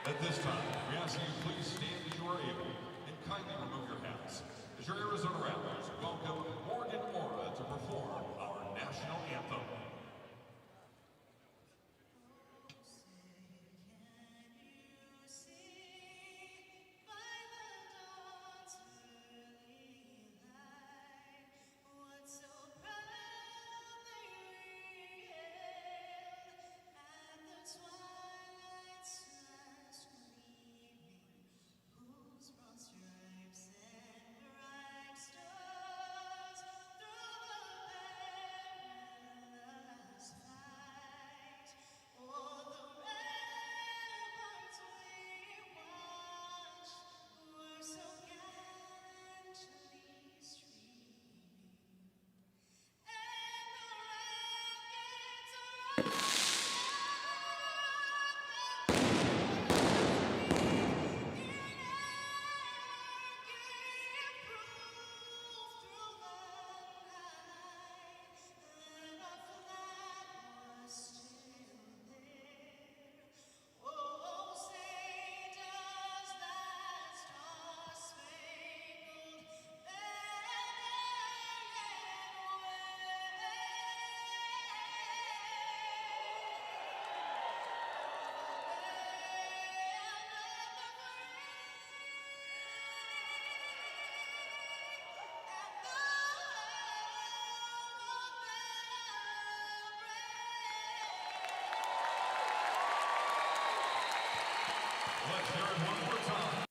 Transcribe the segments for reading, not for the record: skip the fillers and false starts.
At this time, we ask that you please stand as you are able and kindly remove your hats. As your Arizona Rattlers welcome Morgan Ora to perform our national anthem. Let's hear it one more time.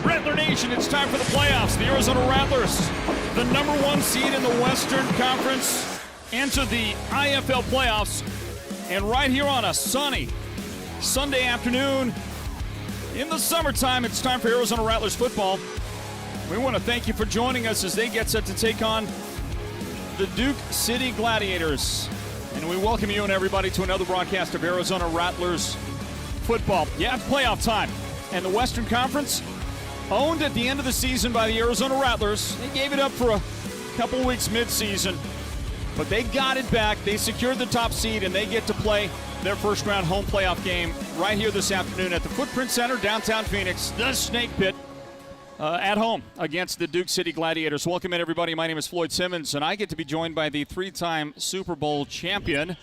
Rattler Nation, it's time for the playoffs. The Arizona Rattlers, the number one seed in the Western Conference, enter the IFL playoffs. And right here on a sunny Sunday afternoon in the summertime, it's time for Arizona Rattlers football. We want to thank you for joining us as they get set to take on the Duke City Gladiators. And we welcome you and everybody to another broadcast of Arizona Rattlers football. Yeah, it's playoff time. And the Western Conference, owned at the end of the season by the Arizona Rattlers. They gave it up for a couple weeks mid-season, but they got it back. They secured the top seed, and they get to play their first-round home playoff game right here this afternoon at the Footprint Center, downtown Phoenix, the Snake Pit, at home against the Duke City Gladiators. Welcome in, everybody. My name is Floyd Simmons, and I get to be joined by the three-time Super Bowl champion,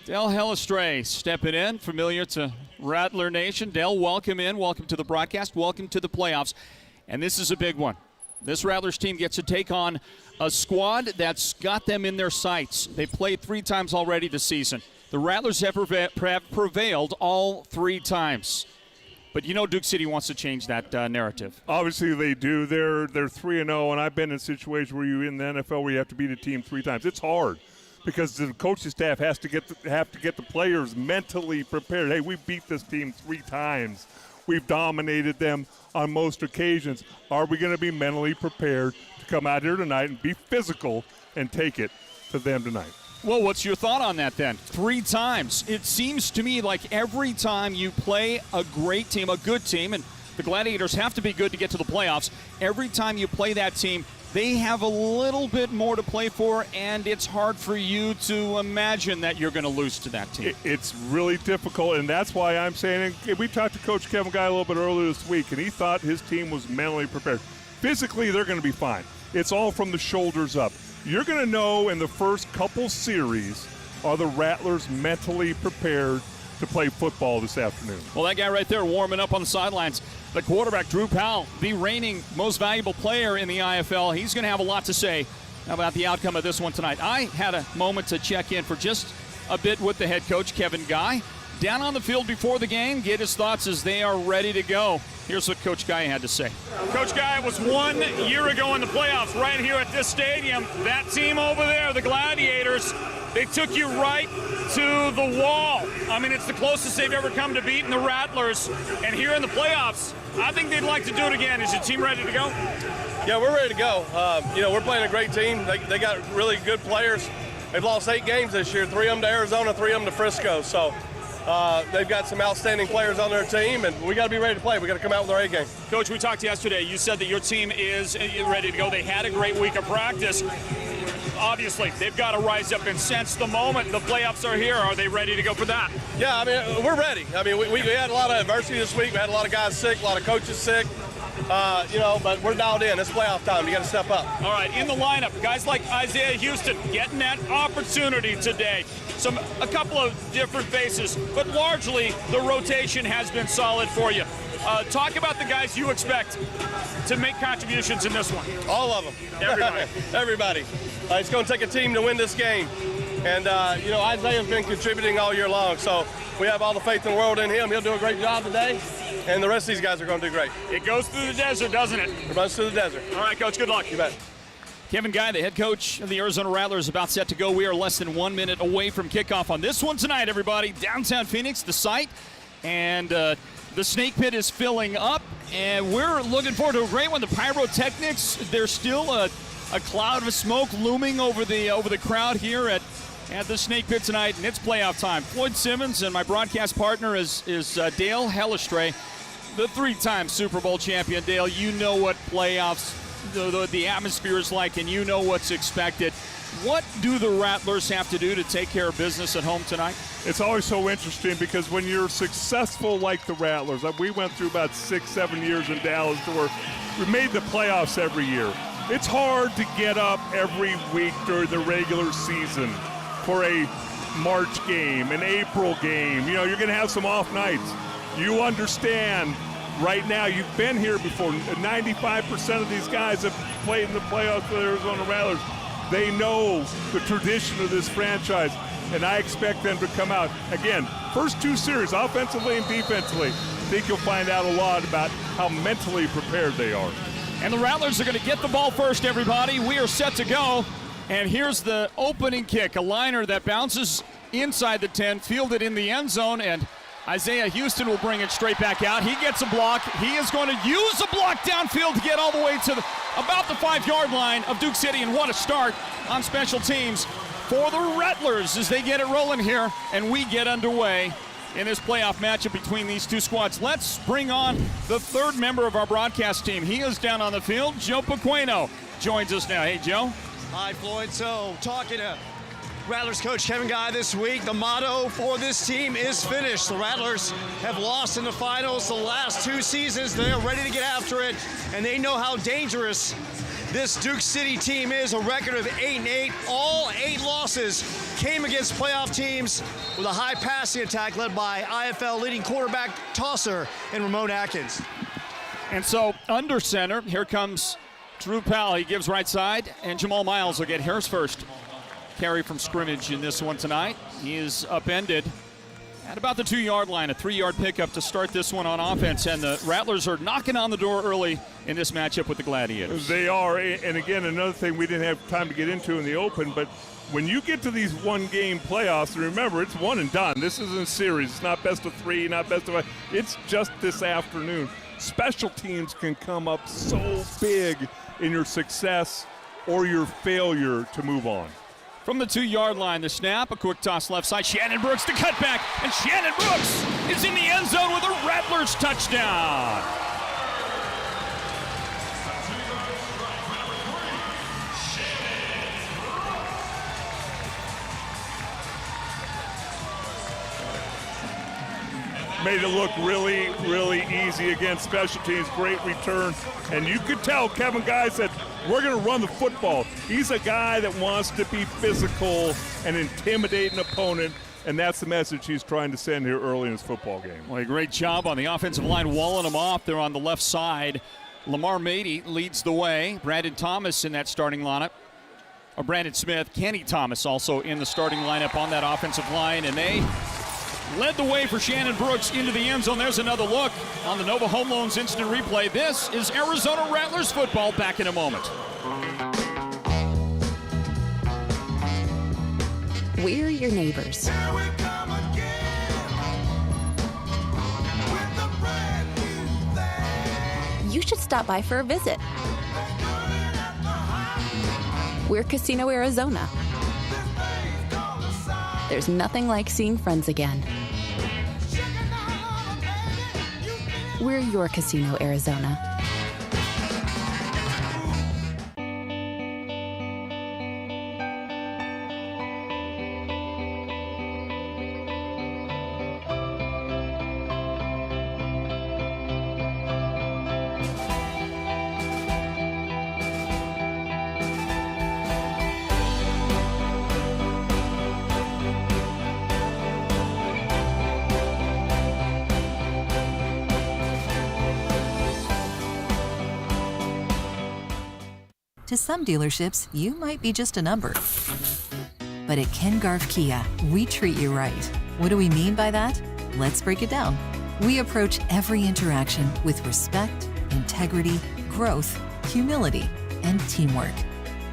Dale Hellestrae, stepping in, familiar to Rattler Nation. Dale, welcome in. Welcome to the broadcast. Welcome to the playoffs. And this is a big one. This Rattlers team gets to take on a squad that's got them in their sights. They played 3 times already this season. The Rattlers have prevailed all 3 times. But you know Duke City wants to change that narrative. Obviously they do. They're 3-0, and I've been in situations where you in the NFL where you have to beat a team 3 times. It's hard because the coaching staff have to get the players mentally prepared. Hey, we beat this team 3 times. We've dominated them on most occasions. Are we going to be mentally prepared to come out here tonight and be physical and take it to them tonight? Well, what's your thought on that then? 3 times. It seems to me like every time you play a great team, a good team, and the Gladiators have to be good to get to the playoffs, every time you play that team, they have a little bit more to play for, and it's hard for you to imagine that you're going to lose to that team. It's really difficult, and that's why I'm saying, and we talked to Coach Kevin Guy a little bit earlier this week, and he thought his team was mentally prepared. Physically, they're going to be fine. It's all from the shoulders up. You're going to know in the first couple series, are the Rattlers mentally prepared to play football this afternoon? Well, that guy right there warming up on the sidelines, the quarterback, Drew Powell, the reigning most valuable player in the IFL. He's going to have a lot to say about the outcome of this one tonight. I had a moment to check in for just a bit with the head coach, Kevin Guy, down on the field before the game, get his thoughts as they are ready to go. Here's what Coach Guy had to say. Coach Guy, it was 1 year ago in the playoffs right here at this stadium. That team over there, the Gladiators, they took you right to the wall. I mean, it's the closest they've ever come to beating the Rattlers. And here in the playoffs, I think they'd like to do it again. Is your team ready to go? Yeah, we're ready to go. We're playing a great team. They got really good players. They've lost 8 games this year, 3 of them to Arizona, 3 of them to Frisco. So they've got some outstanding players on their team, and we got to be ready to play. We got to come out with our A game. Coach, we talked yesterday. You said that your team is ready to go. They had a great week of practice. Obviously, they've got to rise up and sense the moment. The playoffs are here. Are they ready to go for that? Yeah, I mean, we're ready. I mean, we had a lot of adversity this week. We had a lot of guys sick, a lot of coaches sick. But we're dialed in. It's playoff time. You got to step up. All right, in the lineup, guys like Isaiah Houston getting that opportunity today. A couple of different faces, but largely the rotation has been solid for you. Talk about the guys you expect to make contributions in this one. All of them. Everybody. Everybody. It's going to take a team to win this game. And, Isaiah's been contributing all year long, so we have all the faith in the world in him. He'll do a great job today, and the rest of these guys are going to do great. It goes through the desert, doesn't it? It runs through the desert. All right, Coach, good luck. You bet. Kevin Guy, the head coach of the Arizona Rattlers, about set to go. We are less than 1 minute away from kickoff on this one tonight, everybody. Downtown Phoenix, the site, and the snake pit is filling up, and we're looking forward to a great one. The pyrotechnics, there's still a cloud of smoke looming over the crowd here at the snake pit tonight, and it's playoff time. Floyd Simmons and my broadcast partner is Dale Hellestray, the 3-time Super Bowl champion. Dale, you know what playoffs, the atmosphere is like, and you know what's expected. What do the Rattlers have to do to take care of business at home tonight? It's always so interesting because when you're successful like the Rattlers, we went through about 6-7 years in Dallas where we made the playoffs every year. It's hard to get up every week during the regular season for a March game, an April game. You're going to have some off nights. You understand right now, you've been here before. 95% of these guys have played in the playoffs for the Arizona Rattlers. They know the tradition of this franchise, and I expect them to come out. Again, first 2 series, offensively and defensively, I think you'll find out a lot about how mentally prepared they are. And the Rattlers are going to get the ball first, everybody. We are set to go. And here's the opening kick, a liner that bounces inside the 10, fielded in the end zone, and Isaiah Houston will bring it straight back out. He gets a block. He is going to use a block downfield to get all the way to about the 5-yard line of Duke City, and what a start on special teams for the Rattlers as they get it rolling here, and we get underway in this playoff matchup between these two squads. Let's bring on the 3rd member of our broadcast team. He is down on the field. Joe Pequeno joins us now. Hey, Joe. Hi, Floyd. So, talking to Rattlers coach Kevin Guy this week, the motto for this team is finish. The Rattlers have lost in the finals the last 2 seasons. They're ready to get after it, and they know how dangerous this Duke City team is. A record of 8-8. All 8 losses came against playoff teams with a high passing attack led by IFL leading quarterback tosser in Ramon Atkins. And so under center, here comes Drew Powell. He gives right side, and Jamal Miles will get his first carry from scrimmage in this one tonight. He is upended at about the 2-yard line, a 3-yard pickup to start this one on offense, and the Rattlers are knocking on the door early in this matchup with the Gladiators. They are, and again, another thing we didn't have time to get into in the open, but when you get to these 1-game playoffs, and remember, it's one and done. This isn't a series. It's not best of 3, not best of 5. It's just this afternoon. Special teams can come up so big in your success or your failure to move on. From the 2-yard line, the snap, a quick toss left side. Shannon Brooks to cut back, and Shannon Brooks is in the end zone with a Rattlers touchdown. Made it look really, really easy against special teams. Great return. And you could tell Kevin Guy said, we're going to run the football. He's a guy that wants to be physical and intimidate an opponent, and that's the message he's trying to send here early in his football game. Well, a great job on the offensive line, walling them off there on the left side. Lamar Mady leads the way. Brandon Thomas in that starting lineup. Or Brandon Smith, Kenny Thomas also in the starting lineup on that offensive line, and they led the way for Shannon Brooks into the end zone. There's another look on the Nova Home Loans instant replay. This is Arizona Rattlers football. Back in a moment. We're your neighbors. Here we come again with a brand new thing. You should stop by for a visit. They're doing it at the high. We're Casino Arizona. This thing's gonna sign. There's nothing like seeing friends again. Chicken down, baby. You feel We're your Casino Arizona. To some dealerships, you might be just a number. But at Ken Garff Kia, we treat you right. What do we mean by that? Let's break it down. We approach every interaction with respect, integrity, growth, humility, and teamwork.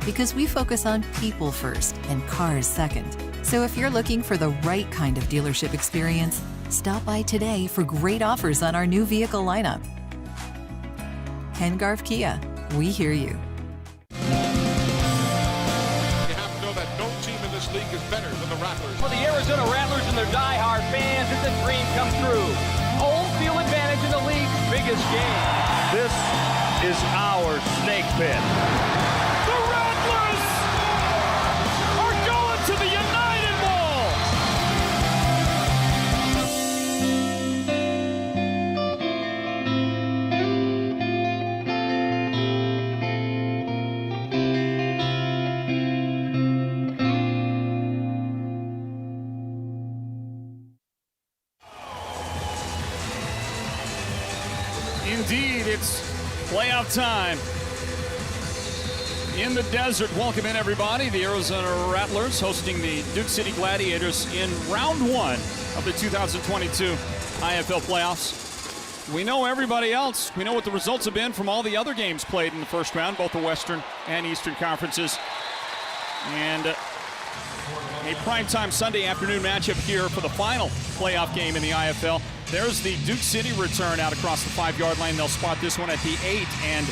Because we focus on people first and cars second. So if you're looking for the right kind of dealership experience, stop by today for great offers on our new vehicle lineup. Ken Garff Kia, we hear you. You have to know that no team in this league is better than the Rattlers. For the Arizona Rattlers and their die-hard fans, it's a dream come true. Home field advantage in the league's biggest game. This is our snake pit. The Rattlers are going to the United Bowl. Indeed, it's playoff time in the desert. Welcome in, everybody. The Arizona Rattlers hosting the Duke City Gladiators in round one of the 2022 IFL playoffs. We know everybody else. We know what the results have been from all the other games played in the first round, both the Western and Eastern Conferences. And a primetime Sunday afternoon matchup here for the final playoff game in the IFL. There's the Duke City return out across the 5-yard line. They'll spot this one at the 8, and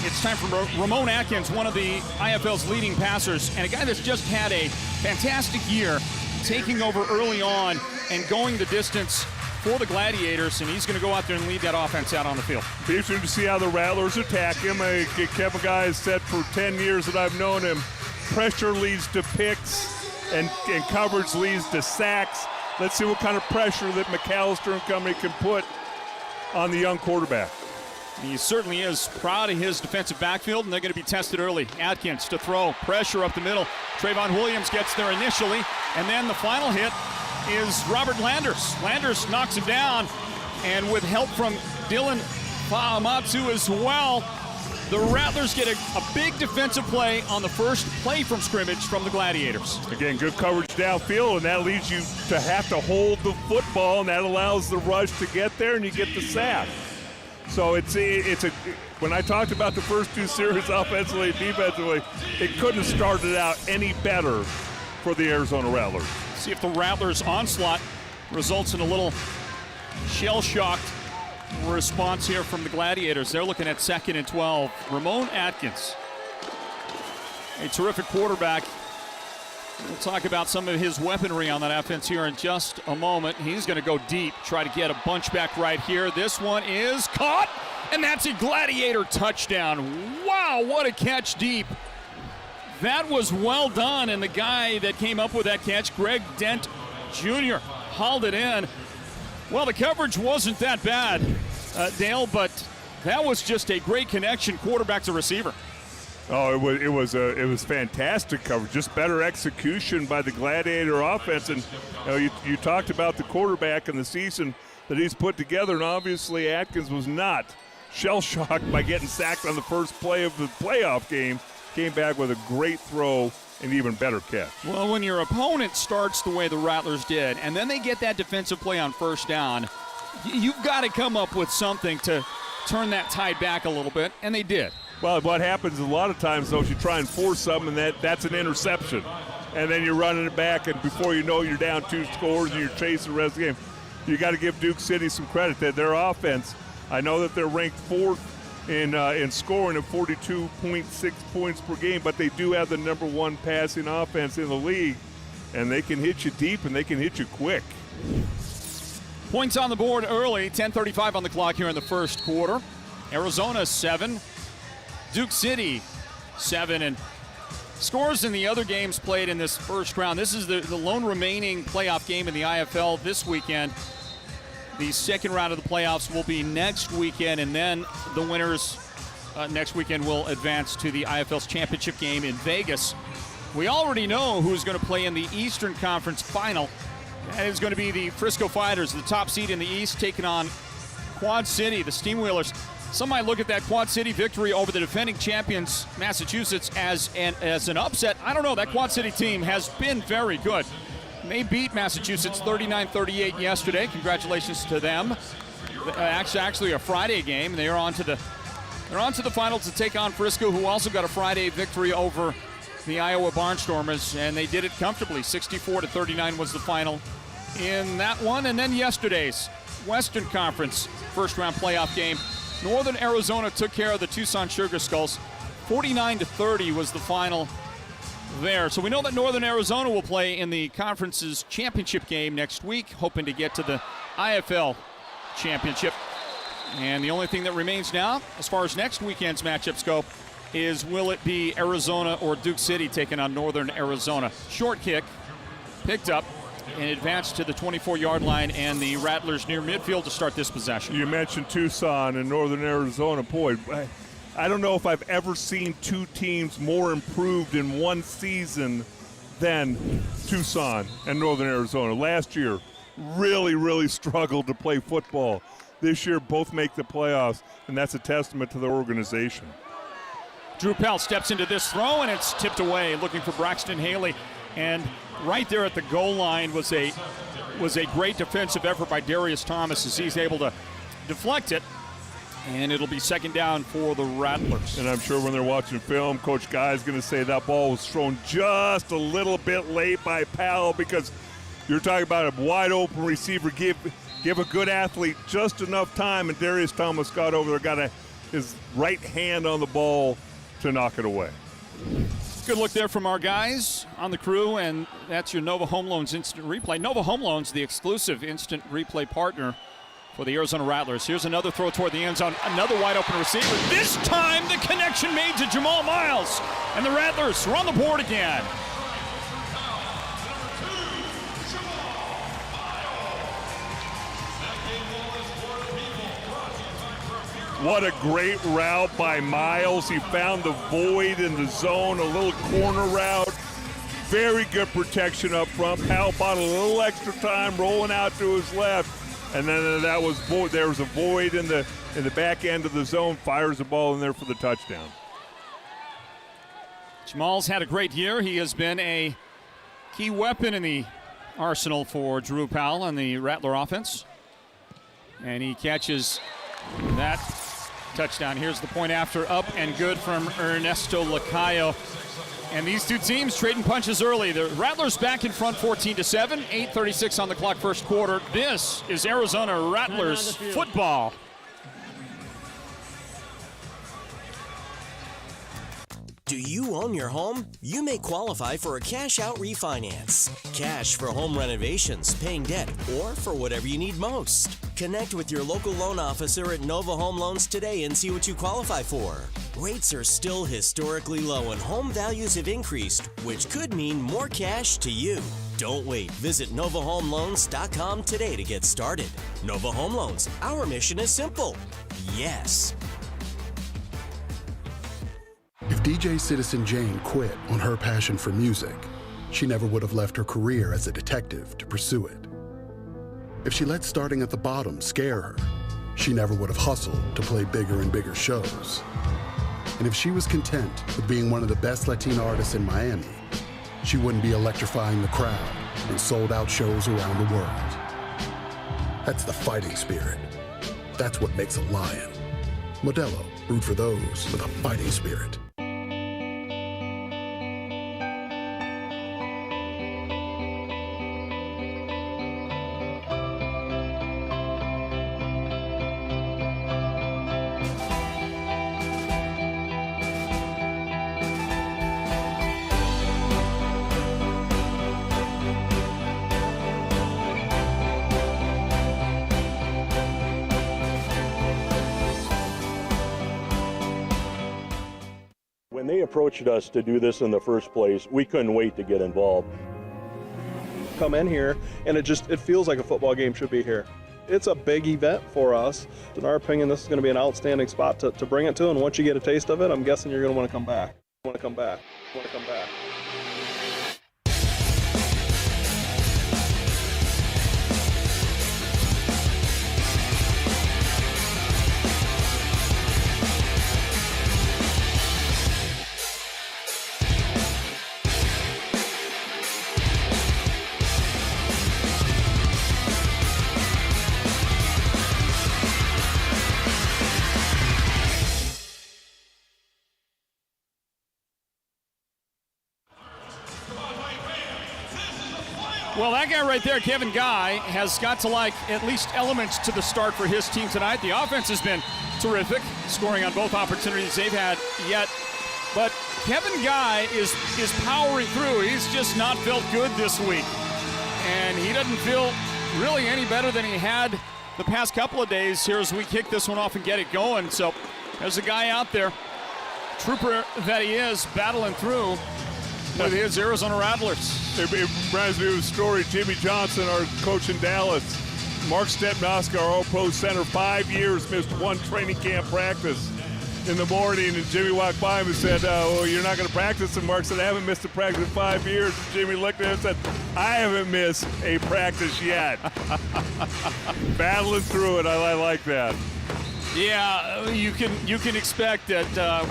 it's time for Ramon Atkins, one of the IFL's leading passers, and a guy that's just had a fantastic year, taking over early on and going the distance for the Gladiators, and he's going to go out there and lead that offense out on the field. Be interesting to see how the Rattlers attack him. Kevin Guy has said for 10 years that I've known him, pressure leads to picks and coverage leads to sacks. Let's see what kind of pressure that McAllister and company can put on the young quarterback. He certainly is proud of his defensive backfield, and they're going to be tested early. Atkins to throw, pressure up the middle. Trayvon Williams gets there initially, and then the final hit is Robert Landers. Landers knocks him down, and with help from Dylan Faamatsu as well, the Rattlers get a big defensive play on the first play from scrimmage from the Gladiators. Again, good coverage downfield, and that leads you to have to hold the football, and that allows the rush to get there, and you get the sack. So when I talked about the first two series offensively and defensively, it couldn't have started out any better for the Arizona Rattlers. See if the Rattlers' onslaught results in a little shell-shocked response here from the Gladiators. They're looking at 2nd and 12. Ramon Atkins, a terrific quarterback. We'll talk about some of his weaponry on that offense here in just a moment. He's going to go deep, try to get a bunch back right here. This one is caught, and that's a Gladiator touchdown. Wow, what a catch deep. That was well done, and the guy that came up with that catch, Greg Dent Jr., hauled it in. Well, the coverage wasn't that bad, Dale, but that was just a great connection, quarterback to receiver. Oh, it was fantastic coverage, just better execution by the Gladiator offense. And you talked about the quarterback and the season that he's put together, and obviously Atkins was not shell-shocked by getting sacked on the first play of the playoff game. Came back with a great throw an even better catch. Well, when your opponent starts the way the Rattlers did, and then they get that defensive play on first down, you've got to come up with something to turn that tide back a little bit, and they did. Well, what happens a lot of times, though, is you try and force something, and that's an interception. And then you're running it back, and before you know, you're down 2 scores, and you're chasing the rest of the game. You got to give Duke City some credit that their offense, I know that they're ranked 4th in scoring at 42.6 points per game, but they do have the #1 passing offense in the league, and they can hit you deep and they can hit you quick. Points on the board early, 10:35 on the clock here in the first quarter. Arizona 7, Duke City 7, and scores in the other games played in this first round. This is the lone remaining playoff game in the IFL this weekend. The second round of the playoffs will be next weekend, and then the winners next weekend will advance to the IFL's championship game in Vegas. We already know who's going to play in the Eastern Conference Final. That is going to be the Frisco Fighters, the top seed in the East, taking on Quad City, the Steamwheelers. Some might look at that Quad City victory over the defending champions, Massachusetts, as an upset. I don't know. That Quad City team has been very good. They beat Massachusetts 39-38 yesterday. Congratulations to them. Actually a Friday game. They're on to the finals to take on Frisco, who also got a Friday victory over the Iowa Barnstormers, and they did it comfortably. 64-39 was the final in that one. And then yesterday's Western Conference first-round playoff game. Northern Arizona took care of the Tucson Sugar Skulls. 49-30 was the final there. So we know that Northern Arizona will play in the conference's championship game next week, hoping to get to the IFL championship. And the only thing that remains now, as far as next weekend's matchups go, is will it be Arizona or Duke City taking on Northern Arizona? Short kick, picked up, and advanced to the 24-yard line, and the Rattlers near midfield to start this possession. You mentioned Tucson and Northern Arizona. Boy, I don't know if I've ever seen two teams more improved in one season than Tucson and Northern Arizona. Last year, really struggled to play football. This year, both make the playoffs, and that's a testament to their organization. Drew Pell steps into this throw, and it's tipped away, looking for Braxton Haley. And right there at the goal line was a great defensive effort by Darius Thomas as he's able to deflect it. And it'll be second down for the Rattlers. And I'm sure when they're watching film, Coach Guy is going to say that ball was thrown just a little bit late by Powell, because you're talking about a wide open receiver. Give a good athlete just enough time, and Darius Thomas got over there, got his right hand on the ball to knock it away. Good look there from our guys on the crew, and that's your Nova Home Loans Instant Replay. Nova Home Loans, the exclusive instant replay partner for the Arizona Rattlers. Here's another throw toward the end zone, another wide open receiver. This time the connection made to Jamal Miles, and the Rattlers are on the board again. What a great route by Miles. He found the void in the zone, a little corner route. Very good protection up front. Powell bought a little extra time rolling out to his left. And then that was void. There was a void in the back end of the zone. Fires the ball in there for the touchdown. Jamal's had a great year. He has been a key weapon in the arsenal for Drew Powell and the Rattler offense. And he catches that touchdown. Here's the point after, up and good from Ernesto Lacayo. And these two teams trading punches early. The Rattlers back in front 14-7, 8:36 on the clock first quarter. This is Arizona Rattlers football. Do you own your home? You may qualify for a cash-out refinance. Cash for home renovations, paying debt, or for whatever you need most. Connect with your local loan officer at Nova Home Loans today and see what you qualify for. Rates are still historically low and home values have increased, which could mean more cash to you. Don't wait. Visit NovaHomeLoans.com today to get started. Nova Home Loans. Our mission is simple. Yes. If DJ Citizen Jane quit on her passion for music, she never would have left her career as a detective to pursue it. If she let starting at the bottom scare her, she never would have hustled to play bigger and bigger shows. And if she was content with being one of the best Latina artists in Miami, she wouldn't be electrifying the crowd in sold-out shows around the world. That's the fighting spirit. That's what makes a lion. Modelo, root for those with a fighting spirit. When they approached us to do this in the first place, we couldn't wait to get involved. Come in here, and it feels like a football game should be here. It's a big event for us. In our opinion, this is going to be an outstanding spot to bring it to, and once you get a taste of it, I'm guessing you're going to want to come back. Want to come back. Want to come back. Well, that guy right there, Kevin Guy, has got to like at least elements to the start for his team tonight. The offense has been terrific, scoring on both opportunities they've had yet. But Kevin Guy is powering through. He's just not felt good this week. And he doesn't feel really any better than he had the past couple of days here as we kick this one off and get it going. So there's a guy out there, trooper that he is, battling through with his Arizona Rattlers. It reminds me of a story. Jimmy Johnson, our coach in Dallas, Mark Stepnoska, our All-Pro center, 5 years, missed one training camp practice in the morning, and Jimmy walked by him and said, well, you're not going to practice? And Mark said, I haven't missed a practice in 5 years. And Jimmy looked at him and said, I haven't missed a practice yet. Battling through it, I like that. Yeah, you can expect that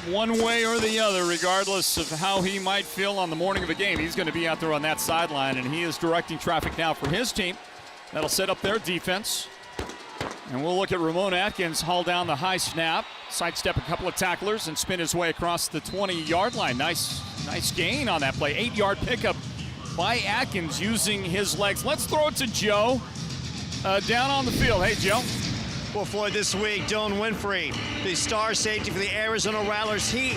one way or the other, regardless of how he might feel on the morning of a game, he's going to be out there on that sideline, and he is directing traffic now for his team. That'll set up their defense. And we'll look at Ramon Atkins haul down the high snap, sidestep a couple of tacklers, and spin his way across the 20-yard line. Nice gain on that play. 8-yard pickup by Atkins using his legs. Let's throw it to Joe down on the field. Hey, Joe. Well, Floyd, this week, Dylan Winfrey, the star safety for the Arizona Rattlers, he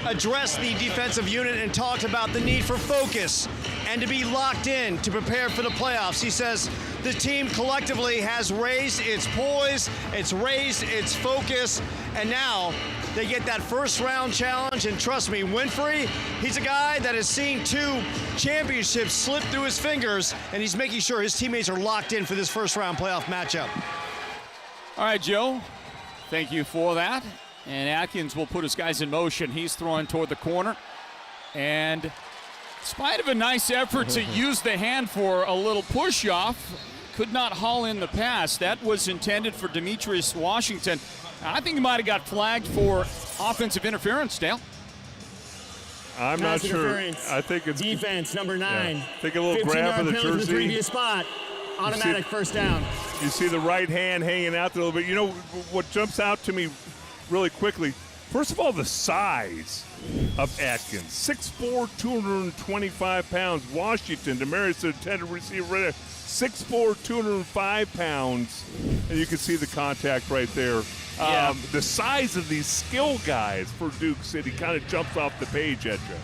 addressed the defensive unit and talked about the need for focus and to be locked in to prepare for the playoffs. He says the team collectively has raised its poise, it's raised its focus, and now they get that first-round challenge. And trust me, Winfrey, he's a guy that has seen 2 championships slip through his fingers, and he's making sure his teammates are locked in for this first-round playoff matchup. All right, Joe, thank you for that. And Atkins will put his guys in motion. He's throwing toward the corner. And in spite of a nice effort to use the hand for a little push-off, could not haul in the pass. That was intended for Demetrius Washington. I think he might have got flagged for offensive interference, Dale. I'm not sure. I think it's defense, number 9. Yeah. Take a little grab of the jersey. The previous spot. Automatic first down. You see the right hand hanging out there a little bit. You know what jumps out to me really quickly? First of all, the size of Atkins. 6'4", 225 pounds. Washington, Demarius, the intended receiver, right there. 6'4", 205 pounds. And you can see the contact right there. Yeah. The size of these skill guys for Duke City kind of jumps off the page at you.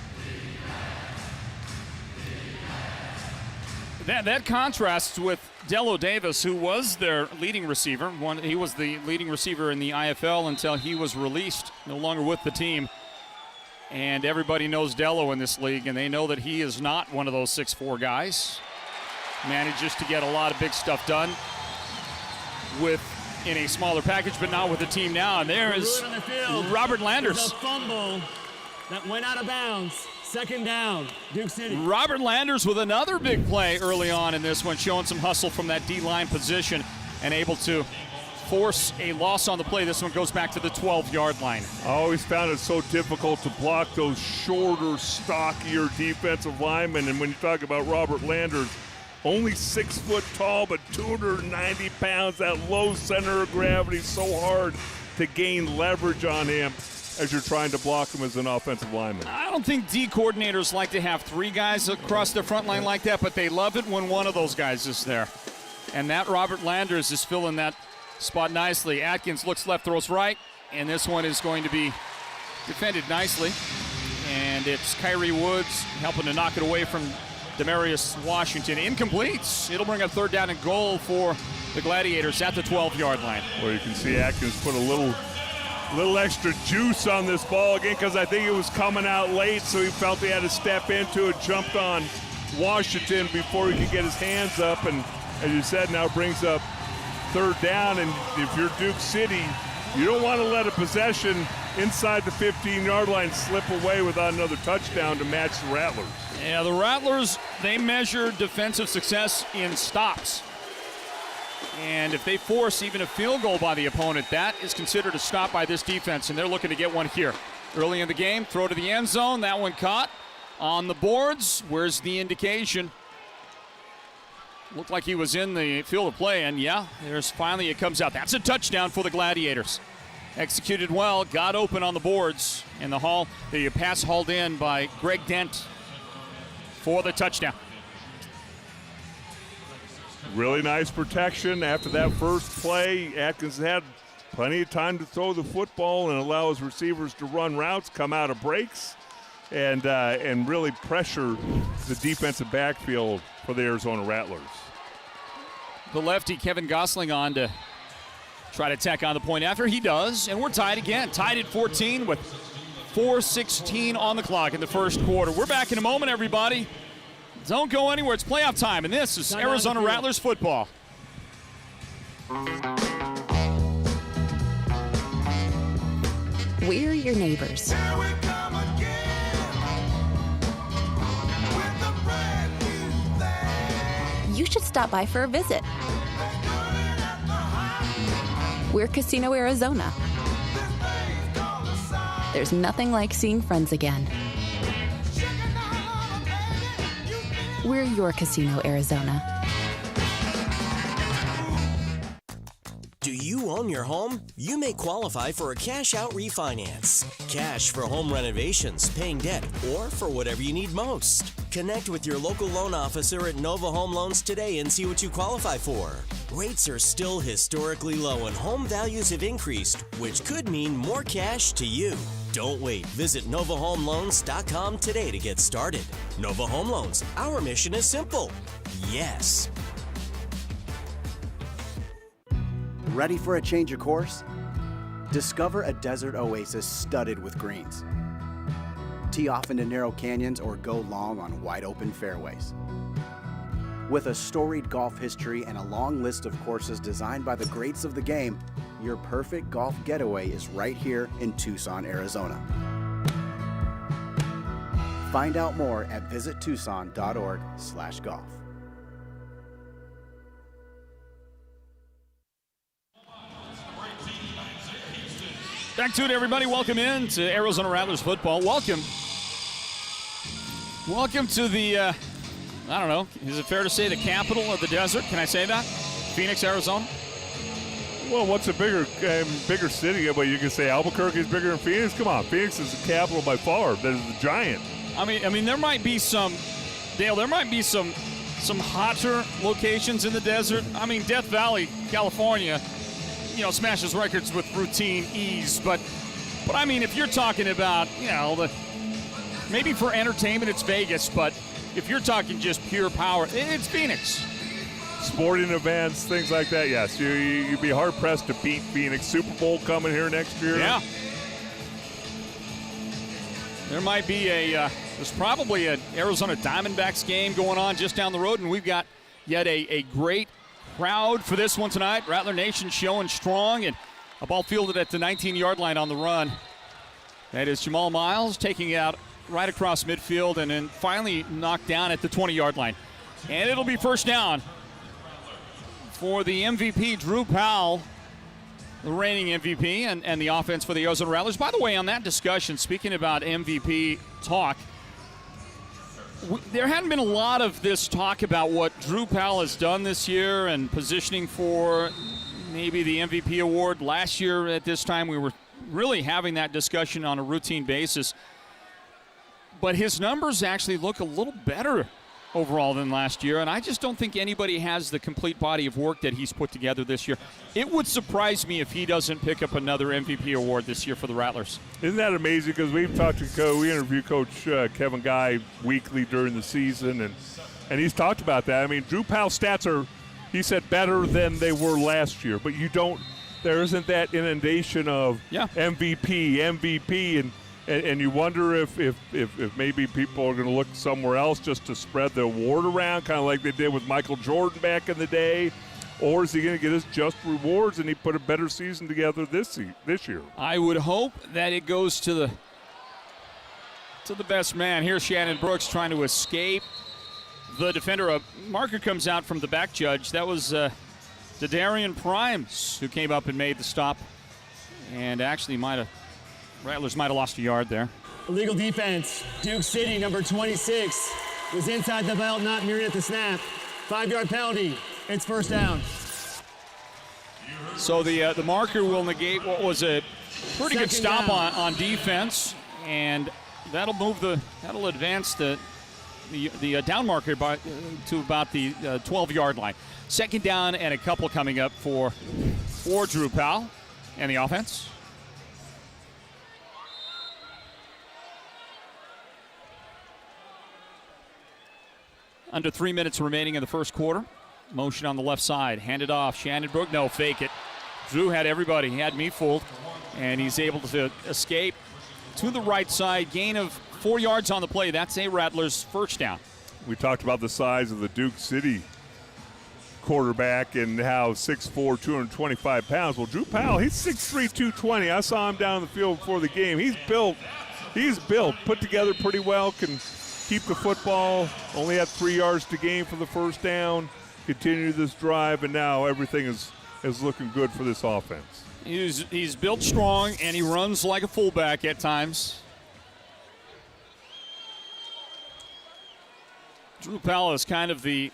That contrasts with Dello Davis, who was their leading receiver. He was the leading receiver in the IFL until he was released, no longer with the team. And everybody knows Dello in this league, and they know that he is not one of those 6'4" guys. Manages to get a lot of big stuff done in a smaller package, but not with the team now. And there is Robert Landers. There's a fumble that went out of bounds. Second down, Duke City. Robert Landers with another big play early on in this one, showing some hustle from that D-line position and able to force a loss on the play. This one goes back to the 12-yard line. I always found it so difficult to block those shorter, stockier defensive linemen. And when you talk about Robert Landers, only 6 foot tall, but 290 pounds, that low center of gravity, so hard to gain leverage on him as you're trying to block him as an offensive lineman. I don't think D coordinators like to have 3 guys across the front line like that, but they love it when one of those guys is there. And that Robert Landers is filling that spot nicely. Atkins looks left, throws right, and this one is going to be defended nicely. And it's Kyrie Woods helping to knock it away from Demarius Washington. Incomplete. It'll bring up 3rd down and goal for the Gladiators at the 12-yard line. Well, you can see Atkins put a little extra juice on this ball again because I think it was coming out late, so he felt he had to step into it, jumped on Washington before he could get his hands up, and as you said, now brings up 3rd down. And if you're Duke City, you don't want to let a possession inside the 15-yard line slip away without another touchdown to match the Rattlers. Yeah, the Rattlers, they measure defensive success in stops. And if they force even a field goal by the opponent, that is considered a stop by this defense, and they're looking to get one here. Early in the game, throw to the end zone. That one caught on the boards. Where's the indication? Looked like he was in the field of play, and yeah, there's finally it comes out. That's a touchdown for the Gladiators. Executed well, got open on the boards, and the pass hauled in by Greg Dent for the touchdown. Really nice protection after that first play. Atkins had plenty of time to throw the football and allow his receivers to run routes, come out of breaks, and really pressure the defensive backfield for the Arizona Rattlers. The lefty, Kevin Gosling, on to try to tack on the point after. He does, and we're tied again. Tied at 14 with 4:16 on the clock in the first quarter. We're back in a moment, everybody. Don't go anywhere. It's playoff time, and this is Arizona Rattlers football. We're your neighbors. You should stop by for a visit. We're Casino Arizona. There's nothing like seeing friends again. We're your Casino Arizona. Do you own your home? You may qualify for a cash-out refinance. Cash for home renovations, paying debt, or for whatever you need most. Connect with your local loan officer at Nova Home Loans today and see what you qualify for. Rates are still historically low and home values have increased, which could mean more cash to you. Don't wait. Visit NovaHomeLoans.com today to get started. Nova Home Loans. Our mission is simple. Yes. Ready for a change of course? Discover a desert oasis studded with greens. Tee off into narrow canyons or go long on wide open fairways. With a storied golf history and a long list of courses designed by the greats of the game, your perfect golf getaway is right here in Tucson, Arizona. Find out more at visittucson.org/golf. Back to it, everybody. Welcome in to Arizona Rattlers football. Welcome to the, I don't know, is it fair to say the capital of the desert? Can I say that? Phoenix, Arizona? Well, what's a bigger city? Well, you can say Albuquerque is bigger than Phoenix. Come on, Phoenix is the capital by far. That is the giant. I mean, there might be some, Dale. There might be some hotter locations in the desert. I mean, Death Valley, California, smashes records with routine ease. But I mean, if you're talking about, maybe for entertainment, it's Vegas. But if you're talking just pure power, it's Phoenix. Sporting events, things like that, yes. You'd be hard-pressed to beat Phoenix. Super Bowl coming here next year. Yeah. There might be there's probably an Arizona Diamondbacks game going on just down the road, and we've got yet a great crowd for this one tonight. Rattler Nation showing strong, and a ball fielded at the 19-yard line on the run. That is Jamal Miles taking it out right across midfield and then finally knocked down at the 20-yard line. And it'll be first down for the MVP, Drew Powell, the reigning MVP and the offense for the Arizona Rattlers. By the way, on that discussion, speaking about MVP talk, there hadn't been a lot of this talk about what Drew Powell has done this year and positioning for maybe the MVP award. Last year at this time, we were really having that discussion on a routine basis. But his numbers actually look a little better overall than last year, and I just don't think anybody has the complete body of work that he's put together this year. It would surprise me if he doesn't pick up another MVP award this year for the Rattlers. Isn't that amazing? Because we interview Coach Kevin Guy weekly during the season, and he's talked about that. I mean, Drew Powell's stats are, he said, better than they were last year, but there isn't that inundation of MVP, and you wonder if maybe people are going to look somewhere else just to spread the award around, kind of like they did with Michael Jordan back in the day, or is he going to get his just rewards and he put a better season together this year? I would hope that it goes to the best man. Here's Shannon Brooks trying to escape the defender. A marker comes out from the back judge. That was Dadarian Primes who came up and made the stop, and actually Rattlers might have lost a yard there. Illegal defense. Duke City, number 26, was inside the belt, not near it at the snap. 5-yard penalty. It's first down. So the marker will negate what was a pretty good stop on defense, and that'll advance the down marker to about the 12-yard line. Second down and a couple coming up for Drew Powell and the offense. Under 3 minutes remaining in the first quarter. Motion on the left side. Hand it off. Shannon Brook. No, fake it. Drew had everybody. He had me fooled. And he's able to escape to the right side. Gain of 4 yards on the play. That's a Rattlers first down. We talked about the size of the Duke City quarterback and how 6'4", 225 pounds. Well, Drew Powell, he's 6'3", 220. I saw him down the field before the game. He's built, put together pretty well, can keep the football, only had 3 yards to gain for the first down, continue this drive, and now everything is looking good for this offense. He's built strong, and he runs like a fullback at times. Drew Powell is kind of the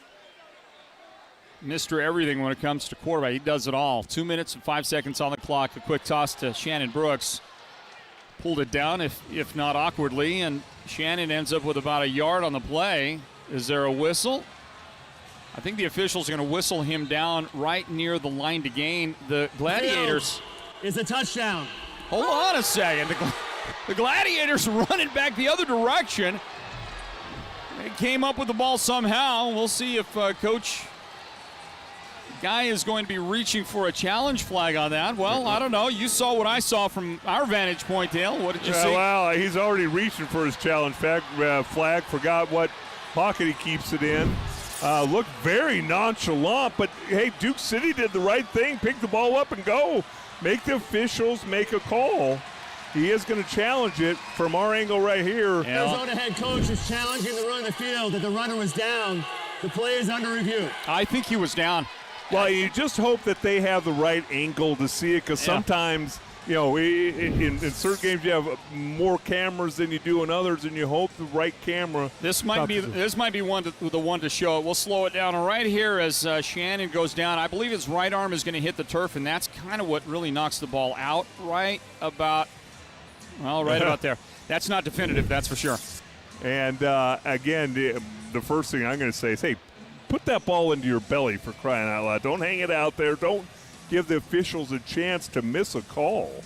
Mr. Everything when it comes to quarterback. He does it all. 2 minutes and 5 seconds on the clock. A quick toss to Shannon Brooks. Pulled it down, if not awkwardly, and Shannon ends up with about a yard on the play. Is there a whistle? I think the official's going to whistle him down right near the line to gain. The Gladiators. It's a touchdown. Hold on a second. The Gladiators running back the other direction. They came up with the ball somehow. We'll see if Coach Guy is going to be reaching for a challenge flag on that. Well, I don't know. You saw what I saw from our vantage point, Dale. What did you see? Well, he's already reaching for his challenge flag. Forgot what pocket he keeps it in. Looked very nonchalant, but hey, Duke City did the right thing. Pick the ball up and go. Make the officials make a call. He is going to challenge it from our angle right here. Yeah. Arizona head coach is challenging the run of the field that the runner was down. The play is under review. I think he was down. Well, you just hope that they have the right angle to see it, because sometimes, you know, in certain games you have more cameras than you do in others, and you hope the right camera. This might be the one to show it. We'll slow it down right here as Shannon goes down. I believe his right arm is going to hit the turf, and that's kind of what really knocks the ball out right about there. That's not definitive, that's for sure. And again, the first thing I'm going to say is, hey, put that ball into your belly, for crying out loud. Don't hang it out there. Don't give the officials a chance to miss a call.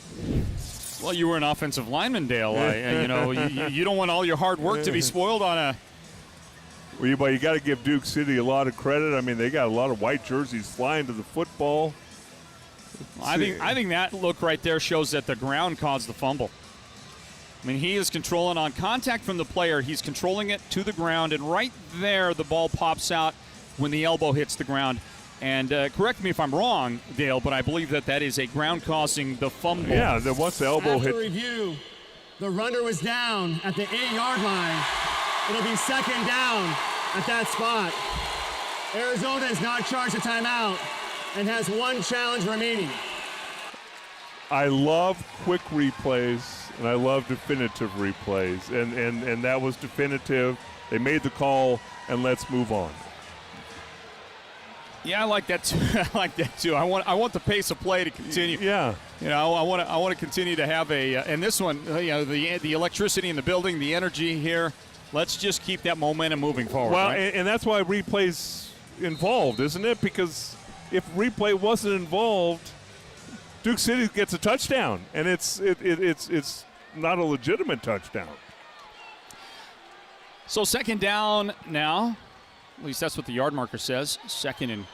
Well, you were an offensive lineman, Dale. You don't want all your hard work to be spoiled on a. Well, but you got to give Duke City a lot of credit. I mean, they got a lot of white jerseys flying to the football. I think that look right there shows that the ground caused the fumble. I mean, he is controlling on contact from the player. He's controlling it to the ground, and right there the ball pops out when the elbow hits the ground. And correct me if I'm wrong, Dale, but I believe that is a ground causing the fumble. Yeah, then once the elbow hit. After review, the runner was down at the 8-yard line. It'll be second down at that spot. Arizona is not charged a timeout and has one challenge remaining. I love quick replays, and I love definitive replays. And that was definitive. They made the call, and let's move on. Yeah, I like that too. I like that too. I want the pace of play to continue. Yeah. You know, I want to continue to have a and this one, you know, the electricity in the building, the energy here. Let's just keep that momentum moving forward. Well, right? and that's why replay's involved, isn't it? Because if replay wasn't involved, Duke City gets a touchdown, and it's not a legitimate touchdown. So second down now. At least that's what the yard marker says. Second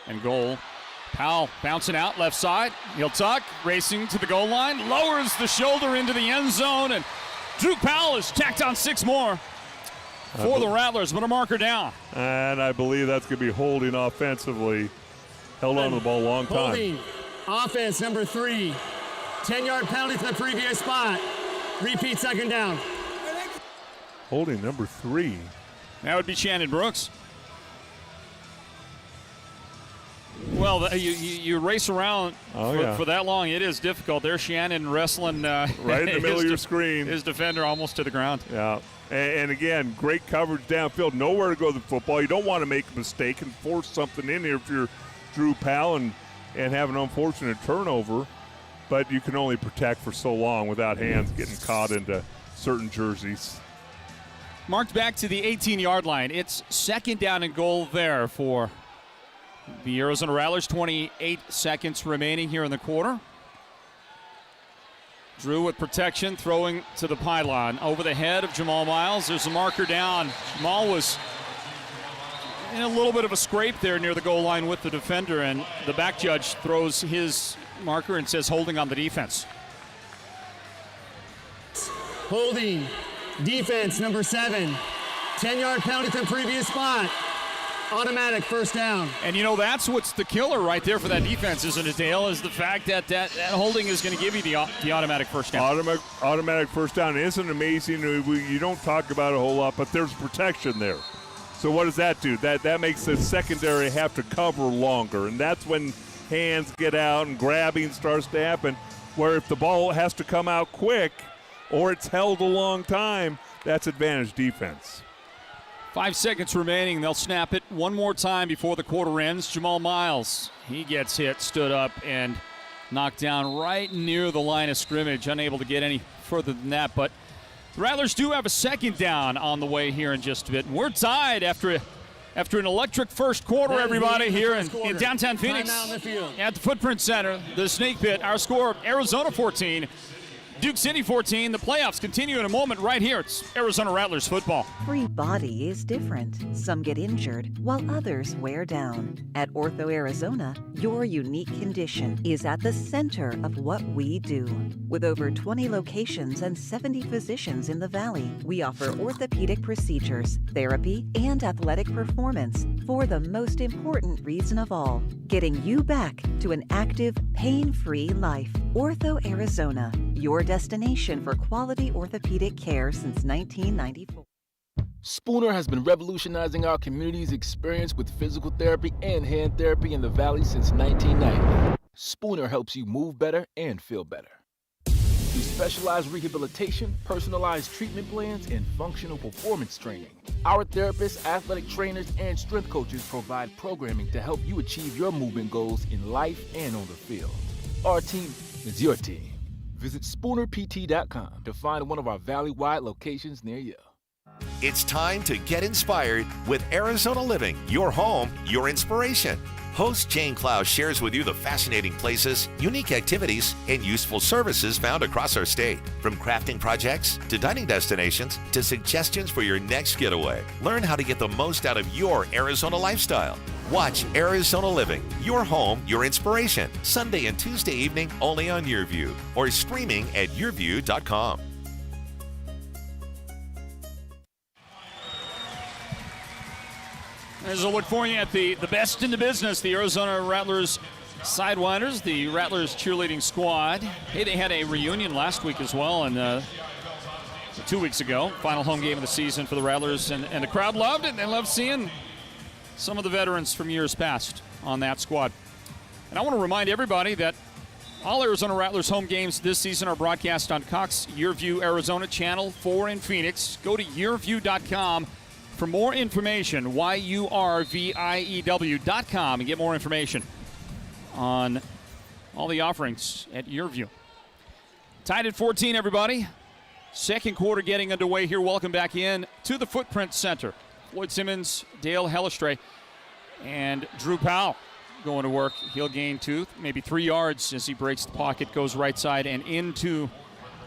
and goal. Powell bouncing out left side. He'll tuck, racing to the goal line, lowers the shoulder into the end zone, and Drew Powell has tacked on 6 more for the Rattlers, but a marker down. And I believe that's going to be holding offensively. Held on to the ball a long time. Holding. Offense number 3. 10-yard penalty from the previous spot. Repeat second down. Holding number 3. That would be Shannon Brooks. Well, you race around for that long. It is difficult. There's Shannon wrestling right in the middle of your screen. His defender almost to the ground. Yeah. And again, great coverage downfield. Nowhere to go with the football. You don't want to make a mistake and force something in here if you're Drew Powell and have an unfortunate turnover. But you can only protect for so long without hands getting caught into certain jerseys. Marked back to the 18-yard line. It's second down and goal there for the Arizona Rattlers. 28 seconds remaining here in the quarter. Drew with protection, throwing to the pylon. Over the head of Jamal Miles. There's a marker down. Jamal was in a little bit of a scrape there near the goal line with the defender, and the back judge throws his marker and says holding on the defense. Holding. Defense number 7. 10-yard penalty from previous spot. Automatic first down. And you know, that's what's the killer right there for that defense, isn't it, Dale, is the fact that holding is going to give you the automatic first down. Automatic first down isn't amazing. You don't talk about it a whole lot, but there's protection there. So what does that do? That makes the secondary have to cover longer, and that's when hands get out and grabbing starts to happen, where if the ball has to come out quick or it's held a long time, that's advantage defense. 5 seconds remaining. They'll snap it one more time before the quarter ends. Jamal Miles, he gets hit, stood up, and knocked down right near the line of scrimmage, unable to get any further than that. But the Rattlers do have a second down on the way here in just a bit. And we're tied after an electric first quarter, everybody, here in downtown Phoenix at the Footprint Center, the Snake Pit. Our score, Arizona 14, Duke City 14. The playoffs continue in a moment right here. It's Arizona Rattlers football. Every body is different. Some get injured while others wear down. At Ortho Arizona, your unique condition is at the center of what we do. With over 20 locations and 70 physicians in the Valley, we offer orthopedic procedures, therapy, and athletic performance for the most important reason of all, getting you back to an active, pain-free life. Ortho Arizona, your destination for quality orthopedic care since 1994. Spooner has been revolutionizing our community's experience with physical therapy and hand therapy in the Valley since 1990. Spooner helps you move better and feel better. Through specialized rehabilitation, personalized treatment plans, and functional performance training, our therapists, athletic trainers, and strength coaches provide programming to help you achieve your movement goals in life and on the field. Our team is your team. Visit SpoonerPT.com to find one of our Valley-wide locations near you. It's time to get inspired with Arizona Living, your home, your inspiration. Host Jane Klaus shares with you the fascinating places, unique activities, and useful services found across our state. From crafting projects to dining destinations to suggestions for your next getaway. Learn how to get the most out of your Arizona lifestyle. Watch Arizona Living, your home, your inspiration. Sunday and Tuesday evening only on YourView or streaming at yourview.com. There's a look for you at the best in the business, the Arizona Rattlers Sidewinders, the Rattlers cheerleading squad. Hey, they had a reunion last week as well, and 2 weeks ago, final home game of the season for the Rattlers, and the crowd loved it. They loved seeing some of the veterans from years past on that squad. And I want to remind everybody that All Arizona Rattlers home games this season are broadcast on Cox YurView Arizona Channel 4 in Phoenix. Go to yourview.com for more information, YURVIEW.com, and get more information on all the offerings at YurView. Tied at 14, everybody. Second quarter getting underway here. Welcome back in to the Footprint Center. Floyd Simmons, Dale Hellestray, and Drew Powell going to work. He'll gain 2, maybe 3 yards as he breaks the pocket, goes right side and into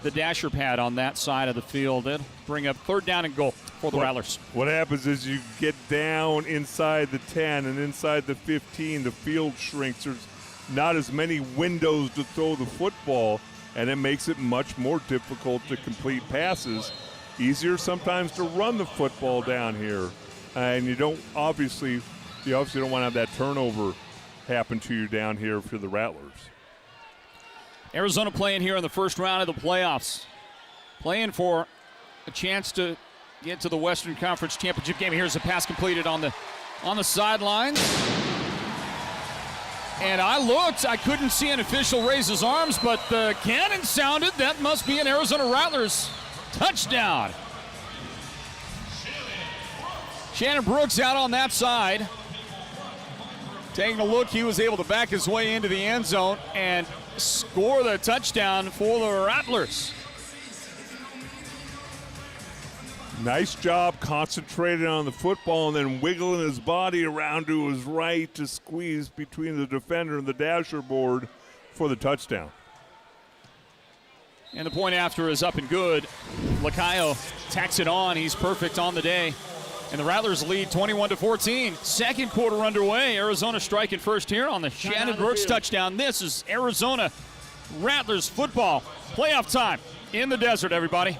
the dasher pad on that side of the field. It'll bring up 3rd down and goal for the Rattlers. What happens is you get down inside the 10 and inside the 15, the field shrinks. There's not as many windows to throw the football, and it makes it much more difficult to complete passes. Easier sometimes to run the football down here. And you obviously don't want to have that turnover happen to you down here for the Rattlers. Arizona playing here in the first round of the playoffs. Playing for a chance to get to the Western Conference Championship game. Here's a pass completed on the sidelines. And I looked, I couldn't see an official raise his arms, but the cannon sounded. That must be an Arizona Rattlers touchdown. Shannon Brooks out on that side. Taking a look, he was able to back his way into the end zone and score the touchdown for the Rattlers. Nice job concentrating on the football and then wiggling his body around to his right to squeeze between the defender and the dasher board for the touchdown. And the point after is up and good. Lacayo tacks it on. He's perfect on the day. And the Rattlers lead 21-14. Second quarter underway. Arizona striking first here on the Shannon Brooks touchdown. This is Arizona Rattlers football. Playoff time in the desert, everybody.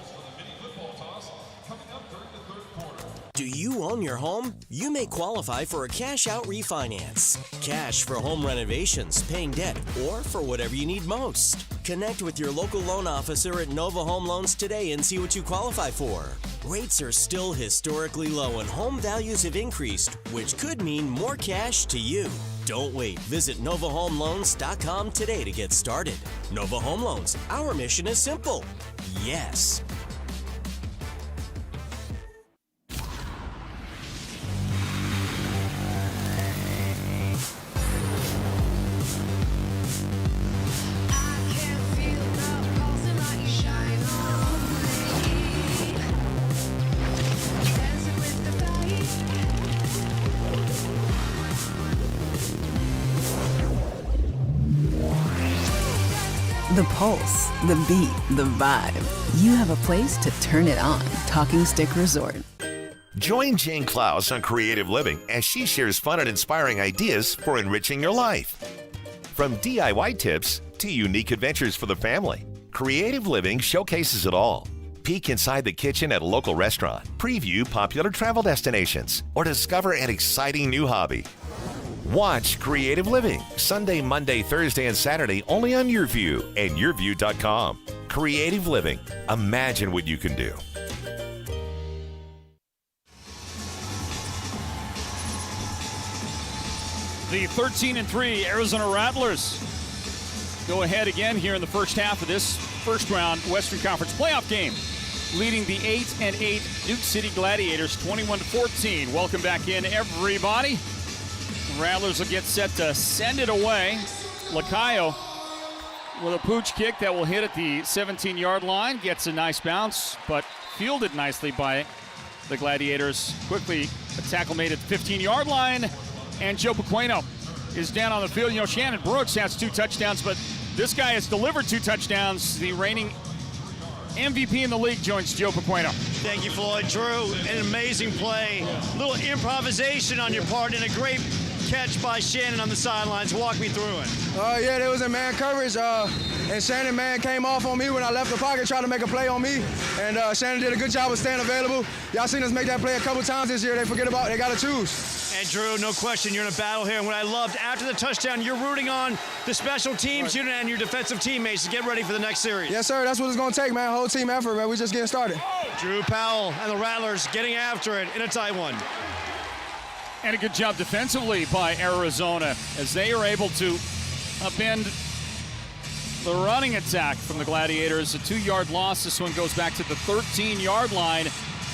Do you own your home? You may qualify for a cash-out refinance. Cash for home renovations, paying debt, or for whatever you need most. Connect with your local loan officer at Nova Home Loans today and see what you qualify for. Rates are still historically low and home values have increased, which could mean more cash to you. Don't wait. Visit NovaHomeLoans.com today to get started. Nova Home Loans. Our mission is simple. Yes. The pulse, the beat, the vibe. You have a place to turn it on. Talking Stick Resort. Join Jane Klaus on Creative Living as she shares fun and inspiring ideas for enriching your life. From DIY tips to unique adventures for the family, Creative Living showcases it all. Peek inside the kitchen at a local restaurant, preview popular travel destinations, or discover an exciting new hobby. Watch Creative Living Sunday, Monday, Thursday, and Saturday only on YurView and yourview.com. Creative Living. Imagine what you can do. The 13-3 Arizona Rattlers go ahead again here in the first half of this first round Western Conference playoff game, leading the 8-8 Duke City Gladiators 21-14. Welcome back in, everybody. The Rattlers will get set to send it away. Lacayo with a pooch kick that will hit at the 17-yard line. Gets a nice bounce, but fielded nicely by the Gladiators. Quickly, a tackle made at the 15-yard line, and Joe Pequeno is down on the field. You know, Shannon Brooks has 2 touchdowns, but this guy has delivered 2 touchdowns. The reigning MVP in the league joins Joe Pequeno. Thank you, Floyd. Drew, an amazing play. Little improvisation on your part and a great catch by Shannon on the sidelines. Walk me through it. Yeah, there was a man coverage, and Shannon, man, came off on me when I left the pocket, tried to make a play on me, and Shannon did a good job of staying available. Y'all seen us make that play a couple times this year. They got to choose. And Drew, no question, you're in a battle here, and what I loved, after the touchdown, you're rooting on the special teams unit and your defensive teammates to get ready for the next series. Yes, sir, that's what it's going to take, man. Whole team effort, man. We're just getting started. Drew Powell and the Rattlers getting after it in a tight one. And a good job defensively by Arizona as they are able to upend the running attack from the Gladiators. A 2-yard loss. This one goes back to the 13-yard line.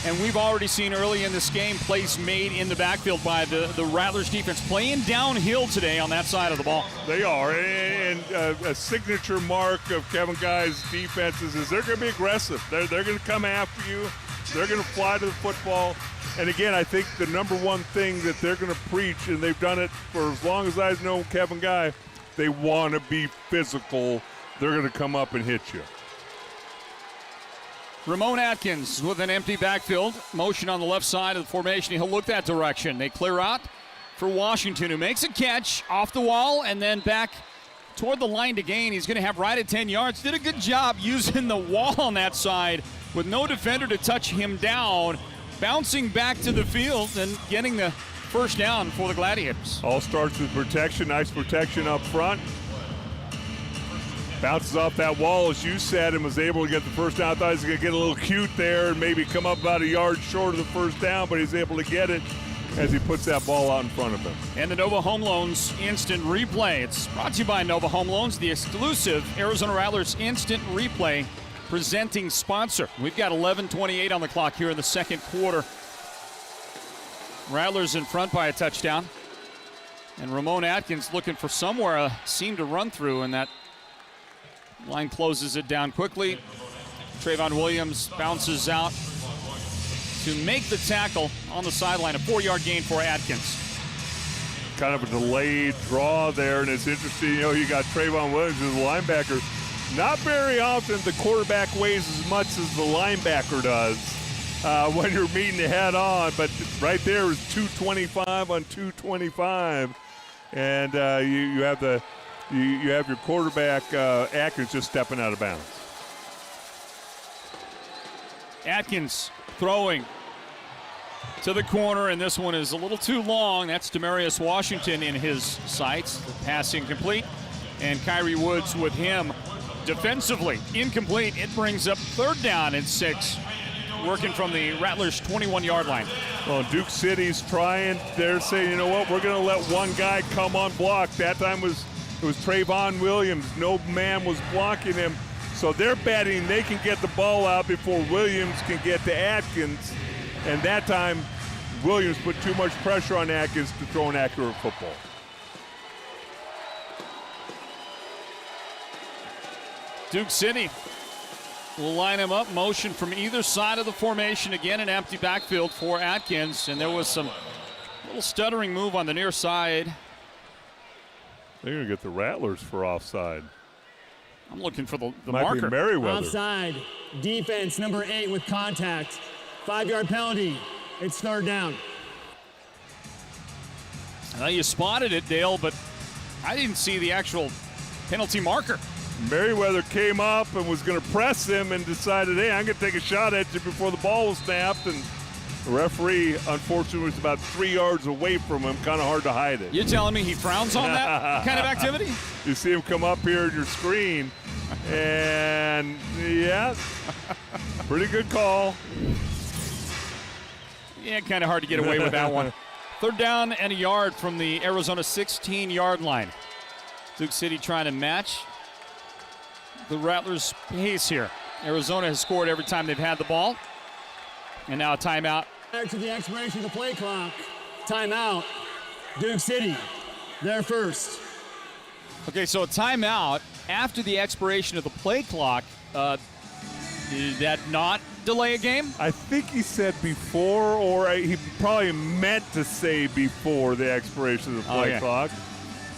And we've already seen early in this game plays made in the backfield by the Rattlers defense, playing downhill today on that side of the ball. They are, and a signature mark of Kevin Guy's defenses is they're going to be aggressive. They're going to come after you. They're going to fly to the football. And again, I think the number one thing that they're going to preach, and they've done it for as long as I've known Kevin Guy, they want to be physical. They're going to come up and hit you. Ramon Atkins with an empty backfield. Motion on the left side of the formation. He'll look that direction. They clear out for Washington, who makes a catch off the wall and then back toward the line to gain. He's going to have right at 10 yards. Did a good job using the wall on that side with no defender to touch him down. Bouncing back to the field and getting the first down for the Gladiators. All starts with protection. Nice protection up front. Bounces off that wall, as you said, and was able to get the first down. I thought he was going to get a little cute there and maybe come up about a yard short of the first down, but he's able to get it as he puts that ball out in front of him. And the Nova Home Loans Instant Replay. It's brought to you by Nova Home Loans, the exclusive Arizona Rattlers Instant Replay presenting sponsor. We've got 11:28 on the clock here in the second quarter. Rattlers in front by a touchdown. And Ramon Atkins looking for somewhere a seam to run through, and that line closes it down quickly. Trayvon Williams bounces out to make the tackle on the sideline. A 4-yard gain for Atkins. Kind of a delayed draw there, and it's interesting, you got Trayvon Williams as a linebacker. Not very often the quarterback weighs as much as the linebacker does when you're meeting the head on, but right there is 225 on 225, and you have your quarterback, Atkins, just stepping out of bounds. Atkins throwing to the corner, and this one is a little too long. That's Demarius Washington in his sights. The pass incomplete, and Kyrie Woods with him. Defensively, incomplete. It brings up 3rd down and 6, working from the Rattlers' 21-yard line. Well, Duke City's trying. They're saying, you know what, we're going to let one guy come on block. That time it was Trayvon Williams. No man was blocking him. So they're betting they can get the ball out before Williams can get to Atkins. And that time, Williams put too much pressure on Atkins to throw an accurate football. Duke City will line him up. Motion from either side of the formation. Again, an empty backfield for Atkins. And there was some little stuttering move on the near side. They're going to get the Rattlers for offside. I'm looking for the Might marker. Be Merriweather. Offside. Defense number 8 with contact. 5-yard penalty. It's 3rd down. Well, you spotted it, Dale, but I didn't see the actual penalty marker. Merriweather came up and was going to press him and decided, hey, I'm going to take a shot at you before the ball was snapped. And the referee, unfortunately, was about 3 yards away from him. Kind of hard to hide it. You're telling me he frowns on that kind of activity? You see him come up here in your screen, and yeah, pretty good call. Yeah, kind of hard to get away with that one. 3rd down and a yard from the Arizona 16-yard line. Duke City trying to match the Rattlers' pace here. Arizona has scored every time they've had the ball. And now a timeout. Prior to the expiration of the play clock, timeout. Duke City, they're first. Okay, so a timeout after the expiration of the play clock. Did that not delay a game? I think he said before, or he probably meant to say before the expiration of the play clock.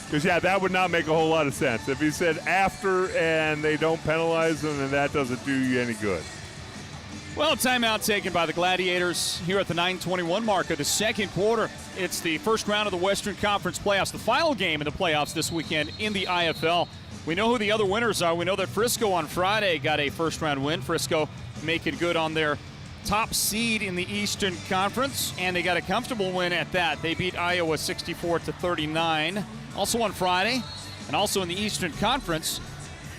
Because, yeah, that would not make a whole lot of sense. If he said after and they don't penalize them, then that doesn't do you any good. Well, timeout taken by the Gladiators here at the 9:21 mark of the second quarter. It's the first round of the Western Conference playoffs, the final game in the playoffs this weekend in the IFL. We know who the other winners are. We know that Frisco on Friday got a first-round win. Frisco making good on their top seed in the Eastern Conference, and they got a comfortable win at that. They beat Iowa 64-39. Also on Friday, and also in the Eastern Conference,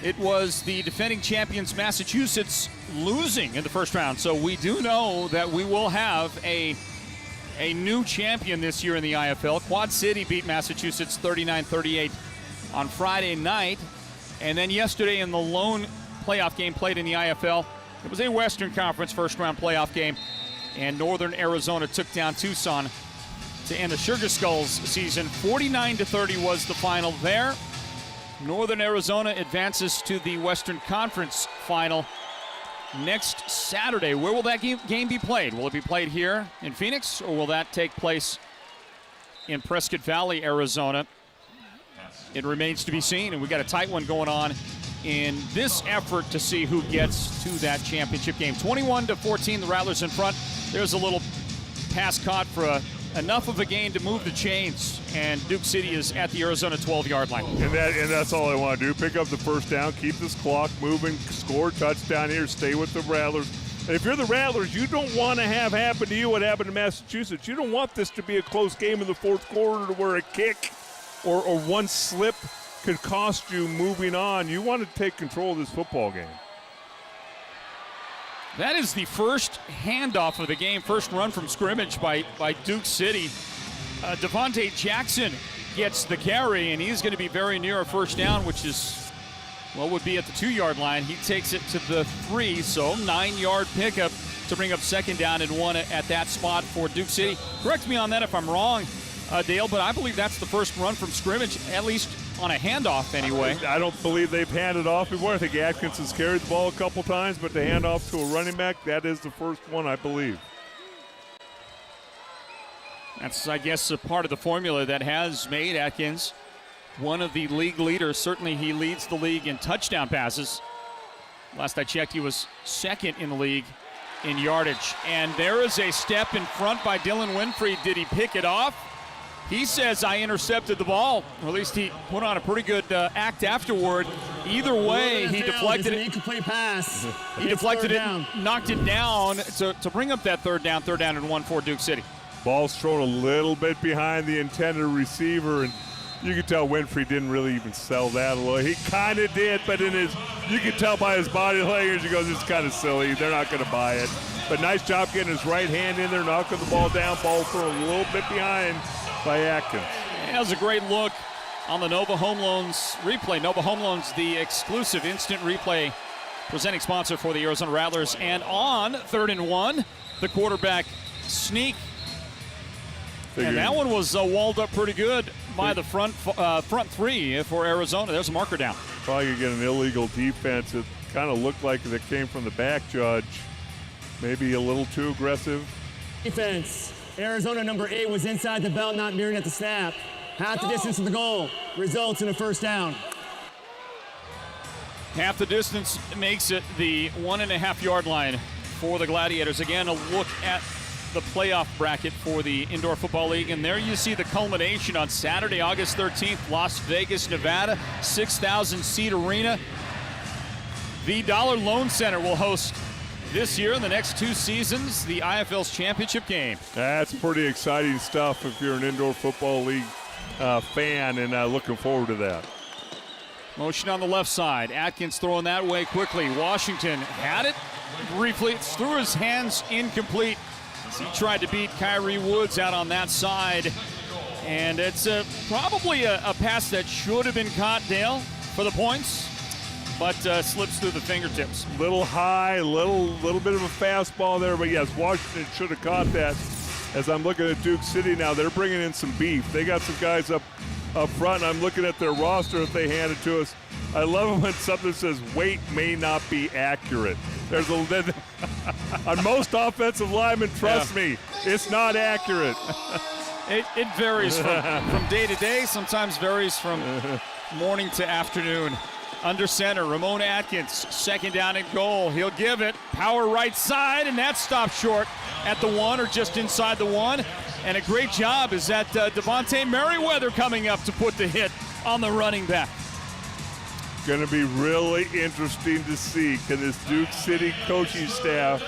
it was the defending champions Massachusetts losing in the first round. So we do know that we will have a new champion this year in the IFL. Quad City beat Massachusetts 39-38 on Friday night. And then yesterday in the lone playoff game played in the IFL, it was a Western Conference first-round playoff game, and Northern Arizona took down Tucson to end the Sugar Skulls season. 49-30 was the final there. Northern Arizona advances to the Western Conference final next Saturday. Where will that game be played? Will it be played here in Phoenix, or will that take place in Prescott Valley, Arizona? It remains to be seen, and we got a tight one going on in this effort to see who gets to that championship game. 21-14, the Rattlers in front. There's a little pass caught for enough of a gain to move the chains, and Duke City is at the Arizona 12-yard line. And that's all I want to do. Pick up the first down, keep this clock moving, score a touchdown here, stay with the Rattlers. And if you're the Rattlers, you don't want to have happen to you what happened to Massachusetts. You don't want this to be a close game in the fourth quarter to where a kick or one slip could cost you moving on. You want to take control of this football game. That is the first handoff of the game, first run from scrimmage by Duke City. Devontae Jackson gets the carry, and he's going to be very near a first down, which is, well, would be at the 2-yard line. He takes it to the 3, so 9-yard pickup to bring up second down and 1 at that spot for Duke City. Correct me on that if I'm wrong, Dale, but I believe that's the first run from scrimmage, at least on a handoff anyway. I don't believe they've handed off before. I think Atkins has carried the ball a couple times, but the handoff to a running back, that is the first one, I believe. That's, I guess, a part of the formula that has made Atkins one of the league leaders. Certainly he leads the league in touchdown passes. Last I checked, he was second in the league in yardage. And there is a step in front by Dylan Winfrey. Did he pick it off? He says, I intercepted the ball. Or at least he put on a pretty good act afterward. Either way, he deflected it. Incomplete pass. He deflected it, knocked it down to bring up that third down and 1 for Duke City. Ball's thrown a little bit behind the intended receiver, and you can tell Winfrey didn't really even sell that a little. He kind of did, but you can tell by his body language, he goes, it's kind of silly. They're not going to buy it. But nice job getting his right hand in there, knocking the ball down, ball thrown a little bit behind by Atkins. That was a great look on the Nova Home Loans replay. Nova Home Loans, the exclusive instant replay presenting sponsor for the Arizona Rattlers. And on 3rd and 1, the quarterback sneak. And that one was walled up pretty good by the front 3 for Arizona. There's a marker down. Probably could get an illegal defense. It kind of looked like it came from the back, Judge. Maybe a little too aggressive. Defense. Arizona number 8 was inside the belt, not nearing at the snap. Half the distance to the goal. Results in a first down. Half the distance makes it the 1.5-yard line for the Gladiators. Again, a look at the playoff bracket for the Indoor Football League. And there you see the culmination on Saturday, August 13th, Las Vegas, Nevada, 6,000-seat arena. The Dollar Loan Center will host this year and the next 2 seasons the IFL's championship game. That's pretty exciting stuff if you're an Indoor Football League fan, and looking forward to that. Motion on the left side. Atkins throwing that way quickly. Washington had it briefly. It's through his hands, incomplete. He tried to beat Kyrie Woods out on that side. And it's probably a pass that should have been caught, Dale, for the points, but slips through the fingertips. Little high, little bit of a fastball there, but yes, Washington should have caught that. As I'm looking at Duke City now, they're bringing in some beef. They got some guys up front, and I'm looking at their roster if they hand it to us. I love it when something says weight may not be accurate. There's on most offensive linemen, trust me, it's not accurate. It varies from day to day, sometimes varies from morning to afternoon. Under center, Ramon Atkins, second down and goal. He'll give it, power right side, and that stops short at the 1 or just inside the 1. And a great job is that Devontae Merriweather coming up to put the hit on the running back. Going to be really interesting to see. Can this Duke City coaching staff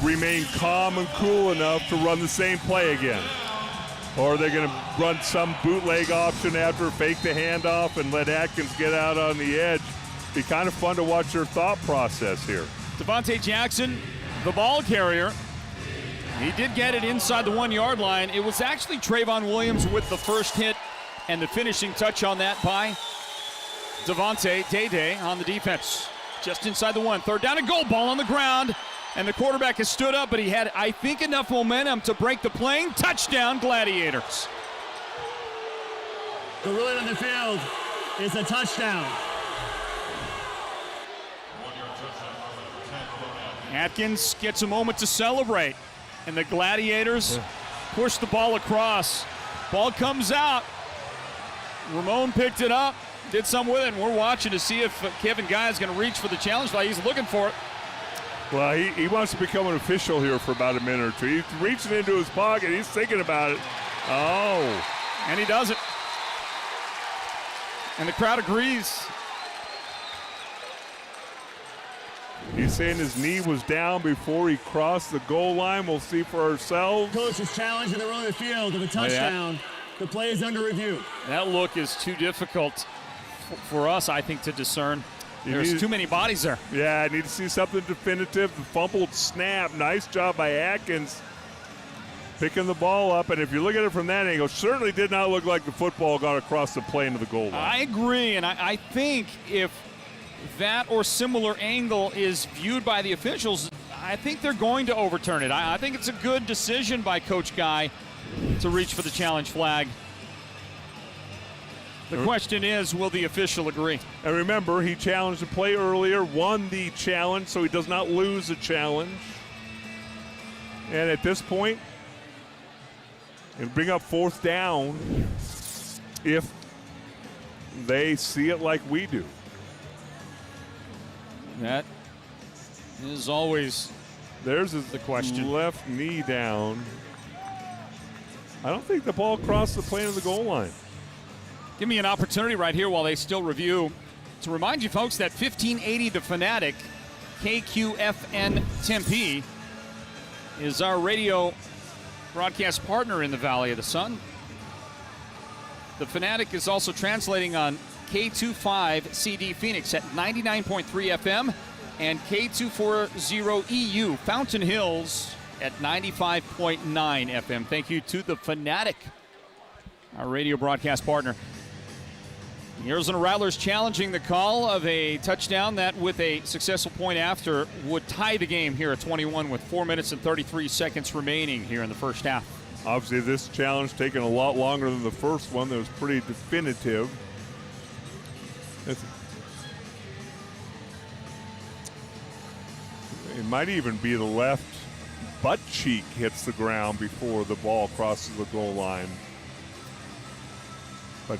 remain calm and cool enough to run the same play again? Or are they going to run some bootleg option after, fake the handoff, and let Atkins get out on the edge? Be kind of fun to watch their thought process here. Devontae Jackson, the ball carrier. He did get it inside the 1-yard line. It was actually Trayvon Williams with the first hit and the finishing touch on that by Devontae Day on the defense. Just inside the 1. 3rd down and goal. Ball on the ground. And the quarterback has stood up, but he had, I think, enough momentum to break the plane. Touchdown, Gladiators. The ruling on the field is a touchdown. Atkins gets a moment to celebrate. And the Gladiators push the ball across. Ball comes out. Ramon picked it up, did something with it, and we're watching to see if Kevin Guy is going to reach for the challenge flag. He's looking for it. Well, he wants to become an official here for about a minute or two. He's reaching into his pocket. He's thinking about it. Oh, and he does it. And the crowd agrees. He's saying his knee was down before he crossed the goal line. We'll see for ourselves. Coach is challenging the run of the field of a touchdown. The play is under review. That look is too difficult for us, I think, to discern. There's too many bodies there. Yeah, I need to see something definitive. The fumbled snap. Nice job by Atkins picking the ball up. And if you look at it from that angle, certainly did not look like the football got across the plane of the goal line. I agree, and I think if that or similar angle is viewed by the officials, I think they're going to overturn it. I think it's a good decision by Coach Guy to reach for the challenge flag. The question is, will the official agree? And remember, he challenged the play earlier, won the challenge, so he does not lose the challenge. And at this point, it'll bring up 4th down if they see it like we do. That is always the question. Left knee down. I don't think the ball crossed the plane of the goal line. Give me an opportunity right here while they still review to remind you folks that 1580 The Fanatic, KQFN Tempe, is our radio broadcast partner in the Valley of the Sun. The Fanatic is also translating on K25 CD Phoenix at 99.3 FM and K240EU Fountain Hills at 95.9 FM. Thank you to The Fanatic, our radio broadcast partner. The Arizona Rattlers challenging the call of a touchdown that, with a successful point after, would tie the game here at 21 with 4 minutes and 33 seconds remaining here in the first half. Obviously, this challenge taking a lot longer than the first one. That was pretty definitive. It might even be the left butt cheek hits the ground before the ball crosses the goal line. But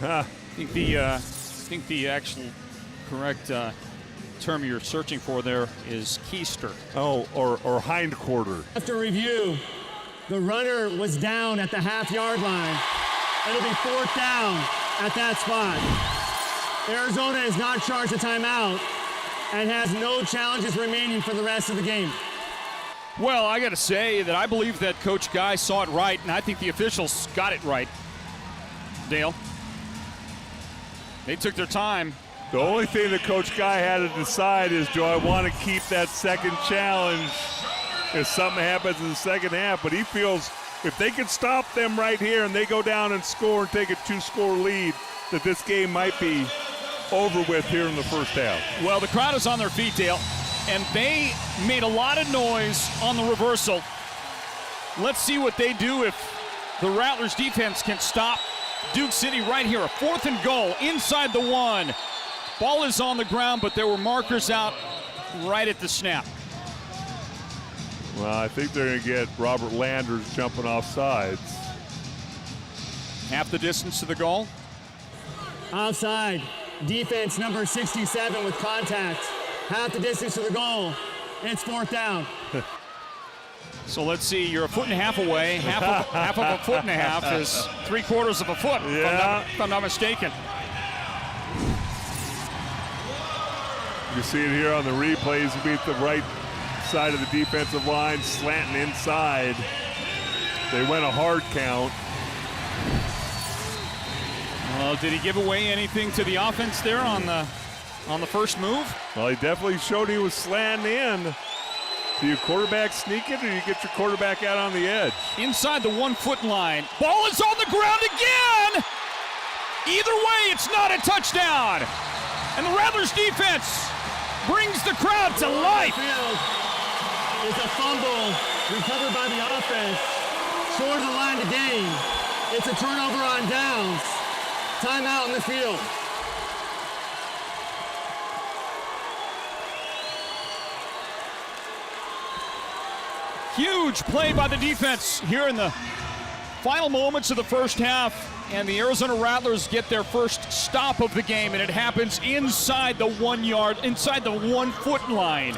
I think the actual correct term you're searching for there is keister. Oh, or hind quarter. After review, the runner was down at the half-yard line. It'll be 4th down at that spot. Arizona is not charged a timeout and has no challenges remaining for the rest of the game. Well, I got to say that I believe that Coach Guy saw it right, and I think the officials got it right. Dale, they took their time. The only thing that Coach Guy had to decide is, do I want to keep that second challenge if something happens in the second half? But he feels if they can stop them right here and they go down and score and take a 2-score lead, that this game might be over with here in the first half. Well, the crowd is on their feet, Dale, and they made a lot of noise on the reversal. Let's see what they do if the Rattlers defense can stop Duke City right here. A 4th and goal inside the 1. Ball is on the ground, but there were markers out right at the snap. Well, I think they're going to get Robert Landers jumping off sides. Half the distance to the goal. Offside. Defense number 67 with contact. Half the distance to the goal. It's 4th down. So let's see, you're a foot and a half away. Half of a foot and a half is 3/4 of a foot, if I'm not mistaken. You see it here on the replays. He beat the right side of the defensive line, slanting inside. They went a hard count. Well, did he give away anything to the offense there on the first move? Well, he definitely showed he was slanting in. Do you quarterback sneak it, or do you get your quarterback out on the edge? Inside the 1 foot line. Ball is on the ground again! Either way, it's not a touchdown. And the Rattlers defense brings the crowd to life. It's a fumble recovered by the offense. Short of the line to gain. It's a turnover on downs. Timeout in the field. Huge play by the defense here in the final moments of the first half. And the Arizona Rattlers get their first stop of the game, and it happens inside the 1 yard, inside the 1 foot line.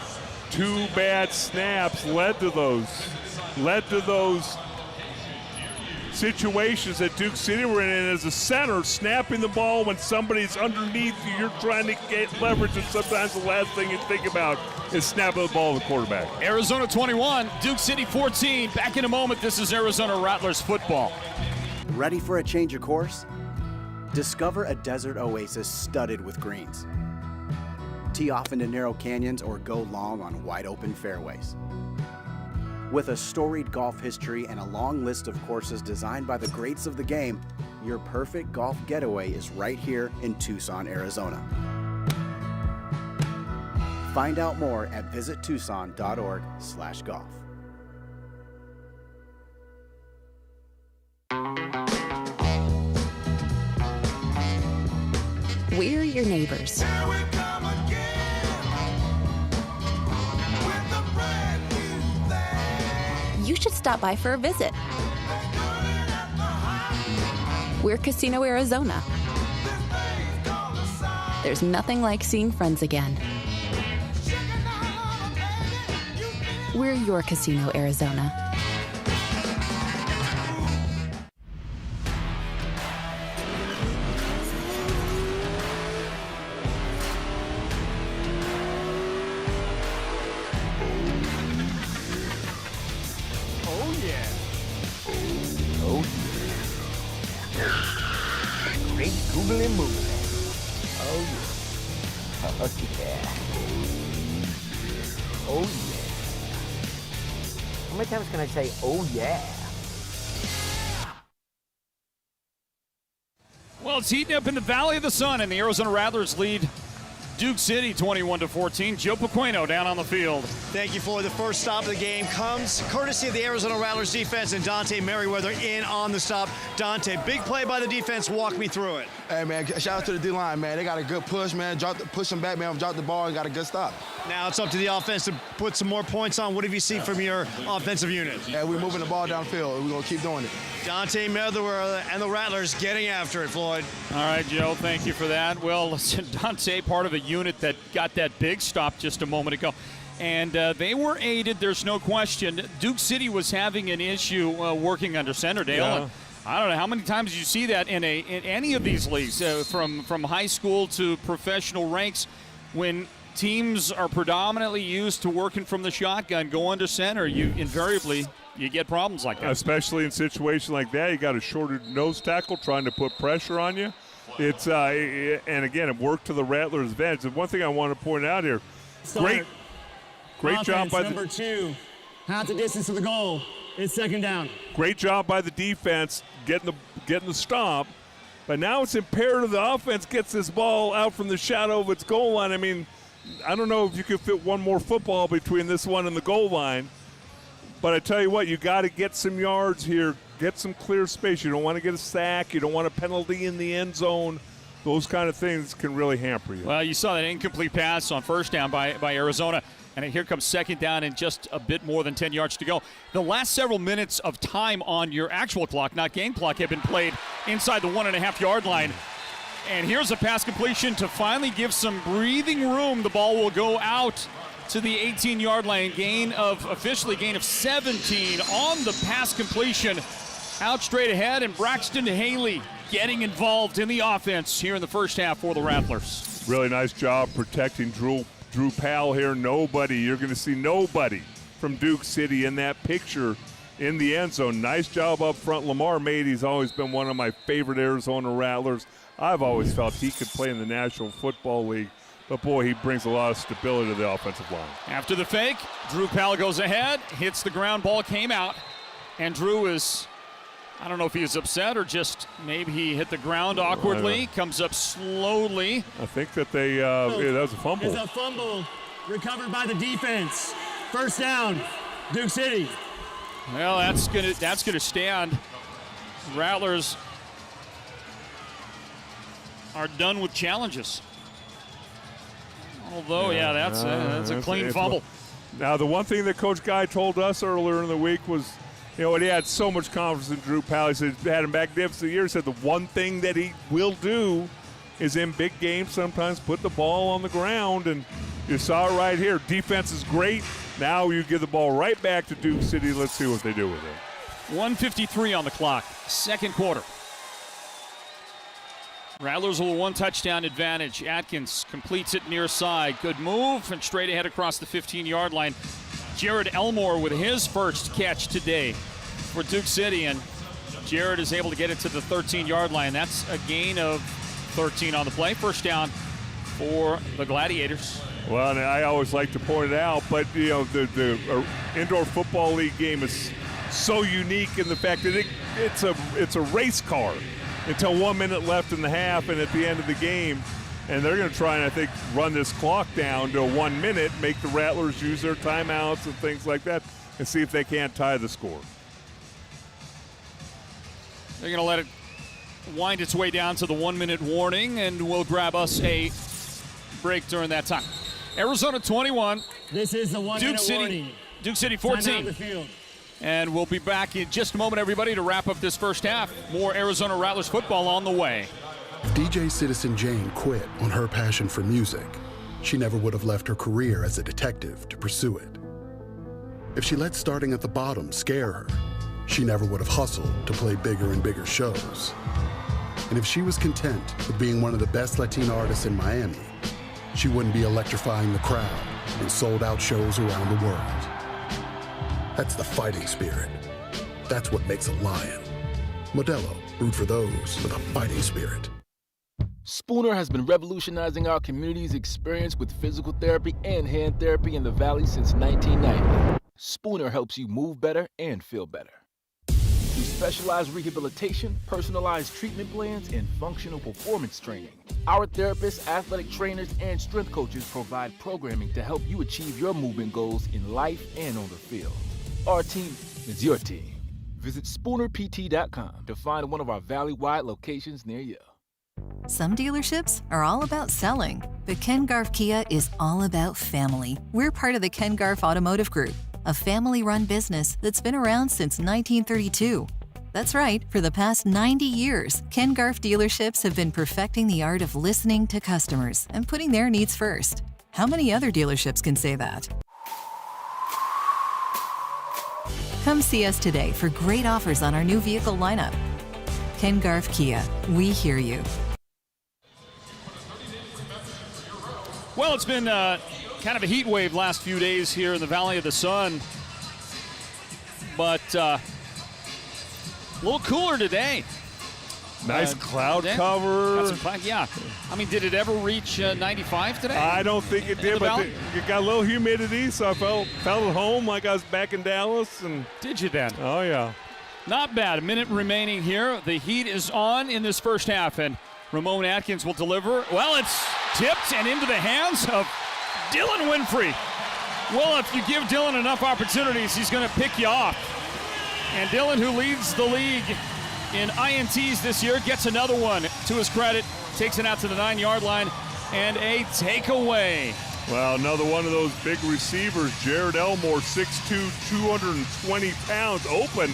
Two bad snaps led to those situations that Duke City were in. And as a center, snapping the ball when somebody's underneath you, you're trying to get leverage, and sometimes the last thing you think about is snapping the ball to the quarterback. Arizona 21, Duke City 14. Back in a moment. This is Arizona Rattlers football. Ready for a change of course? Discover a desert oasis studded with greens. Tee off into narrow canyons or go long on wide open fairways. With a storied golf history and a long list of courses designed by the greats of the game, your perfect golf getaway is right here in Tucson, Arizona. Find out more at visittucson.org/golf. We're your neighbors. You should stop by for a visit. We're Casino Arizona. There's nothing like seeing friends again. We're your Casino Arizona. How many times can I say, oh yeah? Well, it's heating up in the Valley of the Sun, and the Arizona Rattlers lead Duke City 21-14. Joe Pequeno down on the field. Thank you, Floyd. The first stop of the game comes courtesy of the Arizona Rattlers defense and Dante Merriweather in on the stop. Dante, big play by the defense. Walk me through it. Hey, man, shout out to the D-line, man. They got a good push, man. Push them back, man. Drop the ball and got a good stop. Now it's up to the offense to put some more points on. What have you seen from your offensive unit? Yeah, we're moving the ball downfield. We're going to keep doing it. Dante Merriweather and the Rattlers getting after it, Floyd. All right, Joe, thank you for that. Well, listen, Dante, part of a unit that got that big stop just a moment ago. And they were aided, there's no question. Duke City was having an issue working under center, Dale. Yeah. And I don't know how many times you see that in any of these leagues, from high school to professional ranks, when teams are predominantly used to working from the shotgun, go under center, you get problems like that. Especially in situations like that, you got a shorter nose tackle trying to put pressure on you. It's and again, it worked to the Rattlers' advantage. And one thing I want to point out here, great job by number 2, half the distance to the goal. It's second down. Great job by the defense getting the stop. But now it's imperative the offense gets this ball out from the shadow of its goal line. I mean, I don't know if you could fit one more football between this one and the goal line. But I tell you what, you got to get some yards here, get some clear space. You don't want to get a sack. You don't want a penalty in the end zone. Those kind of things can really hamper you. Well, you saw that incomplete pass on first down by Arizona. And here comes second down and just a bit more than 10 yards to go. The last several minutes of time on your actual clock, not game clock, have been played inside the 1.5 yard line. And here's a pass completion to finally give some breathing room. The ball will go out to the 18-yard line. Gain of 17 on the pass completion. Out straight ahead, and Braxton Haley getting involved in the offense here in the first half for the Rattlers. Really nice job protecting Drew Powell here. You're going to see nobody from Duke City in that picture in the end zone. Nice job up front. Lamar Mady's always been one of my favorite Arizona Rattlers. I've always felt he could play in the National Football League. But, boy, he brings a lot of stability to the offensive line. After the fake, Drew Powell goes ahead, hits the ground, ball came out, and Drew is I don't know if he was upset or just maybe he hit the ground awkwardly. Comes up slowly. I think that that was a fumble. It's a fumble recovered by the defense. First down, Duke City. Well, that's gonna stand. Rattlers are done with challenges. Although, that's a clean fumble. Now, the one thing that Coach Guy told us earlier in the week was, and he had so much confidence in Drew Powell. He said, had him back there for the year. He said the one thing that he will do is in big games sometimes put the ball on the ground, and you saw it right here. Defense is great. Now you give the ball right back to Duke City. Let's see what they do with it. 1:53 on the clock, second quarter. Rattlers with a one-touchdown advantage. Atkins completes it near side. Good move, and straight ahead across the 15-yard line. Jared Elmore with his first catch today for Duke City, and Jared is able to get it to the 13-yard line. That's a gain of 13 on the play. First down for the Gladiators. Well, and I always like to point it out, but the indoor football league game is so unique in the fact that it's a race car until 1 minute left in the half and at the end of the game. And they're going to try and, I think, run this clock down to 1 minute, make the Rattlers use their timeouts and things like that, and see if they can't tie the score. They're going to let it wind its way down to the 1 minute warning, and we'll grab us a break during that time. Arizona 21. This is the 1 minute warning. Duke City 14. The field. And we'll be back in just a moment, everybody, to wrap up this first half. More Arizona Rattlers football on the way. If DJ Citizen Jane quit on her passion for music, she never would have left her career as a detective to pursue it. If she let starting at the bottom scare her, she never would have hustled to play bigger and bigger shows. And if she was content with being one of the best Latina artists in Miami, she wouldn't be electrifying the crowd in sold-out shows around the world. That's the fighting spirit. That's what makes a lion. Modelo, root for those with a fighting spirit. Spooner has been revolutionizing our community's experience with physical therapy and hand therapy in the Valley since 1990. Spooner helps you move better and feel better. Through specialized rehabilitation, personalized treatment plans, and functional performance training, our therapists, athletic trainers, and strength coaches provide programming to help you achieve your movement goals in life and on the field. Our team is your team. Visit SpoonerPT.com to find one of our Valley-wide locations near you. Some dealerships are all about selling, but Ken Garff Kia is all about family. We're part of the Ken Garff Automotive Group, a family-run business that's been around since 1932. That's right, for the past 90 years, Ken Garff dealerships have been perfecting the art of listening to customers and putting their needs first. How many other dealerships can say that? Come see us today for great offers on our new vehicle lineup. Ken Garff Kia, we hear you. Well, it's been kind of a heat wave last few days here in the Valley of the Sun, but a little cooler today. Nice cloud cover. Got some cloud, yeah. I mean, did it ever reach 95 today? I don't think it did, but it got a little humidity, so I felt at home like I was back in Dallas. And did you then? Oh, yeah. Not bad. A minute remaining here. The heat is on in this first half, and Ramon Atkins will deliver. Well, it's tipped and into the hands of Dylan Winfrey. Well, if you give Dylan enough opportunities, he's going to pick you off. And Dylan, who leads the league in INTs this year, gets another one to his credit, takes it out to the 9-yard line, and a takeaway. Well, another one of those big receivers, Jared Elmore, 6'2", 220 pounds, open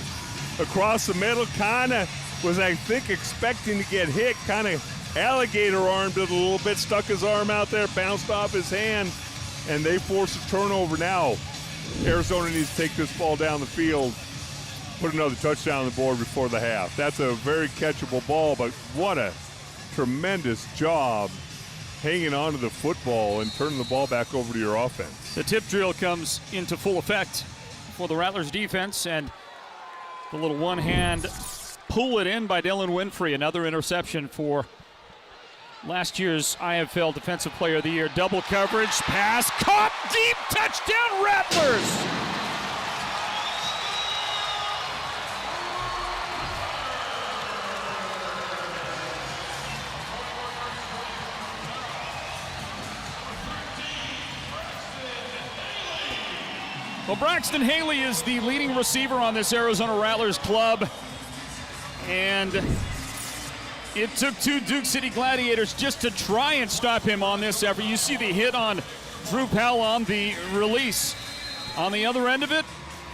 across the middle, kind of was, I think, expecting to get hit, kind of alligator-armed it a little bit, stuck his arm out there, bounced off his hand, and they force a turnover now. Arizona needs to take this ball down the field, put another touchdown on the board before the half. That's a very catchable ball, but what a tremendous job hanging on to the football and turning the ball back over to your offense. The tip drill comes into full effect for the Rattlers defense, and the little one-hand pull it in by Dylan Winfrey. Another interception for last year's IFL Defensive Player of the Year. Double coverage, pass, caught deep, touchdown Rattlers! Well, Braxton Haley is the leading receiver on this Arizona Rattlers club. And it took 2 Duke City Gladiators just to try and stop him on this effort. You see the hit on Drew Powell on the release. On the other end of it,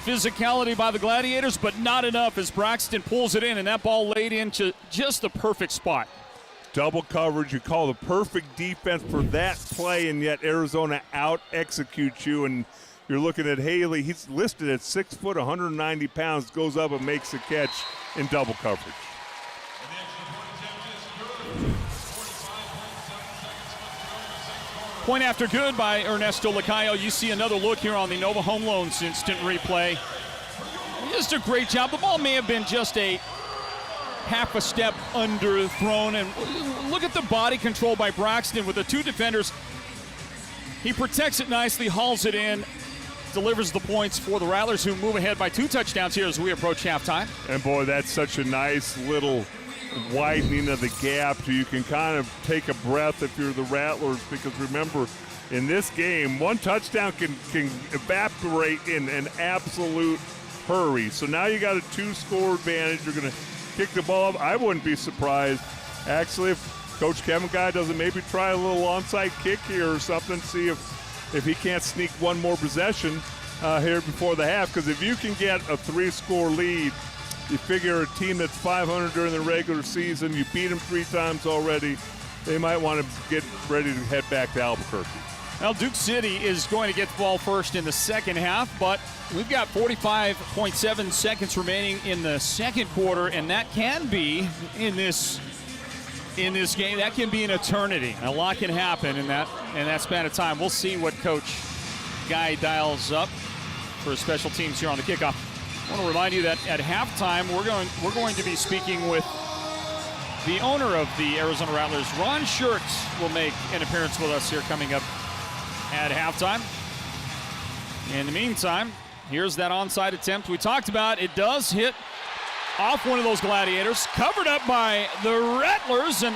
physicality by the Gladiators, but not enough as Braxton pulls it in, and that ball laid into just the perfect spot. Double coverage, you call the perfect defense for that play, and yet Arizona out-executes you, and you're looking at Haley. He's listed at 6 foot, 190 pounds, goes up and makes the catch in double coverage. Point after good by Ernesto Lacayo. You see another look here on the Nova Home Loans instant replay. Just a great job. The ball may have been just a half a step underthrown. And look at the body control by Braxton with the 2 defenders. He protects it nicely, hauls it in, delivers the points for the Rattlers, who move ahead by 2 touchdowns here as we approach halftime. And boy, that's such a nice little widening of the gap so you can kind of take a breath if you're the Rattlers, because remember, in this game, 1 touchdown can evaporate in an absolute hurry. So now you got a 2-score advantage. You're going to kick the ball up. I wouldn't be surprised, actually, if Coach Kevin Guy doesn't maybe try a little onside kick here or something, see if he can't sneak 1 more possession here before the half, because if you can get a 3-score lead, you figure a team that's 500 during the regular season, you beat them 3 times already, they might want to get ready to head back to Albuquerque. Well, Duke City is going to get the ball first in the second half, but we've got 45.7 seconds remaining in the second quarter, and that can be in this game, that can be an eternity. A lot can happen in that span of time. We'll see what Coach Guy dials up for special teams here on the kickoff. I want to remind you that at halftime, we're going to be speaking with the owner of the Arizona Rattlers. Ron Schertz will make an appearance with us here coming up at halftime. In the meantime, here's that onside attempt we talked about. It does hit off one of those Gladiators, covered up by the Rattlers, and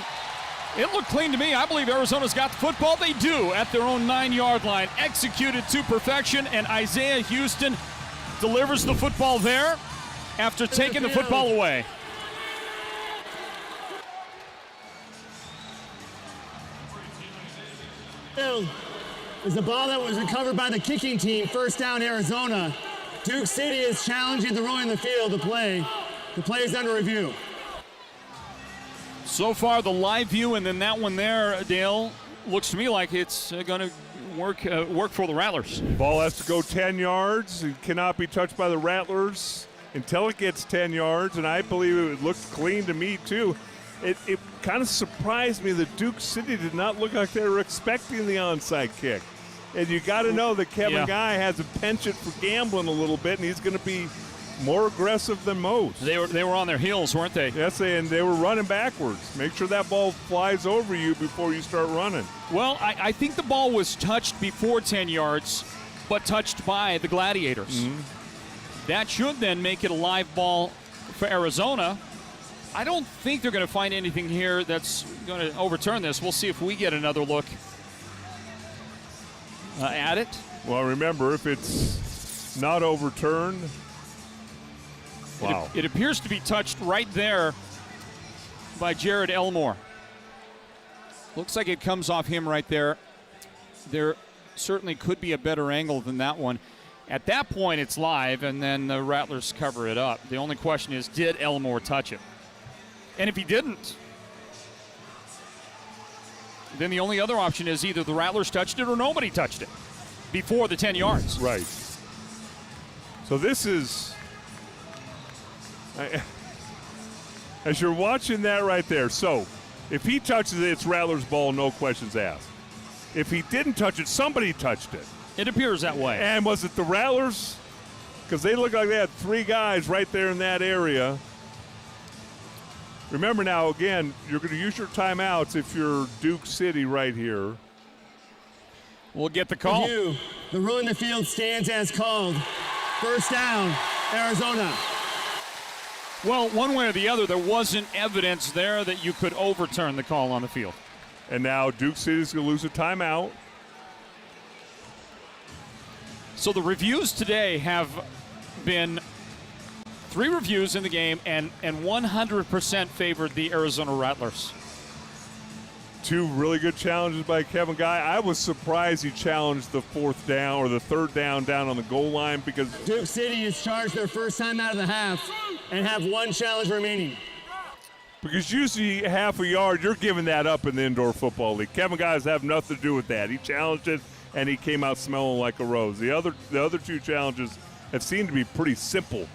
it looked clean to me. I believe Arizona's got the football. They do at their own 9-yard line. Executed to perfection, and Isaiah Houston delivers the football there after taking the football away. Is the ball that was recovered by the kicking team, first down Arizona. Duke City is challenging the ruling the field to play. The play is under review. So far, the live view and then that one there, Dale, looks to me like it's going to work for the Rattlers. Ball has to go 10 yards. It cannot be touched by the Rattlers until it gets 10 yards, and I believe it looked clean to me, too. It kind of surprised me that Duke City did not look like they were expecting the onside kick. And you got to know that Kevin Guy has a penchant for gambling a little bit, and he's going to be more aggressive than most. They were on their heels, weren't they? Yes, and they were running backwards. Make sure that ball flies over you before you start running. Well, I think the ball was touched before 10 yards, but touched by the Gladiators. Mm-hmm. That should then make it a live ball for Arizona. I don't think they're going to find anything here that's going to overturn this. We'll see if we get another look at it. Well, remember, if it's not overturned, wow. It appears to be touched right there by Jared Elmore. Looks like it comes off him right there. There certainly could be a better angle than that one. At that point, it's live, and then the Rattlers cover it up. The only question is, did Elmore touch it? And if he didn't, then the only other option is either the Rattlers touched it or nobody touched it before the 10 yards. Right. So this is, as you're watching that right there, so if he touches it, it's Rattlers ball, no questions asked. If he didn't touch it, somebody touched it. It appears that way. And was it the Rattlers? Because they look like they had 3 guys right there in that area. Remember now, again, you're going to use your timeouts if you're Duke City right here. We'll get the call. The rule in the field stands as called. First down, Arizona. Well, one way or the other, there wasn't evidence there that you could overturn the call on the field. And now Duke City's going to lose a timeout. So the reviews today have been 3 reviews in the game, and 100% favored the Arizona Rattlers. 2 really good challenges by Kevin Guy. I was surprised he challenged the 4th down or the 3rd down on the goal line because Duke City has charged their first time out of the half and have 1 challenge remaining. Because usually half a yard, you're giving that up in the indoor football league. Kevin Guys have nothing to do with that. He challenged it, and he came out smelling like a rose. The other 2 challenges have seemed to be pretty simple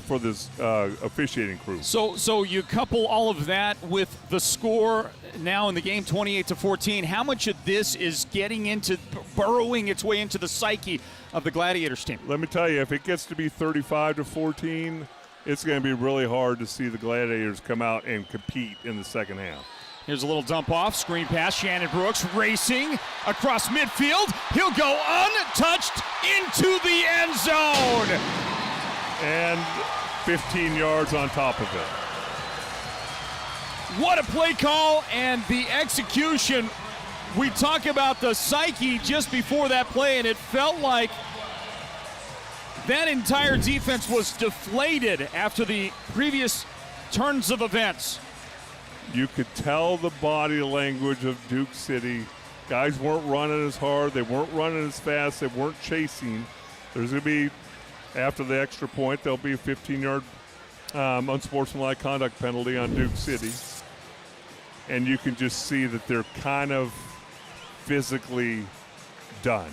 for this officiating crew. So you couple all of that with the score now in the game, 28-14. How much of this is burrowing its way into the psyche of the Gladiators team? Let me tell you, if it gets to be 35-14, it's going to be really hard to see the Gladiators come out and compete in the second half. Here's a little dump off, screen pass, Shannon Brooks racing across midfield. He'll go untouched into the end zone. And 15 yards on top of it. What a play call and the execution. We talk about the psyche just before that play, and it felt like that entire defense was deflated after the previous turns of events. You could tell the body language of Duke City. Guys weren't running as hard. They weren't running as fast. They weren't chasing. There's going to be, after the extra point, there'll be a 15-yard unsportsmanlike conduct penalty on Duke City. And you can just see that they're kind of physically done.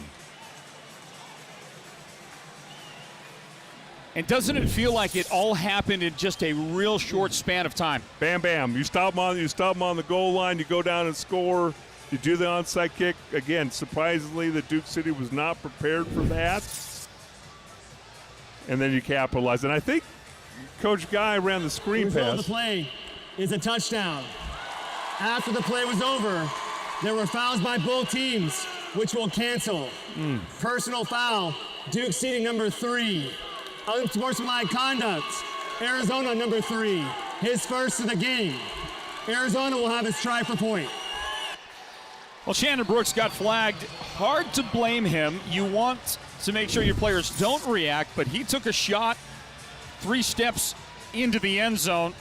And doesn't it feel like it all happened in just a real short span of time? Bam, bam. You stop them on the goal line, you go down and score. You do the onside kick. Again, surprisingly, the Duke City was not prepared for that. And then you capitalize. And I think Coach Guy ran the screen The result pass. of the play is a touchdown. After the play was over, there were fouls by both teams, which will cancel. Personal foul, Duke City number 3. Unsportsmanlike conduct, Arizona number 3. His first of the game. Arizona will have his try for point. Well, Shannon Brooks got flagged. Hard to blame him. You want to make sure your players don't react, but he took a shot 3 steps into the end zone.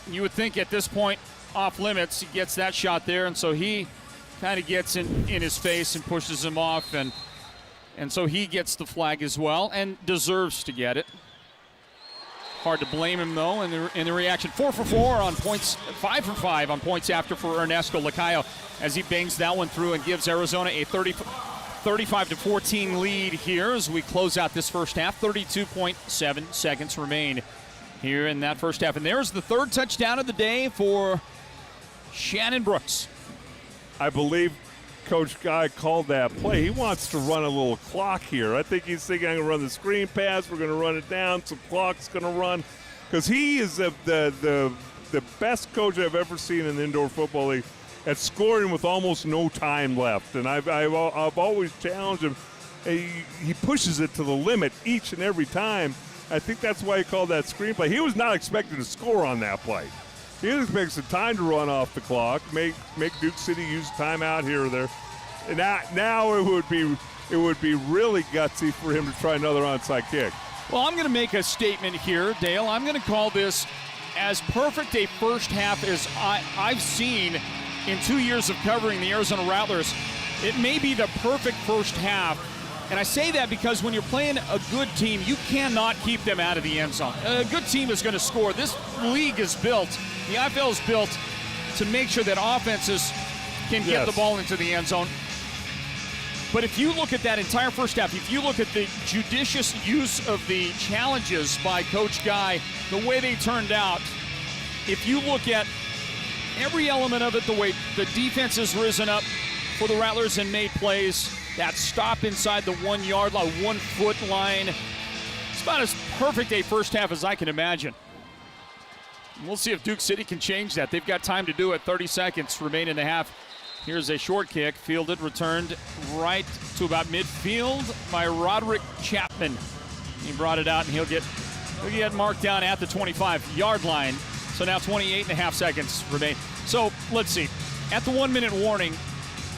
You would think at this point, off limits, he gets that shot there, and so he kind of gets in his face and pushes him off, and so he gets the flag as well and deserves to get it. Hard to blame him, though, in the reaction. 4 for 4 on points, 5 for 5 on points after for Ernesto Lacayo as he bangs that one through and gives Arizona a 35-14 lead here as we close out this first half. 32.7 seconds remain here in that first half. And there's the 3rd touchdown of the day for Shannon Brooks. I believe Coach Guy called that play. He wants to run a little clock here. I think he's thinking, I'm going to run the screen pass. We're going to run it down. Some clock's going to run. Because he is the best coach I've ever seen in the indoor football league at scoring with almost no time left. And I've always challenged him. He pushes it to the limit each and every time. I think that's why he called that screen play. He was not expected to score on that play. He expects some time to run off the clock, make Duke City use timeout here or there. And now it would be really gutsy for him to try another onside kick. Well, I'm going to make a statement here, Dale. I'm going to call this as perfect a first half as I've seen in 2 years of covering the Arizona Rattlers. It may be the perfect first half. And I say that because when you're playing a good team, you cannot keep them out of the end zone. A good team is going to score. This league is built, the IFL is built to make sure that offenses can get the ball into the end zone. But if you look at that entire first half, if you look at the judicious use of the challenges by Coach Guy, the way they turned out, if you look at every element of it, the way the defense has risen up for the Rattlers and made plays, that stop inside the 1 yard line, 1 foot line. It's about as perfect a first half as I can imagine. We'll see if Duke City can change that. They've got time to do it. 30 seconds remain in the half. Here's a short kick, fielded, returned right to about midfield by Roderick Chapman. He brought it out, and he'll get marked down at the 25-yard line. So now 28.5 seconds remain. So let's see. At the 1 minute warning,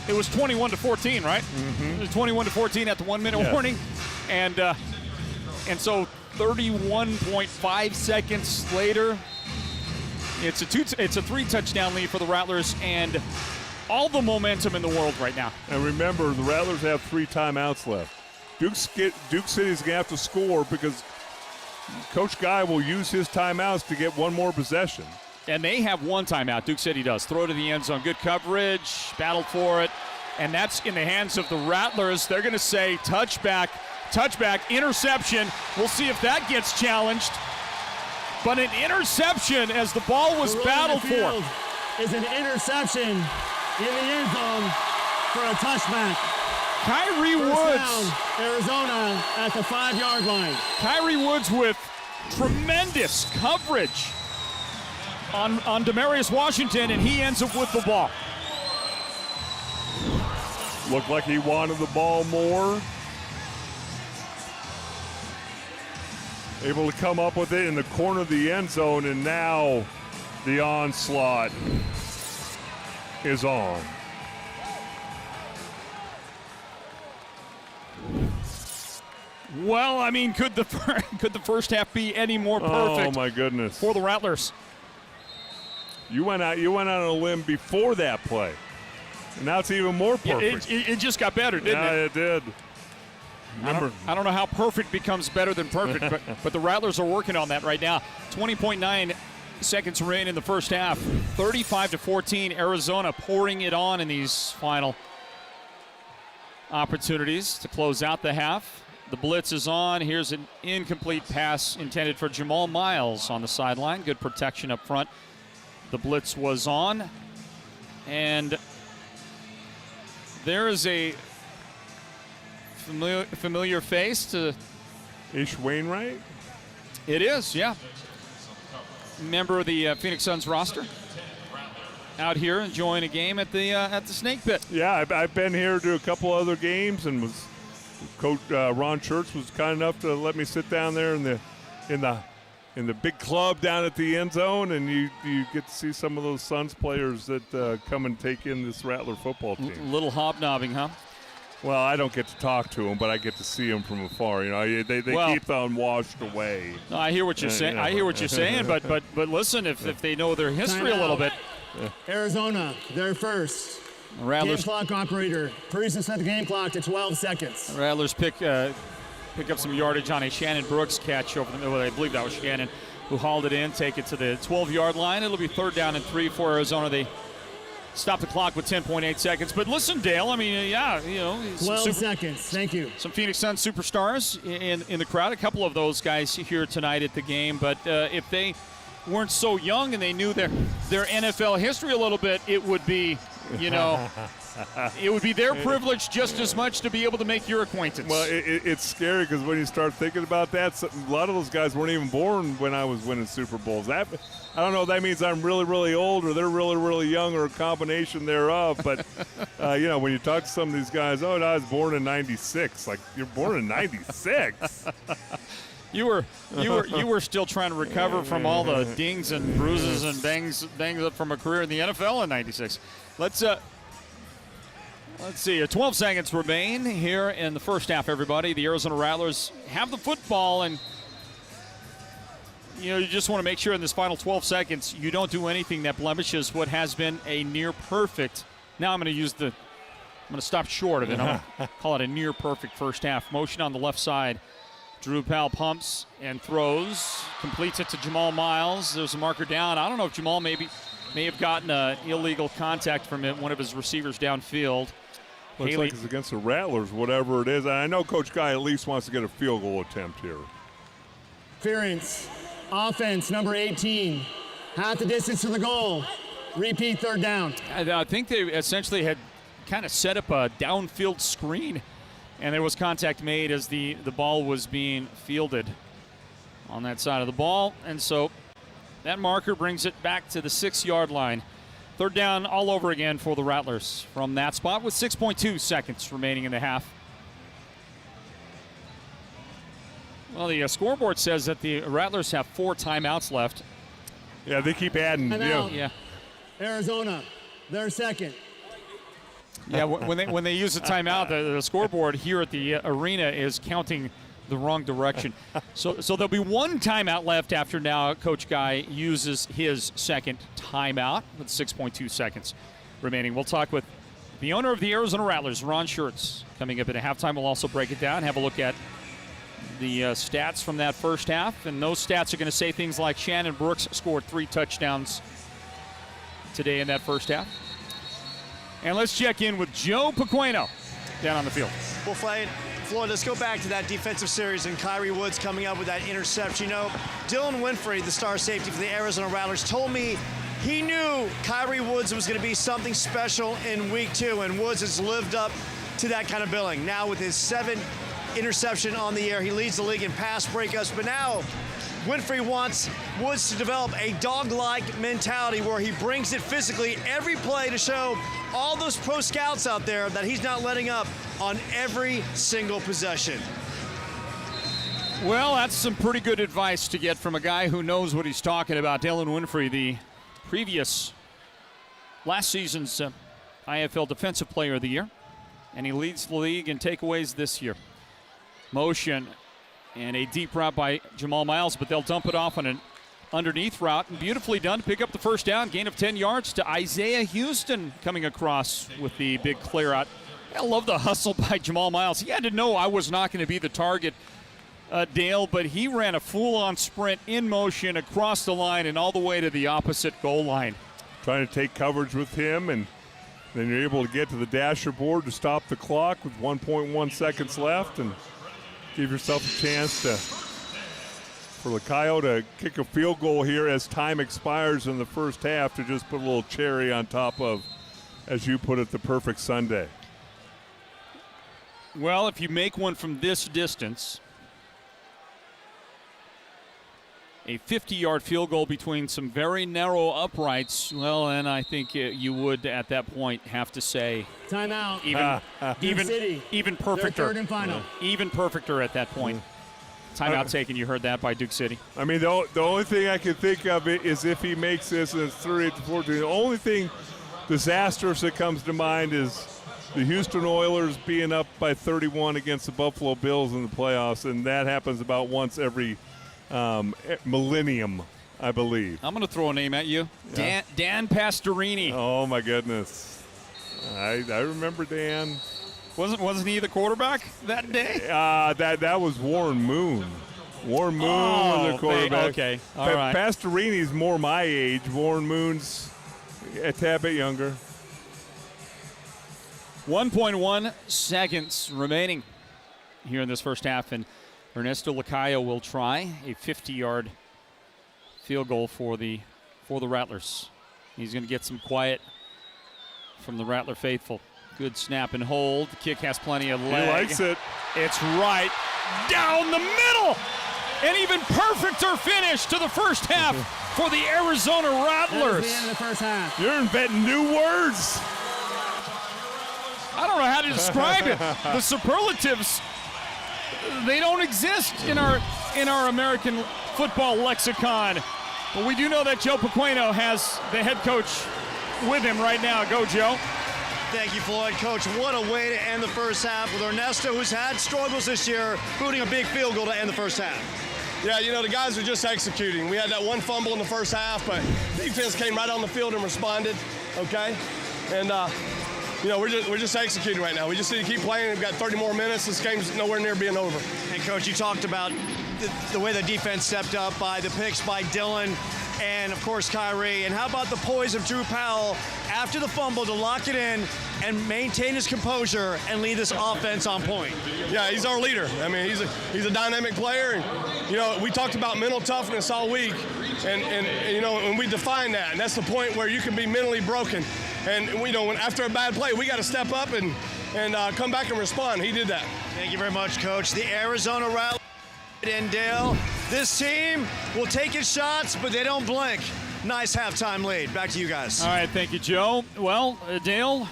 it was 21-14, right? Mm-hmm. It was 21-14 at the 1 minute warning. And so 31.5 seconds later, it's a 3-touchdown lead for the Rattlers, and all the momentum in the world right now. And remember, the Rattlers have 3 timeouts left. Duke City's going to have to score because Coach Guy will use his timeouts to get one more possession. And they have 1 timeout. Duke City does. Throw to the end zone. Good coverage. Battled for it. And that's in the hands of the Rattlers. They're going to say touchback, interception. We'll see if that gets challenged. But an interception as the ball was battled for. Is an interception in the end zone for a touchback. Kyrie First Woods. Down, Arizona at the 5-yard line. Kyrie Woods with tremendous coverage on Demarius Washington, and he ends up with the ball. Looked like he wanted the ball more. Able to come up with it in the corner of the end zone, and now the onslaught is on. Well, I mean, could the first half be any more perfect? Oh my goodness! For the Rattlers, you went out on a limb before that play, and now it's even more perfect. It just got better, didn't it? Yeah, it did. Remember, I don't know how perfect becomes better than perfect, but the Rattlers are working on that right now. 20.9 seconds remain in the first half. 35-14, Arizona pouring it on in these final opportunities to close out the half. The blitz is on. Here's an incomplete pass intended for Jamal Miles on the sideline. Good protection up front. The blitz was on. And there is a familiar face to Ish Wainwright? It is, yeah. Member of the Phoenix Suns roster. Out here enjoying a game at the Snake Pit. Yeah, I've been here to a couple other games, and Coach Ron Church was kind enough to let me sit down there in the big club down at the end zone, and you get to see some of those Suns players that come and take in this Rattler football team. Little hobnobbing, huh? Well, I don't get to talk to them, but I get to see them from afar. You know, they keep on washed away. No, I hear what you're saying. I hear what you're saying, but listen, if they know their history a little bit. Arizona, they're first. Rattlers. Game clock operator. Please set the game clock to 12 seconds. Rattlers pick up some yardage on a Shannon Brooks catch over the middle. I believe that was Shannon who hauled it in, take it to the 12-yard line. It'll be 3rd down and 3 for Arizona. They stop the clock with 10.8 seconds. But listen, Dale, I mean, 12 seconds. Thank you. Some Phoenix Suns superstars in the crowd. A couple of those guys here tonight at the game. But if they weren't so young and they knew their NFL history a little bit, it would be, it would be their privilege just as much to be able to make your acquaintance. Well, it's scary because when you start thinking about that, a lot of those guys weren't even born when I was winning Super Bowls. I don't know if that means I'm really, really old or they're really, really young or a combination thereof. But, when you talk to some of these guys, no, I was born in 96. Like, you're born in 96. You were still trying to recover from all the dings and bruises and bangs up from a career in the NFL in '96. Let's see. 12 seconds remain here in the first half. Everybody, the Arizona Rattlers have the football, and you just want to make sure in this final 12 seconds you don't do anything that blemishes what has been a near perfect. Now I'm going to stop short of it. I'm going to call it a near perfect first half. Motion on the left side. Drew Powell pumps and throws, completes it to Jamal Miles. There's a marker down. I don't know if Jamal may have gotten an illegal contact from one of his receivers downfield. Looks like it's against the Rattlers, whatever it is. And I know Coach Guy at least wants to get a field goal attempt here. Clearance, offense, number 18. Half the distance to the goal. Repeat 3rd down. I think they essentially had kind of set up a downfield screen. And there was contact made as the ball was being fielded on that side of the ball. And so that marker brings it back to the 6-yard line. 3rd down all over again for the Rattlers from that spot with 6.2 seconds remaining in the half. Well, the scoreboard says that the Rattlers have 4 timeouts left. Yeah, they keep adding. Yeah. Arizona, they're second. Yeah, when they use the timeout, the scoreboard here at the arena is counting the wrong direction. So there'll be one timeout left after now Coach Guy uses his second timeout with 6.2 seconds remaining. We'll talk with the owner of the Arizona Rattlers, Ron Schertz, coming up at a halftime. We'll also break it down, have a look at the stats from that first half, and those stats are going to say things like Shannon Brooks scored 3 touchdowns today in that first half. And let's check in with Joe Pequeno down on the field. Well, Floyd, let's go back to that defensive series and Kyrie Woods coming up with that interception. You know, Dylan Winfrey, the star safety for the Arizona Rattlers, told me he knew Kyrie Woods was going to be something special in week 2, and Woods has lived up to that kind of billing. Now with his 7th interception on the year, he leads the league in pass breakups, but now Winfrey wants Woods to develop a dog-like mentality where he brings it physically every play to show all those pro scouts out there that he's not letting up on every single possession. Well, that's some pretty good advice to get from a guy who knows what he's talking about. Dylan Winfrey, the last season's IFL Defensive Player of the Year, and he leads the league in takeaways this year. Motion and a deep route by Jamal Miles, but they'll dump it off on an underneath route, and beautifully done to pick up the first down. Gain of 10 yards to Isaiah Houston coming across with the big clear out. I love the hustle by Jamal Miles. He had to know I was not going to be the target, Dale, but he ran a full-on sprint in motion across the line and all the way to the opposite goal line. Trying to take coverage with him, and then you're able to get to the dasher board to stop the clock with 1.1 seconds left and give yourself a chance for Lacayo to kick a field goal here as time expires in the first half to just put a little cherry on top of, as you put it, the perfect Sunday. Well, if you make one from this distance, a 50-yard field goal between some very narrow uprights, well, then I think you would at that point have to say timeout. Even perfecter. Third and final. Even perfecter at that point. Timeout taken. You heard that by Duke City. I mean, the only thing I can think of it is if he makes this and it's 38-14. The only thing disastrous that comes to mind is the Houston Oilers being up by 31 against the Buffalo Bills in the playoffs, and that happens about once every millennium, I believe. I'm going to throw a name at you. Yeah. Dan Pastorini. Oh, my goodness. I remember Dan. Wasn't he the quarterback that day? That was Warren Moon. Warren Moon was the quarterback. Okay, all right. Pastorini's more my age. Warren Moon's a tad bit younger. 1.1 seconds remaining here in this first half, and Ernesto Lacayo will try a 50-yard field goal for the Rattlers. He's going to get some quiet from the Rattler faithful. Good snap and hold. The kick has plenty of leg. He likes it. It's right down the middle. An even perfecter finish to the first half for the Arizona Rattlers. That was the end of the first half. You're inventing new words. I don't know how to describe it. The superlatives, they don't exist in our American football lexicon. But we do know that Joe Pequeno has the head coach with him right now. Go, Joe. Thank you, Floyd. Coach, what a way to end the first half with Ernesto, who's had struggles this year, booting a big field goal to end the first half. Yeah, you know, the guys are just executing. We had that one fumble in the first half, but defense came right on the field and responded, okay? And, you know, we're just executing right now. We just need to keep playing. We've got 30 more minutes. This game's nowhere near being over. And, Coach, you talked about the way the defense stepped up by the picks by Dylan and, of course, Kyrie. And how about the poise of Drew Powell after the fumble to lock it in and maintain his composure and lead this offense on point? Yeah, he's our leader. I mean, he's a dynamic player. And, you know, we talked about mental toughness all week. And you know, and we define that. And that's the point where you can be mentally broken. And, you know, after a bad play, we got to step up and come back and respond. He did that. Thank you very much, Coach. The Arizona Rattlers and Dale, this team will take its shots, but they don't blink. Nice halftime lead. Back to you guys. All right, thank you, Joe. Well, Dale,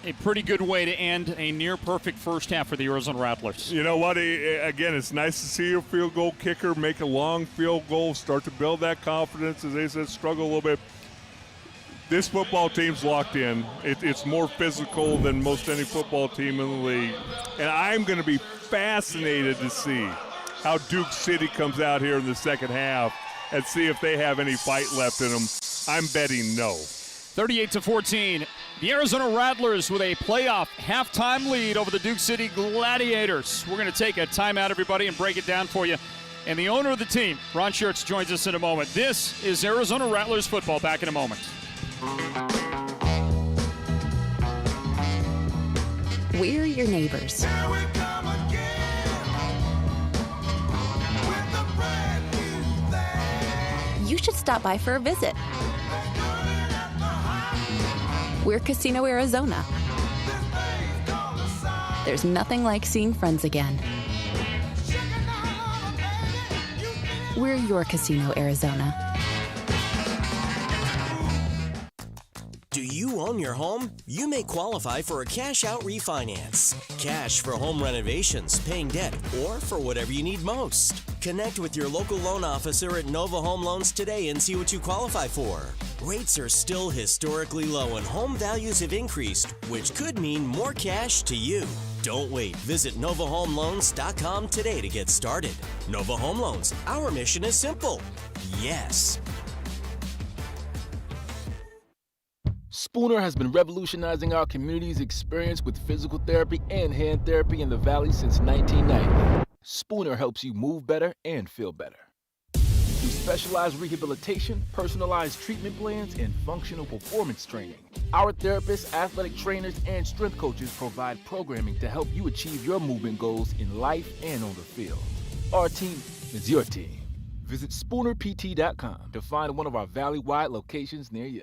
a pretty good way to end a near-perfect first half for the Arizona Rattlers. You know what? Again, it's nice to see your field goal kicker make a long field goal, start to build that confidence. As they said, struggle a little bit. This football team's locked in. It's more physical than most any football team in the league. And I'm going to be fascinated to see how Duke City comes out here in the second half and see if they have any fight left in them. I'm betting no. 38-14. The Arizona Rattlers with a playoff halftime lead over the Duke City Gladiators. We're going to take a timeout, everybody, and break it down for you. And the owner of the team, Ron Schertz, joins us in a moment. This is Arizona Rattlers football. Back in a moment. We're your neighbors. You should stop by for a visit. We're Casino Arizona. There's nothing like seeing friends again. We're your Casino Arizona. Do you own your home? You may qualify for a cash-out refinance. Cash for home renovations, paying debt, or for whatever you need most. Connect with your local loan officer at Nova Home Loans today and see what you qualify for. Rates are still historically low and home values have increased, which could mean more cash to you. Don't wait. Visit NovaHomeLoans.com today to get started. Nova Home Loans. Our mission is simple. Yes. Spooner has been revolutionizing our community's experience with physical therapy and hand therapy in the Valley since 1990. Spooner helps you move better and feel better. Through specialized rehabilitation, personalized treatment plans, and functional performance training, our therapists, athletic trainers, and strength coaches provide programming to help you achieve your movement goals in life and on the field. Our team is your team. Visit SpoonerPT.com to find one of our Valley-wide locations near you.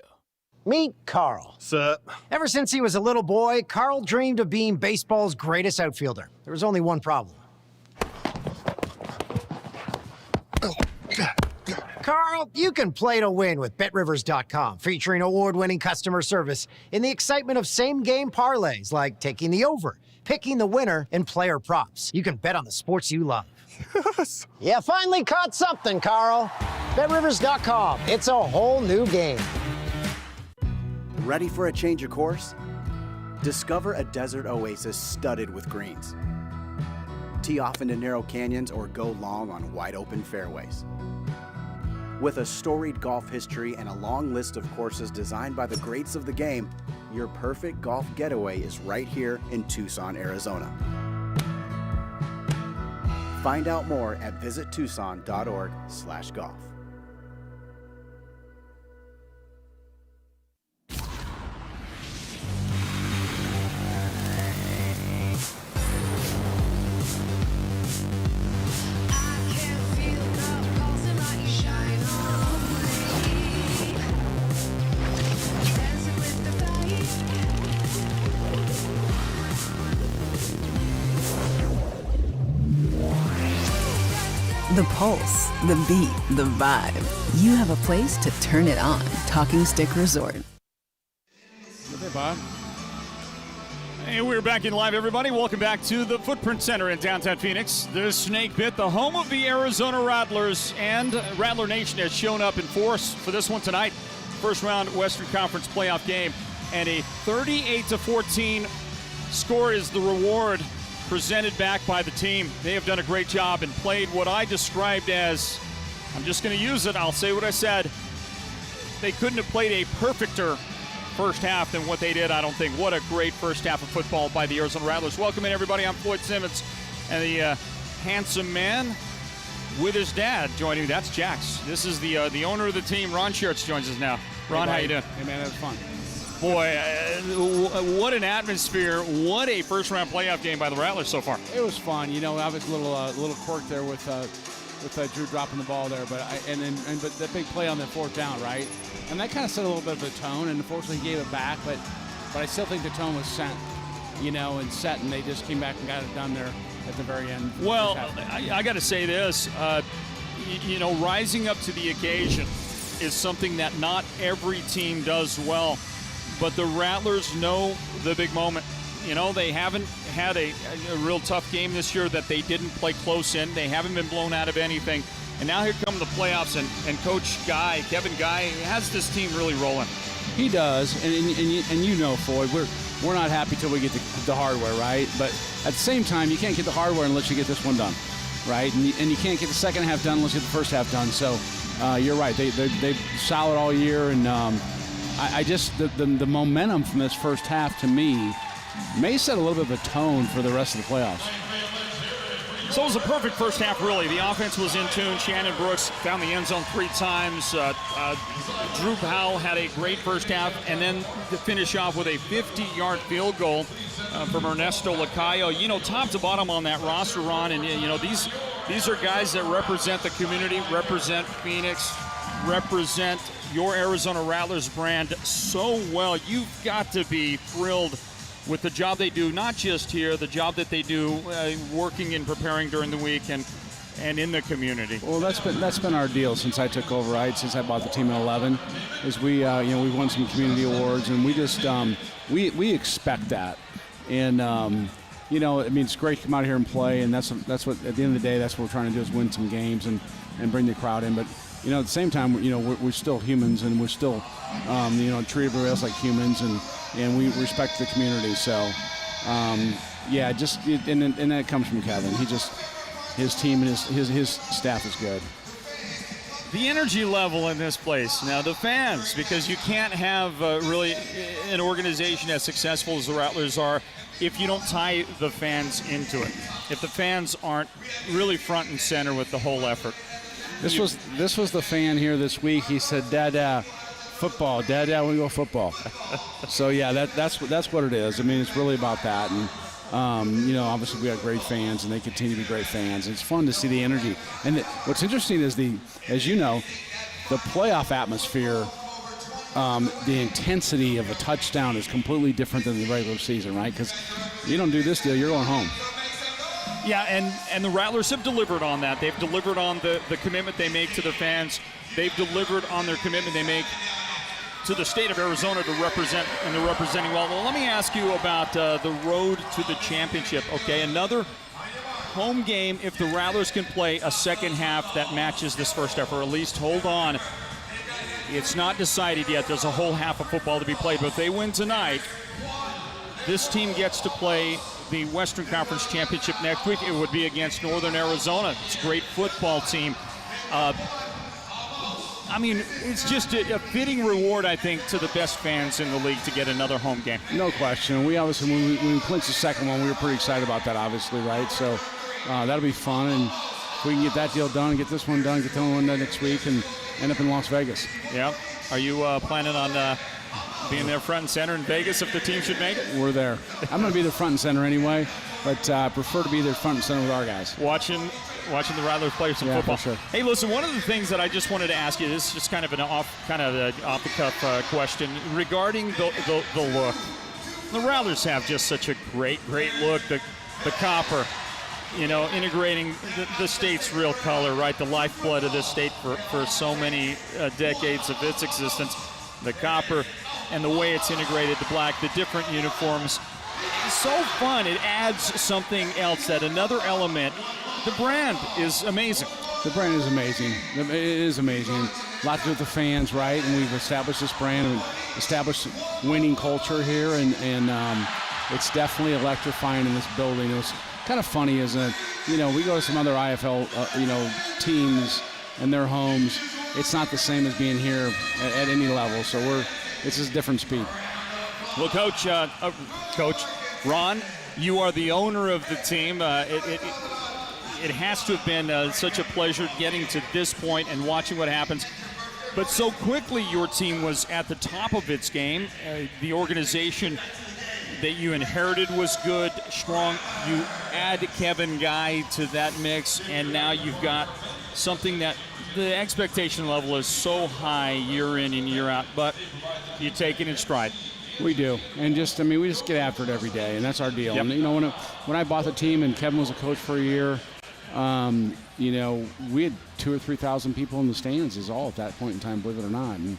Meet Carl. Sup? Ever since he was a little boy, Carl dreamed of being baseball's greatest outfielder. There was only one problem. Carl, you can play to win with BetRivers.com, featuring award-winning customer service in the excitement of same-game parlays like taking the over, picking the winner, and player props. You can bet on the sports you love. Yes! You finally caught something, Carl. BetRivers.com. It's a whole new game. Ready for a change of course? Discover a desert oasis studded with greens. Tee off into narrow canyons or go long on wide-open fairways. With a storied golf history and a long list of courses designed by the greats of the game, your perfect golf getaway is right here in Tucson, Arizona. Find out more at visittucson.org/golf. The pulse, the beat, the vibe. You have a place to turn it on. Talking Stick Resort. Hey, Bob. Hey, we're back in live, everybody. Welcome back to the Footprint Center in downtown Phoenix. The Snake Pit, the home of the Arizona Rattlers, and Rattler Nation has shown up in force for this one tonight. First round Western Conference playoff game, and a 38-14 score is the reward presented back by the team. They have done a great job and played what I described as, I'm just going to use it, I'll say what I said, they couldn't have played a perfecter first half than what they did, I don't think. What a great first half of football by the Arizona Rattlers. Welcome in, everybody. I'm Floyd Simmons, and the handsome man with his dad joining me. That's Jax. This is the owner of the team. Ron Schertz joins us now. Ron, how you doing? Hey, man, that was fun. Boy, what an atmosphere. What a first-round playoff game by the Rattlers so far. It was fun. You know, I was a little quirk there with Drew dropping the ball there, but that big play on the fourth down, right? And that kind of set a little bit of a tone, and unfortunately he gave it back, but I still think the tone was set, and they just came back and got it done there at the very end. Well, I got to say this, rising up to the occasion is something that not every team does well. But the Rattlers know the big moment. They haven't had a real tough game this year that they didn't play close in. They haven't been blown out of anything. And now here come the playoffs, and Coach Guy, Kevin Guy, has this team really rolling. He does, and you know, Floyd, we're not happy till we get the hardware, right? But at the same time, you can't get the hardware unless you get this one done, right? And you can't get the second half done unless you get the first half done. So you're right. They're solid all year, and I just the momentum from this first half to me may set a little bit of a tone for the rest of the playoffs. So it was a perfect first half, really. The offense was in tune. Shannon Brooks found the end zone 3 times. Drew Powell had a great first half, and then to finish off with a 50-yard field goal from Ernesto Lacayo. You know, top to bottom on that roster, Ron, and you know these are guys that represent the community, represent Phoenix, represent your Arizona Rattlers brand so well. You've got to be thrilled with the job they do, not just here, the job that they do working and preparing during the week and in the community. Well, that's been our deal since I took over, right? Since I bought the team in 11, is we we've won some community awards, and we just we expect that, and you know, I mean, it's great to come out here and play, and that's what at the end of the day, that's what we're trying to do, is win some games and bring the crowd in. But you know, at the same time, you know, we're still humans, and we're still treat everybody else like humans, and we respect the community. So yeah, and that comes from Kevin. His team and his staff is good. The energy level in this place. Now the fans, because you can't have really an organization as successful as the Rattlers are if you don't tie the fans into it. If the fans aren't really front and center with the whole effort. This was the fan here this week. He said, "Dad, football. Dad, we go football." So yeah, that's what it is. I mean, it's really about that. And obviously we have great fans, and they continue to be great fans. It's fun to see the energy. And what's interesting is as you know, the playoff atmosphere, the intensity of a touchdown is completely different than the regular season, right? Because you don't do this deal, you're going home. Yeah, and the Rattlers have delivered on that. They've delivered on the commitment they make to their fans. They've delivered on their commitment they make to the state of Arizona to represent, and they're representing well. Well, let me ask you about the road to the championship. Okay, another home game if the Rattlers can play a second half that matches this first half, or at least hold on. It's not decided yet. There's a whole half of football to be played, but if they win tonight, this team gets to play the Western Conference Championship next week. It would be against Northern Arizona. It's a great football team. I mean, it's just a fitting reward, I think, to the best fans in the league to get another home game. No question. We obviously, when we clinched the second one, we were pretty excited about that, obviously, right? So that'll be fun, and if we can get that deal done, get this one done, get the other one done next week, and end up in Las Vegas. Yeah. Are you planning on being there front and center in Vegas if the team should make it? We're there. I'm going to be there front and center anyway, but I prefer to be there front and center with our guys. Watching the Rattlers play some football. For sure. Hey, listen, one of the things that I just wanted to ask you, this is just kind of an off-the-cuff question regarding the look. The Rattlers have just such a great look. The copper, integrating the state's real color, right? The lifeblood of this state for so many decades of its existence. The copper and the way it's integrated, the black, the different uniforms. It's so fun. It adds something else, another element. The brand is amazing. The brand is amazing. It is amazing. A lot to do with the fans, right? And we've established this brand and established winning culture here, and it's definitely electrifying in this building. It was kind of funny, isn't it? We go to some other IFL, teams and their homes. It's not the same as being here at any level. So it's a different speed. Well, Coach Ron, you are the owner of the team. It has to have been such a pleasure getting to this point and watching what happens. But so quickly your team was at the top of its game. The organization that you inherited was good, strong. You add Kevin Guy to that mix, and now you've got something that the expectation level is so high year in and year out, but you take it in stride. We do, and we just get after it every day, and that's our deal. Yep. And when I bought the team and Kevin was a coach for a year, we had 2,000 or 3,000 people in the stands is all at that point in time, believe it or not. And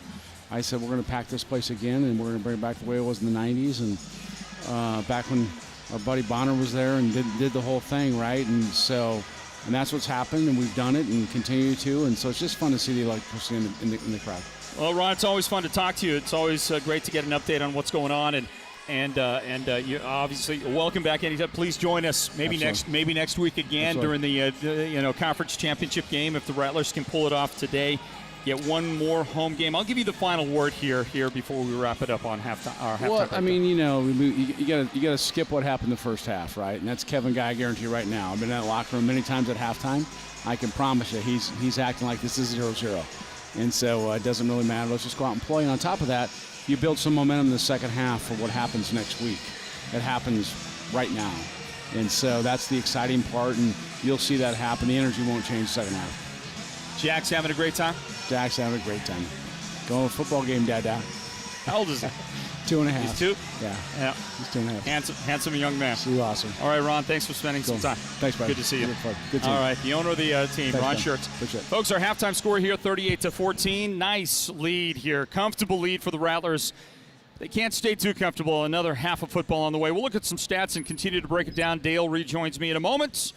I said, we're going to pack this place again, and we're going to bring it back the way it was in the 90s, and back when our buddy Bonner was there and did the whole thing, right? And that's what's happened, and we've done it and continue to, and so it's just fun to see the electricity in the crowd. Well, Ron, it's always fun to talk to you. It's always great to get an update on what's going on, and you obviously welcome back anytime. Please join us maybe next week again during the conference championship game if the Rattlers can pull it off today. Get one more home game. I'll give you the final word here before we wrap it up on halftime. Well, I mean, you got to skip what happened the first half, right? And that's Kevin Guy. I guarantee you right now. I've been in that locker room many times at halftime. I can promise you, he's acting like this is 0-0, and so it doesn't really matter. Let's just go out and play. And on top of that, you build some momentum in the second half for what happens next week. It happens right now, and so that's the exciting part. And you'll see that happen. The energy won't change second half. Jack's having a great time. Jack's having a great time. Going to a football game, Dada. How old is he? 2.5. He's 2? Yeah. He's 2.5. Handsome young man. So awesome. All right, Ron, thanks for spending some time. Thanks, buddy. Good to see you. Good team. All right, the owner of the team, Thanks, Ron man. Schertz. Appreciate it. Folks, our halftime score here, 38-14. Nice lead here. Comfortable lead for the Rattlers. They can't stay too comfortable. Another half of football on the way. We'll look at some stats and continue to break it down. Dale rejoins me in a moment.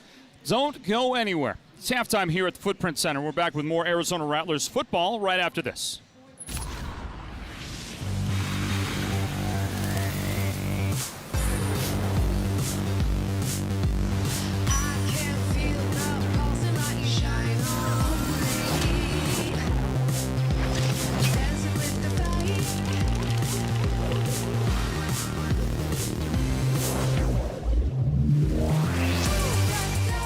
Don't go anywhere. It's halftime here at the Footprint Center. We're back with more Arizona Rattlers football right after this.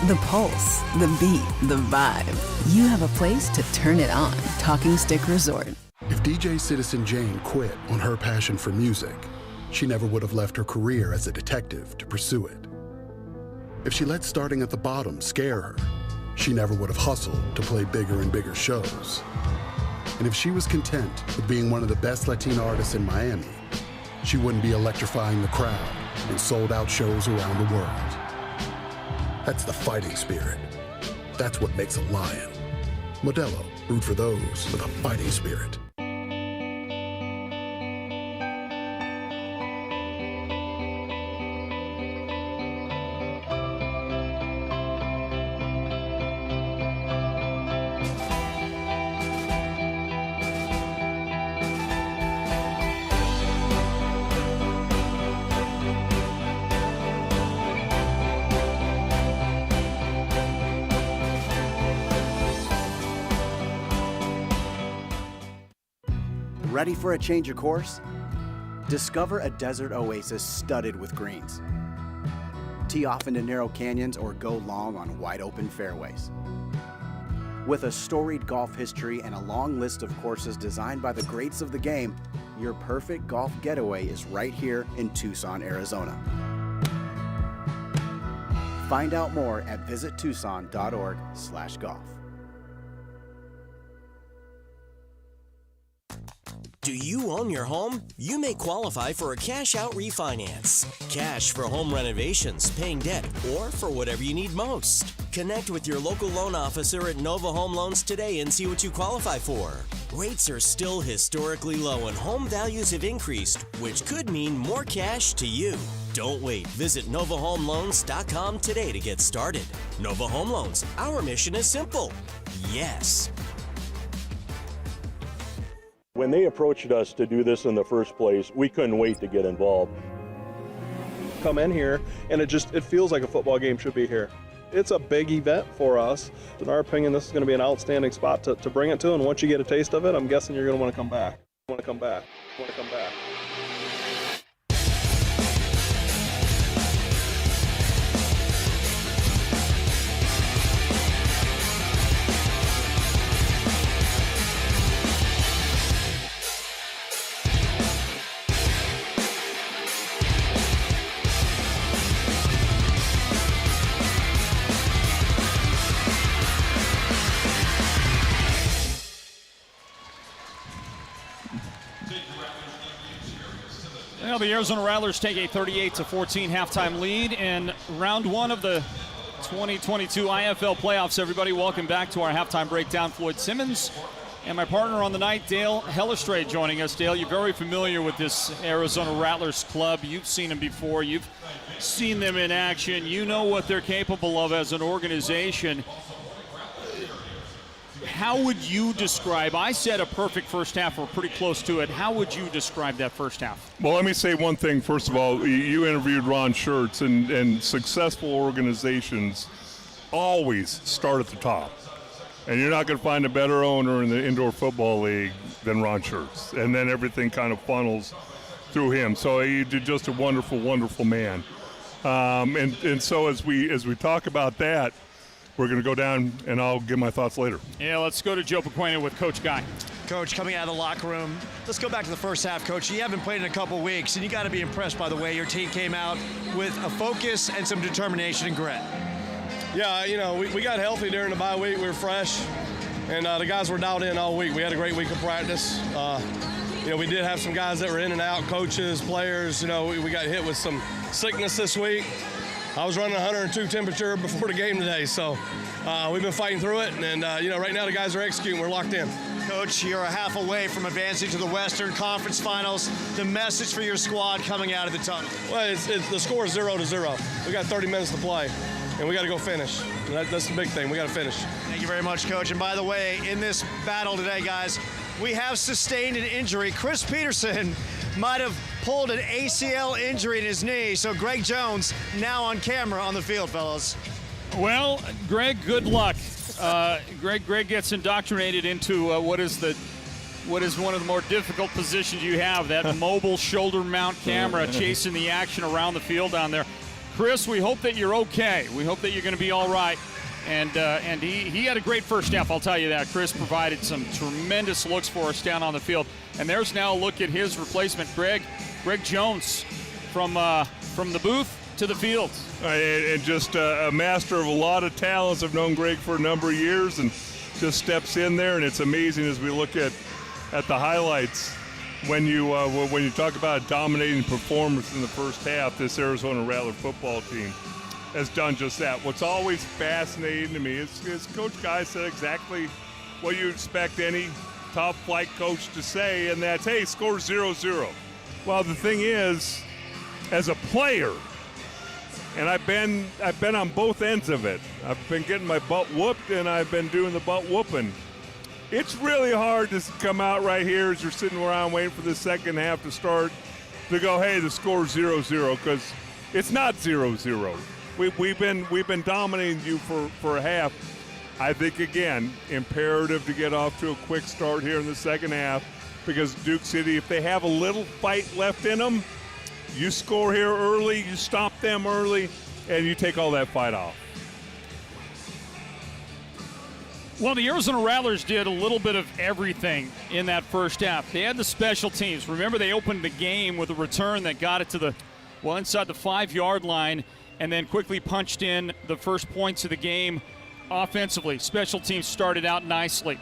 The pulse, the beat, the vibe. You have a place to turn it on. Talking Stick Resort. If DJ Citizen Jane quit on her passion for music, she never would have left her career as a detective to pursue it. If she let starting at the bottom scare her, she never would have hustled to play bigger and bigger shows. And if she was content with being one of the best Latina artists in Miami, she wouldn't be electrifying the crowd in sold-out shows around the world. That's the fighting spirit. That's what makes a lion. Modelo, root for those with a fighting spirit. Ready for a change of course? Discover a desert oasis studded with greens. Tee off into narrow canyons or go long on wide open fairways. With a storied golf history and a long list of courses designed by the greats of the game, your perfect golf getaway is right here in Tucson, Arizona. Find out more at visittucson.org/golf. Do you own your home? You may qualify for a cash-out refinance. Cash for home renovations, paying debt, or for whatever you need most. Connect with your local loan officer at Nova Home Loans today and see what you qualify for. Rates are still historically low and home values have increased, which could mean more cash to you. Don't wait. Visit NovaHomeLoans.com today to get started. Nova Home Loans. Our mission is simple. Yes. When they approached us to do this in the first place, we couldn't wait to get involved. Come in here, and it feels like a football game should be here. It's a big event for us. In our opinion, this is going to be an outstanding spot to bring it to, and once you get a taste of it, I'm guessing you're going to want to come back. Well, the Arizona Rattlers take a 38-14 halftime lead in round one of the 2022 IFL playoffs. Everybody, welcome back to our halftime breakdown. Floyd Simmons and my partner on the night, Dale Hellestrade, joining us. Dale, you're very familiar with this Arizona Rattlers club. You've seen them before. You've seen them in action. You know what they're capable of as an organization. how would you describe, I said a perfect first half, or pretty close to it. How would you describe that first half? Well, let me say one thing. First of all, you interviewed Ron Schertz, and successful organizations always start at the top. And you're not going to find a better owner in the Indoor Football League than Ron Schertz. And then everything kind of funnels through him. So he did just a wonderful, wonderful man. And so as we talk about that, we're going to go down, and I'll give my thoughts later. Yeah, let's go to Joe Pequena with Coach Guy. Coach, coming out of the locker room, let's go back to the first half, Coach. You haven't played in a couple weeks, and you got to be impressed by the way your team came out with a focus and some determination and grit. Yeah, we got healthy during the bye week. We were fresh, and the guys were dialed in all week. We had a great week of practice. We did have some guys that were in and out, coaches, players. We got hit with some sickness this week. I was running 102 temperature before the game today, so we've been fighting through it. And, right now the guys are executing. We're locked in. Coach, you're a half away from advancing to the Western Conference Finals. The message for your squad coming out of the tunnel? Well, the score is 0-0. We got 30 minutes to play, and we got to go finish. That's the big thing. We got to finish. Thank you very much, Coach. And by the way, in this battle today, guys, we have sustained an injury. Chris Peterson might have pulled an ACL injury in his knee. So Greg Jones now on camera on the field, fellas. Well, Greg, good luck. Greg gets indoctrinated into what is one of the more difficult positions you have, that mobile shoulder mount camera chasing the action around the field down there. Chris, we hope that you're okay. We hope that you're going to be all right. And he had a great first half, I'll tell you that. Chris provided some tremendous looks for us down on the field. And there's now a look at his replacement, Greg Jones, from the booth to the field. And just a master of a lot of talents. I've known Greg for a number of years, and just steps in there. And it's amazing as we look at the highlights. When you talk about a dominating performance in the first half, this Arizona Rattler football team has done just that. What's always fascinating to me is Coach Guy said exactly what you expect any top flight coach to say, and that's, hey, score 0-0. Well, the thing is, as a player, and I've been on both ends of it. I've been getting my butt whooped, and I've been doing the butt whooping. It's really hard to come out right here as you're sitting around waiting for the second half to start to go, hey, the score's 0-0, because it's not 0-0. We've been dominating you for a half. I think, again, imperative to get off to a quick start here in the second half, because Duke City, if they have a little fight left in them, you score here early, you stop them early, and you take all that fight off. Well, the Arizona Rattlers did a little bit of everything in that first half. They had the special teams. Remember, they opened the game with a return that got it to inside the 5-yard line, and then quickly punched in the first points of the game offensively. Special teams started out nicely.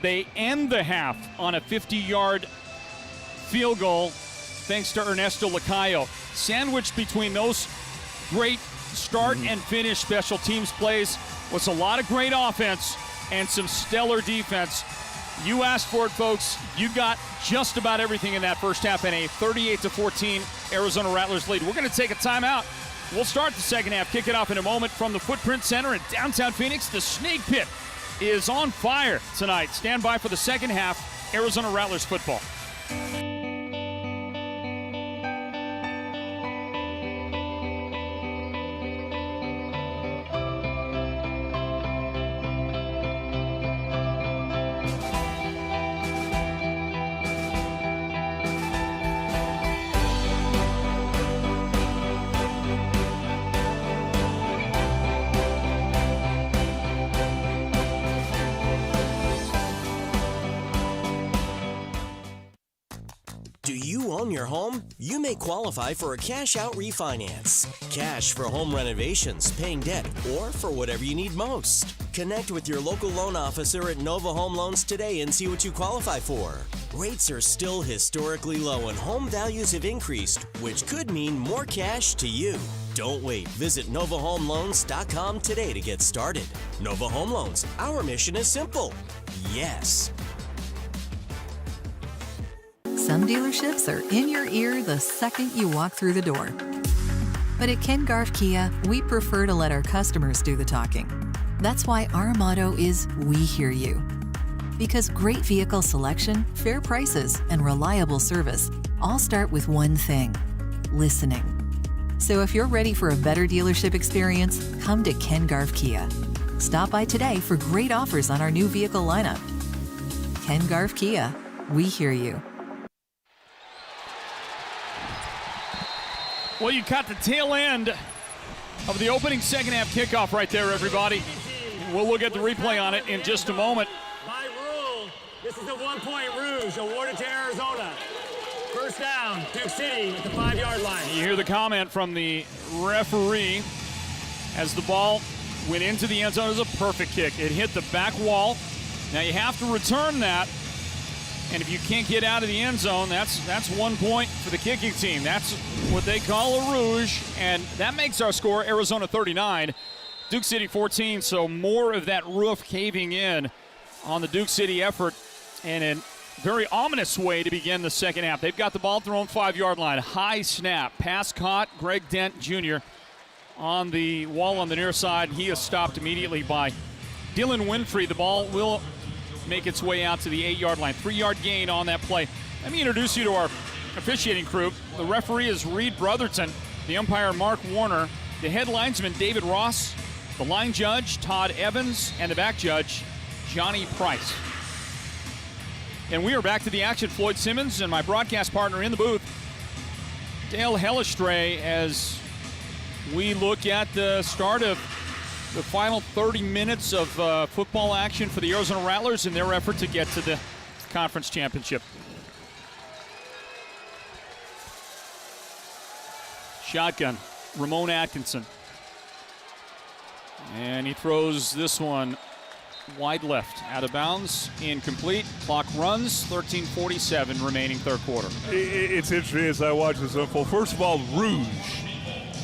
They end the half on a 50-yard field goal thanks to Ernesto Lacayo. Sandwiched between those great start and finish special teams plays was a lot of great offense and some stellar defense. You asked for it, folks. You got just about everything in that first half, and a 38-14 Arizona Rattlers lead. We're going to take a timeout. We'll start the second half, kick it off in a moment from the Footprint Center in downtown Phoenix. The Snake Pit is on fire tonight. Stand by for the second half, Arizona Rattlers football. Do you own your home? You may qualify for a cash-out refinance. Cash for home renovations, paying debt, or for whatever you need most. Connect with your local loan officer at Nova Home Loans today and see what you qualify for. Rates are still historically low and home values have increased, which could mean more cash to you. Don't wait. Visit NovaHomeLoans.com today to get started. Nova Home Loans. Our mission is simple. Yes. Some dealerships are in your ear the second you walk through the door. But at Ken Garff Kia, we prefer to let our customers do the talking. That's why our motto is, we hear you. Because great vehicle selection, fair prices, and reliable service all start with one thing: listening. So if you're ready for a better dealership experience, come to Ken Garff Kia. Stop by today for great offers on our new vehicle lineup. Ken Garff Kia, we hear you. Well, you caught the tail end of the opening second half kickoff right there, everybody. We'll look at the replay on it in just a moment. By rule, this is a 1-point rouge awarded to Arizona. First down, Duke City at the 5-yard line. You hear the comment from the referee as the ball went into the end zone. It was a perfect kick. It hit the back wall. Now you have to return that, and if you can't get out of the end zone, that's 1 point for the kicking team. That's what they call a rouge, and that makes our score Arizona 39, Duke City 14. So more of that roof caving in on the Duke City effort, and in very ominous way to begin the second half. They've got the ball thrown 5-yard line. High snap. Pass caught. Greg Dent Jr. on the wall on the near side. He is stopped immediately by Dylan Winfrey. The ball will make its way out to the 8-yard line. 3-yard gain on that play. Let me introduce you to our officiating crew. The referee is Reed Brotherton. The umpire, Mark Warner. The head linesman, David Ross. The line judge, Todd Evans. And the back judge, Johnny Price. And we are back to the action. Floyd Simmons and my broadcast partner in the booth, Dale Hellestray, as we look at the start of the final 30 minutes of football action for the Arizona Rattlers in their effort to get to the conference championship. Shotgun, Ramon Atkinson. And he throws this one wide left, out of bounds, incomplete. Clock runs, 13:47 remaining third quarter. It's interesting as I watch this unfold. First of all, rouge.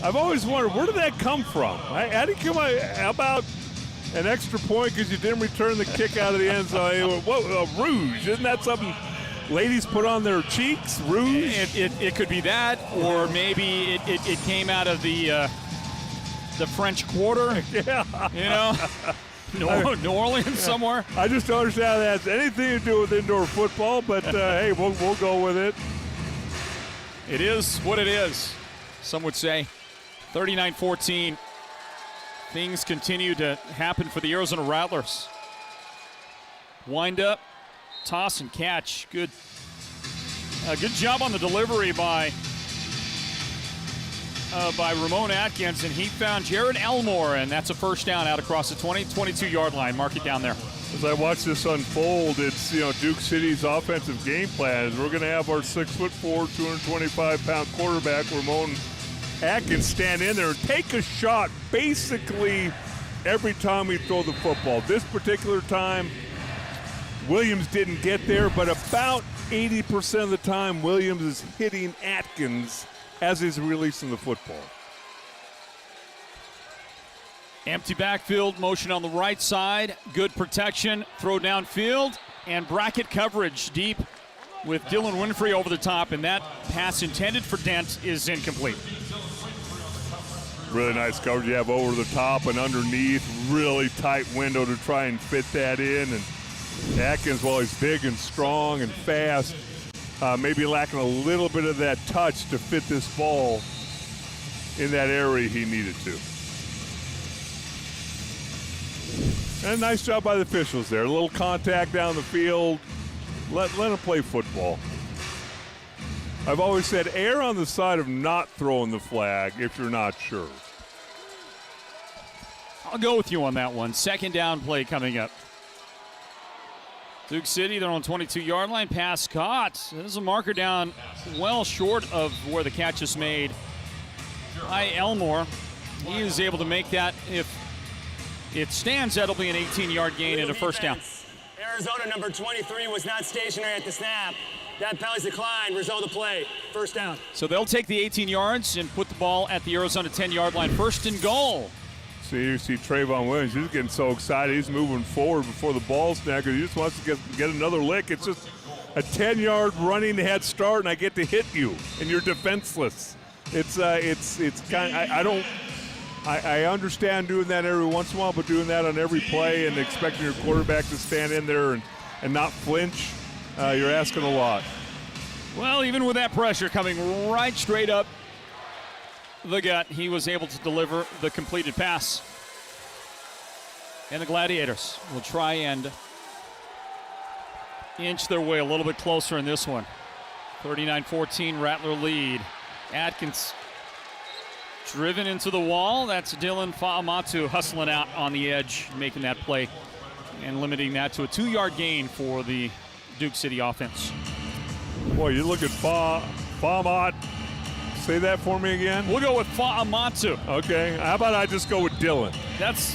I've always wondered, where did that come from? How did you come about an extra point because you didn't return the kick out of the end zone? What, rouge? Isn't that something ladies put on their cheeks? Rouge? It could be that, or maybe it came out of the French Quarter. Yeah. You know? New Orleans somewhere. I just don't understand how that has anything to do with indoor football, but hey, we'll go with it. It is what it is, some would say. 39-14. Things continue to happen for the Arizona Rattlers. Wind up, toss and catch. Good job on the delivery by Ramon Atkins, and he found Jared Elmore, and that's a first down out across the 22-yard line. Mark it down there. As I watch this unfold, it's Duke City's offensive game plan is we're going to have our 6'4", 225-pound quarterback Ramon Atkins stand in there and take a shot basically every time we throw the football. This particular time, Williams didn't get there, but about 80% of the time, Williams is hitting Atkins as he's releasing the football. Empty backfield, motion on the right side, good protection, throw downfield, and bracket coverage deep with Dylan Winfrey over the top, and that pass intended for Dent is incomplete. Really nice coverage you have over the top and underneath, really tight window to try and fit that in, and Atkins, while he's big and strong and fast, maybe lacking a little bit of that touch to fit this ball in that area he needed to. And a nice job by the officials there. A little contact down the field. Let them play football. I've always said err on the side of not throwing the flag if you're not sure. I'll go with you on that one. Second down play coming up. Duke City, they're on 22-yard line. Pass caught. There's a marker down well short of where the catch is made by Elmore. He is able to make that. If it stands, that'll be an 18-yard gain and a first down. Arizona number 23 was not stationary at the snap. That penalty decline, result of the play. First down. So they'll take the 18 yards and put the ball at the Arizona 10-yard line. First and goal. So you see Trayvon Williams, he's getting so excited. He's moving forward before the ball snap because he just wants to get another lick. It's just a 10-yard running head start, and I get to hit you, and you're defenseless. It's kind of, I understand doing that every once in a while, but doing that on every play and expecting your quarterback to stand in there and and not flinch, you're asking a lot. Well, even with that pressure coming right straight up the gut, he was able to deliver the completed pass. And the Gladiators will try and inch their way a little bit closer in this one. 39-14 Rattler lead. Atkins driven into the wall. That's Dylan Fa'amatu hustling out on the edge, making that play and limiting that to a 2-yard gain for the Duke City offense. Boy, you look at Fa'amat. Say that for me again. We'll go with Fa'amatu. Okay. How about I just go with Dylan?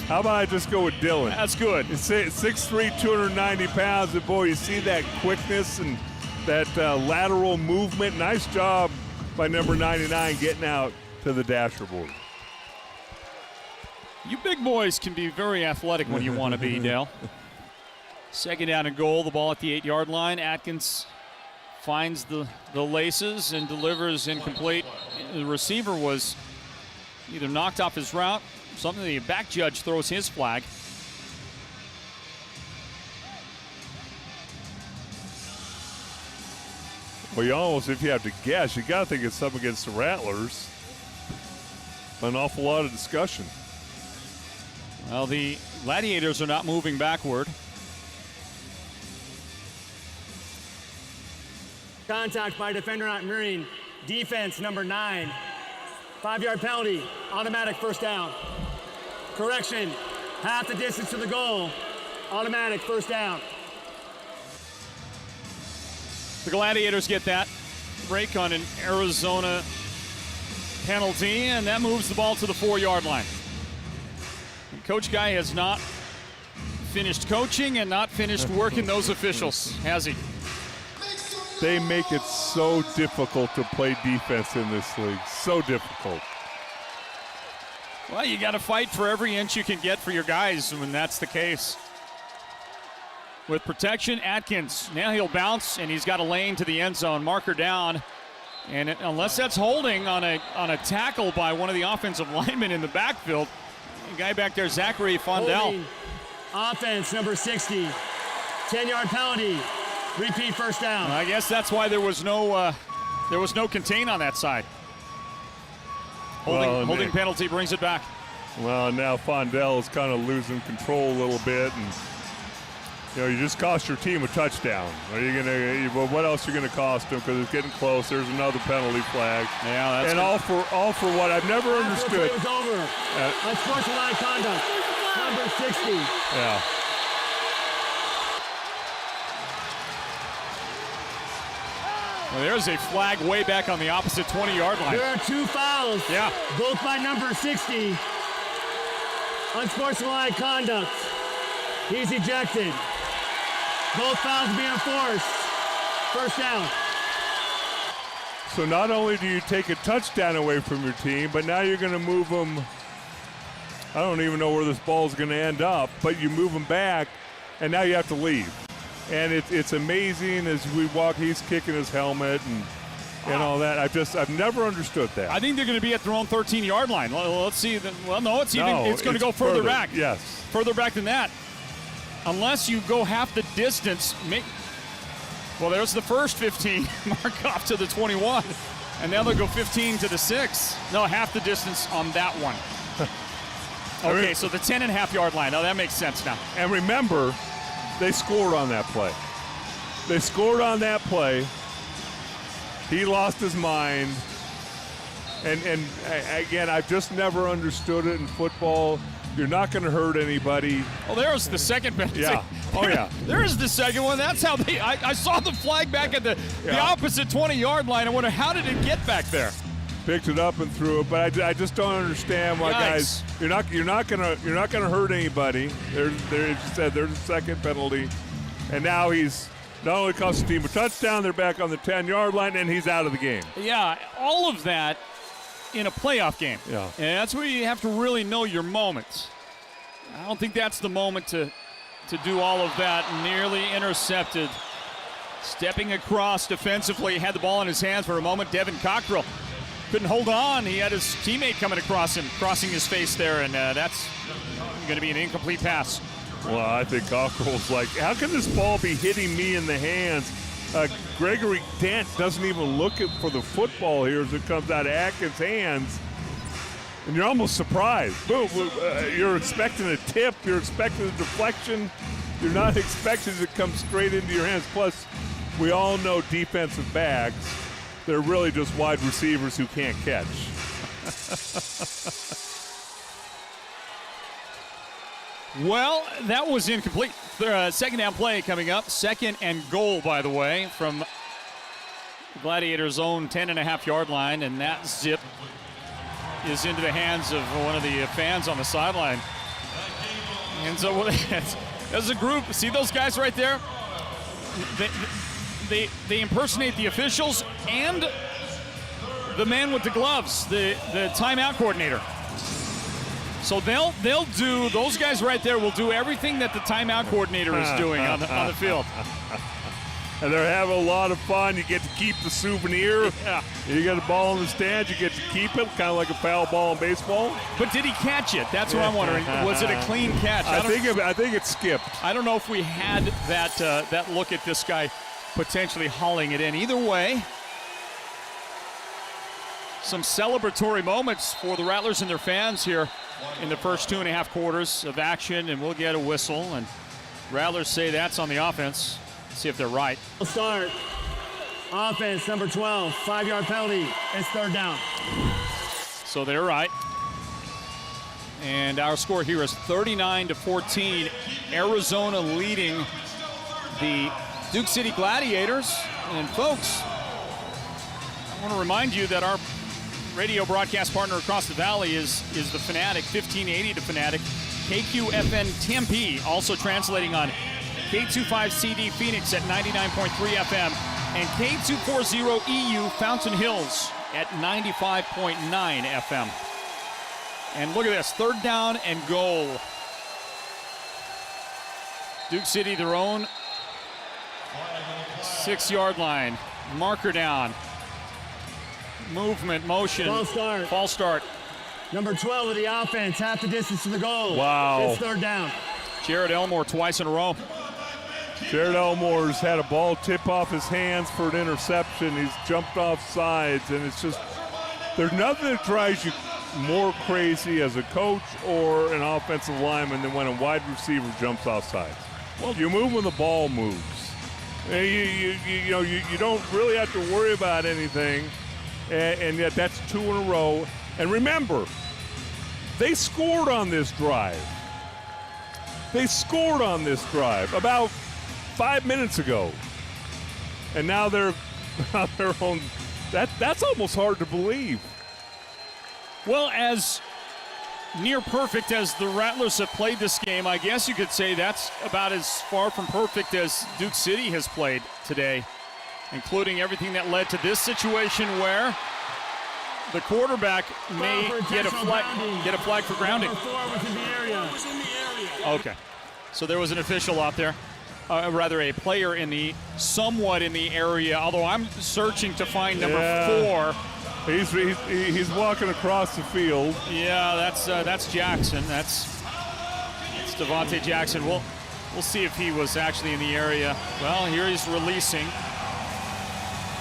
How about I just go with Dylan? That's good. It's 6'3", 290 pounds, and boy, you see that quickness and that lateral movement. Nice job by number 99 getting out to the dasher board. You big boys can be very athletic when you want to be, Dale. Second down and goal, the ball at the 8-yard line. Atkins finds the laces and delivers incomplete. The receiver was either knocked off his route, something the back judge throws his flag. Well, you almost, if you have to guess, you got to think it's up against the Rattlers. An awful lot of discussion. Well, the Gladiators are not moving backward. Contact by defender not mirroring. Defense number 9. 5-yard penalty. Automatic first down. Correction. Half the distance to the goal. Automatic first down. The Gladiators get that break on an Arizona penalty, and that moves the ball to the 4-yard line. And Coach Guy has not finished coaching and not finished working those officials, has he? They make it so difficult to play defense in this league. So difficult. Well, you got to fight for every inch you can get for your guys when that's the case. With protection, Atkins. Now he'll bounce, and he's got a lane to the end zone. Marker down. And unless that's holding on a tackle by one of the offensive linemen in the backfield, the guy back there, Zachary Fondell. Holding. Offense number 60. 10-yard penalty. Repeat first down. I guess that's why there was no contain on that side. Holding penalty brings it back. Well, now Fondell is kind of losing control a little bit, and you just cost your team a touchdown. Are you gonna? What else are you gonna cost them? Because it's getting close. There's another penalty flag. Yeah, that's and good. all for what I've never understood. It was over. Unsportsmanlike conduct. Number 60. Yeah. Well, there's a flag way back on the opposite 20-yard line. There are 2 fouls. Yeah. Both by number 60. Unsportsmanlike conduct. He's ejected. Both fouls being enforced. First down. So not only do you take a touchdown away from your team, but now you're going to move them. I don't even know where this ball is going to end up, but you move them back, and now you have to leave. And it's amazing as we walk. He's kicking his helmet and all that. I've never understood that. I think they're going to be at their own 13-yard line. Let's see. Well, no, it's going to go further back. Yes, further back than that. Unless you go half the distance. Well, there's the first 15. Mark off to the 21, and now they'll go 15 to the 6. No, half the distance on that one. Okay, so the 10.5-yard line. Oh, that makes sense now. And remember, they scored on that play. They scored on that play. He lost his mind. And again, I've just never understood it in football. You're not going to hurt anybody. Oh, there's the second penalty. Yeah. Oh, yeah. There's the second one. That's how I saw the flag back at the opposite 20-yard line. I wonder, how did it get back there? Picked it up and threw it, but I just don't understand why guys. You're not gonna hurt anybody. There's a second penalty, and now he's not only cost the team a touchdown, they're back on the 10-yard line, and he's out of the game. Yeah, all of that in a playoff game. Yeah, and that's where you have to really know your moments. I don't think that's the moment to do all of that. Nearly intercepted. Stepping across defensively, had the ball in his hands for a moment. Devin Cockrell couldn't hold on. He had his teammate coming across him, crossing his face there, and that's going to be an incomplete pass. Well, I think Cockrell's like, how can this ball be hitting me in the hands? Gregory Dent doesn't even look for the football here as it comes out of Atkins' hands. And you're almost surprised. Boom, you're expecting a tip. You're expecting a deflection. You're not expecting it to come straight into your hands. Plus, we all know defensive backs. They're really just wide receivers who can't catch. Well, that was incomplete. Second down play coming up. 2nd and goal, by the way, from Gladiators' own 10.5-yard line, and that zip is into the hands of one of the fans on the sideline. And so as a group, see those guys right there? They impersonate the officials and the man with the gloves, the timeout coordinator. So they'll do, those guys right there will do everything that the timeout coordinator is doing on the field. And they're having a lot of fun. You get to keep the souvenir. Yeah. You get a ball in the stands, you get to keep it, kind of like a foul ball in baseball. But did he catch it? That's what I'm wondering. Was it a clean catch? I think it skipped. I don't know if we had that look at this guy potentially hauling it in. Either way, some celebratory moments for the Rattlers and their fans here in the first 2.5 quarters of action, and we'll get a whistle. And Rattlers say that's on the offense. See if they're right. We'll start. Offense, number 12, 5-yard penalty. It's 3rd down. So they're right. And our score here is 39-14. Arizona leading the Duke City Gladiators. And folks, I want to remind you that our radio broadcast partner across the valley is the Fanatic, 1580 to Fanatic. KQFN Tempe, also translating on K25CD Phoenix at 99.3 FM, and K240EU Fountain Hills at 95.9 FM. And look at this, 3rd down and goal. Duke City, their own 6-yard line. Marker down. Movement, motion. False start. Number 12 of the offense, half the distance to the goal. Wow. It's 3rd down. Jared Elmore twice in a row. Jared Elmore's had a ball tip off his hands for an interception. He's jumped off sides, and it's just, there's nothing that drives you more crazy as a coach or an offensive lineman than when a wide receiver jumps off sides. Well, you move when the ball moves. You don't really have to worry about anything, and yet that's 2 in a row. And remember, they scored on this drive. They scored on this drive about 5 minutes ago, and now they're on their own. That's almost hard to believe. Well, as near perfect as the Rattlers have played this game, I guess you could say that's about as far from perfect as Duke City has played today, including everything that led to this situation where the quarterback may get a flag for grounding. Number 4 was in the area. Okay, so there was an official out there. Rather a player somewhat in the area, although I'm searching to find number 4. He's walking across the field. Yeah, that's Jackson. That's Devontae Jackson. We'll see if he was actually in the area. Well, here he's releasing.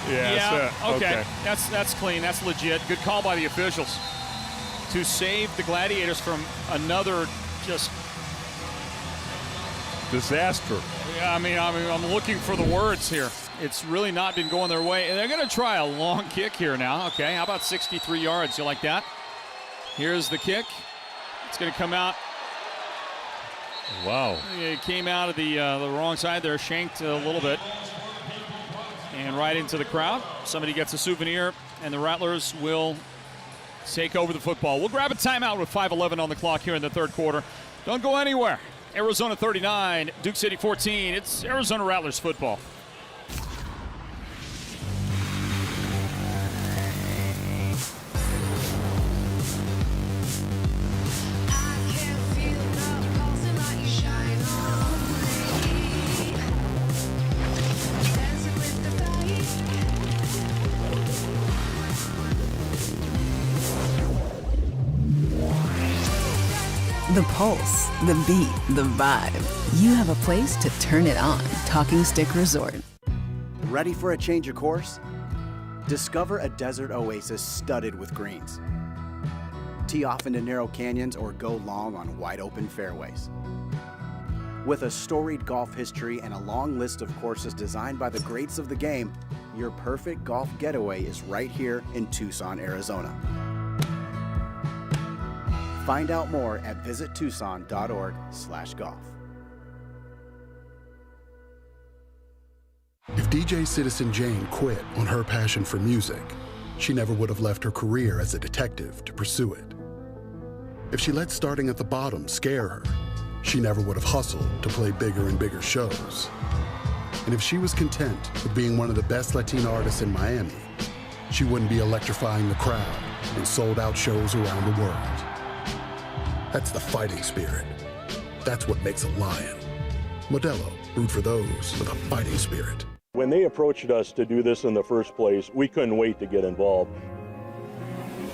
Yeah. Okay. That's clean. That's legit. Good call by the officials to save the Gladiators from another just disaster. Yeah, I mean, I'm looking for the words here. It's really not been going their way. And they're going to try a long kick here now. Okay, how about 63 yards? You like that? Here's the kick. It's going to come out. Wow. It came out of the wrong side there, shanked a little bit. And right into the crowd. Somebody gets a souvenir, and the Rattlers will take over the football. We'll grab a timeout with 5:11 on the clock here in the 3rd quarter. Don't go anywhere. Arizona 39, Duke City 14. It's Arizona Rattlers football. The pulse, the beat, the vibe. You have a place to turn it on. Talking Stick Resort. Ready for a change of course? Discover a desert oasis studded with greens. Tee off into narrow canyons or go long on wide open fairways. With a storied golf history and a long list of courses designed by the greats of the game, your perfect golf getaway is right here in Tucson, Arizona. Find out more at visittucson.org/golf. If DJ Citizen Jane quit on her passion for music, she never would have left her career as a detective to pursue it. If she let starting at the bottom scare her, she never would have hustled to play bigger and bigger shows. And if she was content with being one of the best Latina artists in Miami, she wouldn't be electrifying the crowd in sold-out shows around the world. That's the fighting spirit. That's what makes a lion. Modelo, root for those with a fighting spirit. When they approached us to do this in the first place, we couldn't wait to get involved.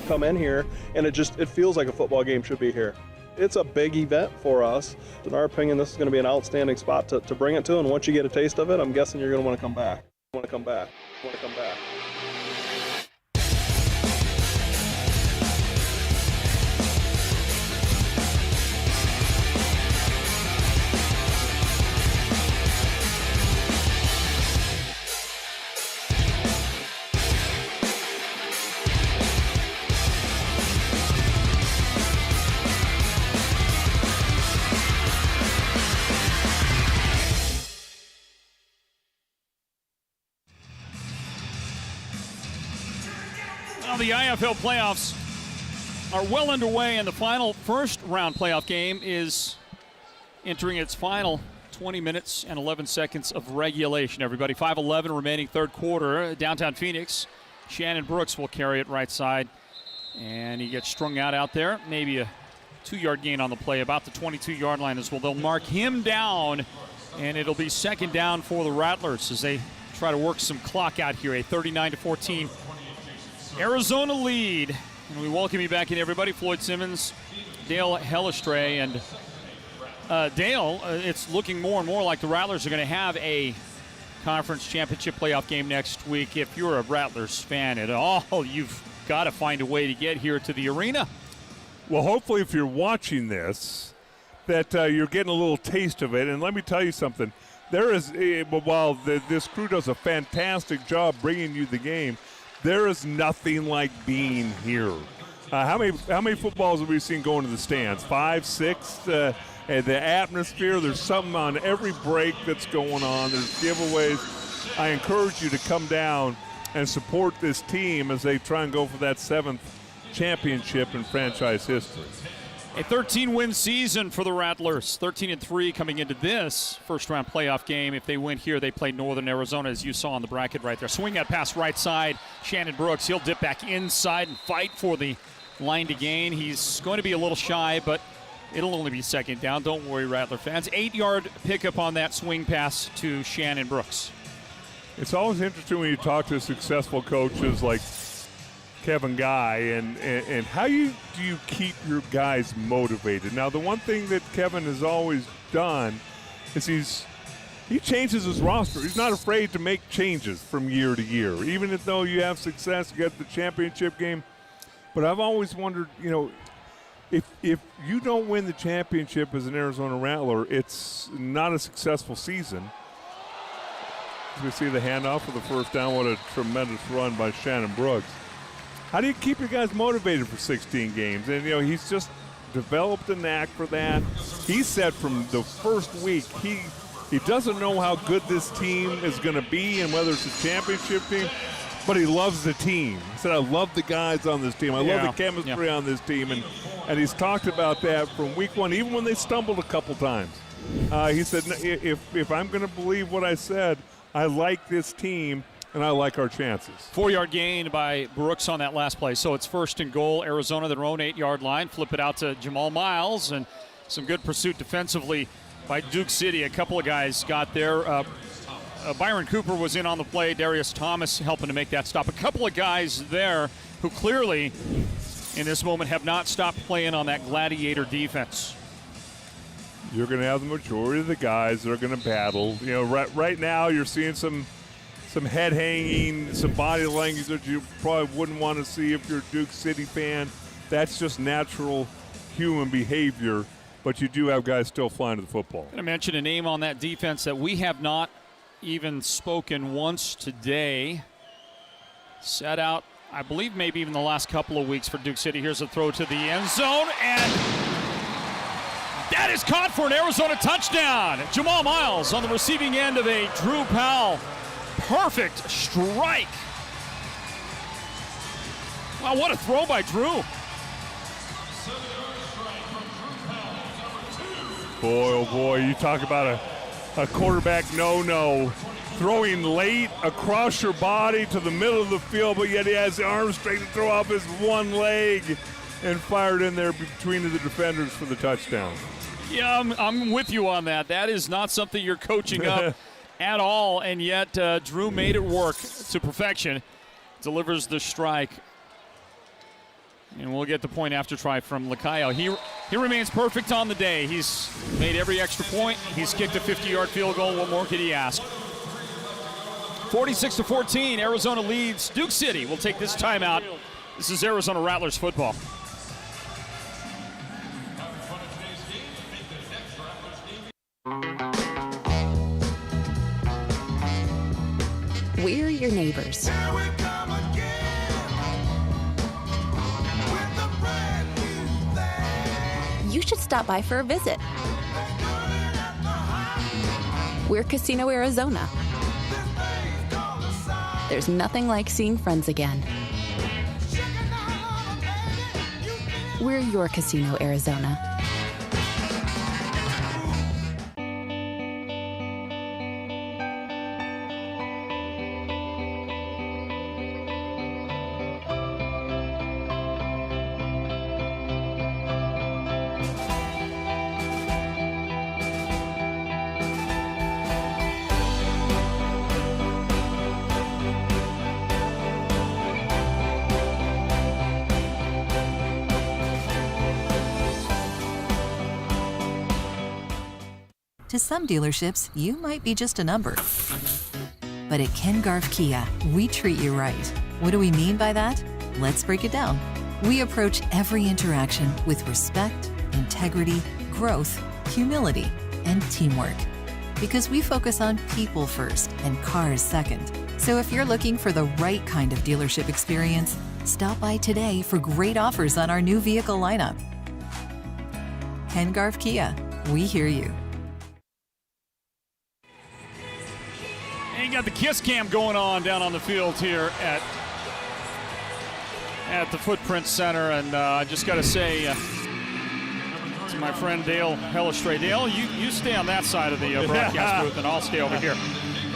Come in here, and it feels like a football game should be here. It's a big event for us. In our opinion, this is going to be an outstanding spot to bring it to, and once you get a taste of it, I'm guessing you're going to want to come back. Want to come back. Want to come back. The IFL playoffs are well underway, and the final first-round playoff game is entering its final 20 minutes and 11 seconds of regulation. Everybody, 5:11 remaining third quarter. Downtown Phoenix, Shannon Brooks will carry it right side, and he gets strung out there. Maybe a 2-yard gain on the play, about the 22-yard line as well. They'll mark him down, and it'll be second down for the Rattlers as they try to work some clock out here. A 39-14 Arizona lead. And we welcome you back in, everybody. Floyd Simmons, Dale Hellestray. And Dale, it's looking more and more like the Rattlers are going to have a conference championship playoff game next week. If you're a Rattlers fan at all, you've got to find a way to get here to the arena. Well, hopefully if you're watching this, that you're getting a little taste of it. And let me tell you something. There is, while this crew does a fantastic job bringing you the game, there is nothing like being here. How many footballs have we seen going to the stands? 5, 6. And the atmosphere, there's something on every break that's going on. There's giveaways. I encourage you to come down and support this team as they try and go for that 7th championship in franchise history. A 13-win season for the Rattlers. 13-3 coming into this first-round playoff game. If they win here, they play Northern Arizona, as you saw on the bracket right there. Swing that pass right side. Shannon Brooks, he'll dip back inside and fight for the line to gain. He's going to be a little shy, but it'll only be second down. Don't worry, Rattler fans. 8-yard pickup on that swing pass to Shannon Brooks. It's always interesting when you talk to successful coaches like Kevin Guy, and how do you keep your guys motivated? Now, the one thing that Kevin has always done is he changes his roster. He's not afraid to make changes from year to year, even though you have success, you get the championship game. But I've always wondered, if you don't win the championship as an Arizona Rattler, it's not a successful season. As we see the handoff for the first down, what a tremendous run by Shannon Brooks. How do you keep your guys motivated for 16 games? And, he's just developed a knack for that. He said from the first week he doesn't know how good this team is going to be and whether it's a championship team, but he loves the team. He said, I love the guys on this team. I love the chemistry on this team. And he's talked about that from week one, even when they stumbled a couple times. He said, if I'm going to believe what I said, I like this team. And I like our chances. 4-yard gain by Brooks on that last play. So it's first and goal, Arizona, their own 8-yard line. Flip it out to Jamal Miles, and some good pursuit defensively by Duke City. A couple of guys got there. Byron Cooper was in on the play. Darius Thomas helping to make that stop. A couple of guys there who clearly, in this moment, have not stopped playing on that Gladiator defense. you're going to have the majority of the guys that are going to battle. You know, right now you're seeing some head hanging, some body language that you probably wouldn't want to see if you're a Duke City fan. That's just natural human behavior, but you do have guys still flying to the football. I'm going to mention a name on that defense that we have not even spoken once today. Set out, I believe, maybe even the last couple of weeks for Duke City. Here's a throw to the end zone, and that is caught for an Arizona touchdown. Jamal Miles on the receiving end of a Drew Powell perfect strike. Wow, what a throw by Drew. Boy, oh boy, you talk about a quarterback no-no. Throwing late across your body to the middle of the field, but yet he has the arm straight to throw off his one leg and fired in there between the defenders for the touchdown. Yeah, I'm with you on that. That is not something you're coaching up at all, and yet Drew made it work to perfection. Delivers the strike. And we'll get the point after try from Lacayo. He remains perfect on the day. He's made every extra point. He's kicked a 50-yard field goal. What more could he ask? 46-14, Arizona leads. Duke City will take this timeout. This is Arizona Rattlers football. We're your neighbors. You should stop by for a visit. We're Casino Arizona. There's nothing like seeing friends again. We're your Casino Arizona. To some dealerships, you might be just a number. But at Ken Garff Kia, we treat you right. What do we mean by that? Let's break it down. We approach every interaction with respect, integrity, growth, humility, and teamwork. Because we focus on people first and cars second. So if you're looking for the right kind of dealership experience, stop by today for great offers on our new vehicle lineup. Ken Garff Kia, we hear you. And you got the kiss cam going on down on the field here at the Footprint Center. And I just got to say to my friend Dale Hellestray, Dale, you stay on that side of the broadcast booth, and I'll stay over here.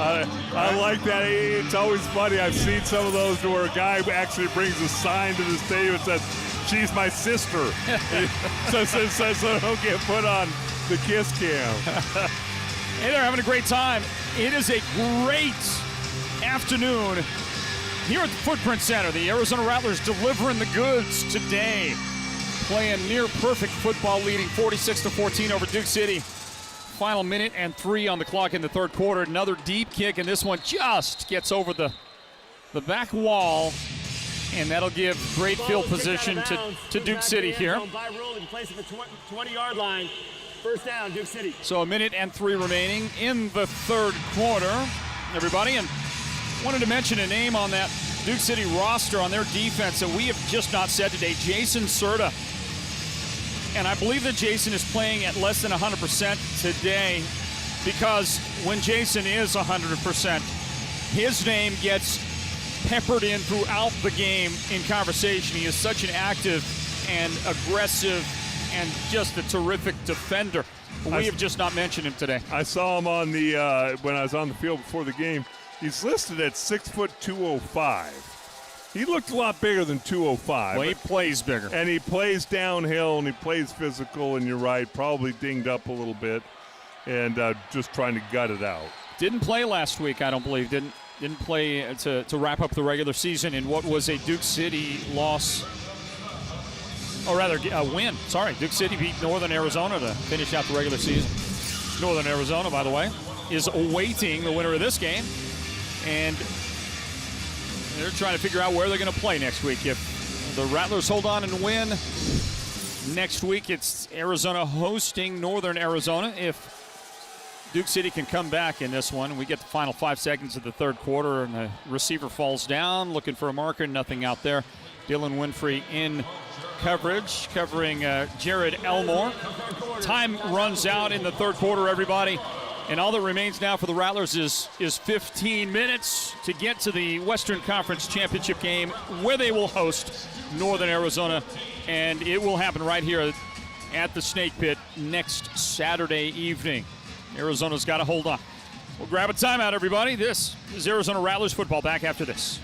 I like that. It's always funny. I've seen some of those where a guy actually brings a sign to the stadium and says, "She's my sister." so don't get put on the kiss cam. Hey, they're having a great time. It is a great afternoon here at the Footprint Center. The Arizona Rattlers delivering the goods today. Playing near perfect football, leading 46-14 over Duke City. Final minute and 3 on the clock in the third quarter. Another deep kick, and this one just gets over the back wall. And that'll give great field position to Duke City here. By rule, and place at the 20-yard line. First down, Duke City. So a minute and 3 remaining in the third quarter, everybody. And wanted to mention a name on that Duke City roster on their defense that we have just not said today, Jason Serta. And I believe that Jason is playing at less than 100% today, because when Jason is 100%, his name gets peppered in throughout the game in conversation. He is such an active and aggressive and just a terrific defender. We have just not mentioned him today. I saw him on the when I was on the field before the game. He's listed at 6'2", 205. He looked a lot bigger than 205. Well, he plays bigger. And he plays downhill, and he plays physical, and you're right, probably dinged up a little bit, and just trying to gut it out. Didn't play last week, I don't believe. Didn't play to wrap up the regular season in what was a Duke City loss or rather a win. Sorry, Duke City beat Northern Arizona to finish out the regular season. Northern Arizona, by the way, is awaiting the winner of this game, and they're trying to figure out where they're going to play next week. If the Rattlers hold on and win next week, it's Arizona hosting Northern Arizona. If Duke City can come back in this one, we get the final 5 seconds of the third quarter, and the receiver falls down, looking for a marker, nothing out there. Dylan Winfrey in coverage, covering Jared Elmore. Time runs out in the third quarter, everybody, and all that remains now for the Rattlers is 15 minutes to get to the Western Conference Championship game, where they will host Northern Arizona, and it will happen right here at the Snake Pit next Saturday evening. Arizona's got to hold on. We'll grab a timeout, everybody. This is Arizona Rattlers football. Back after this.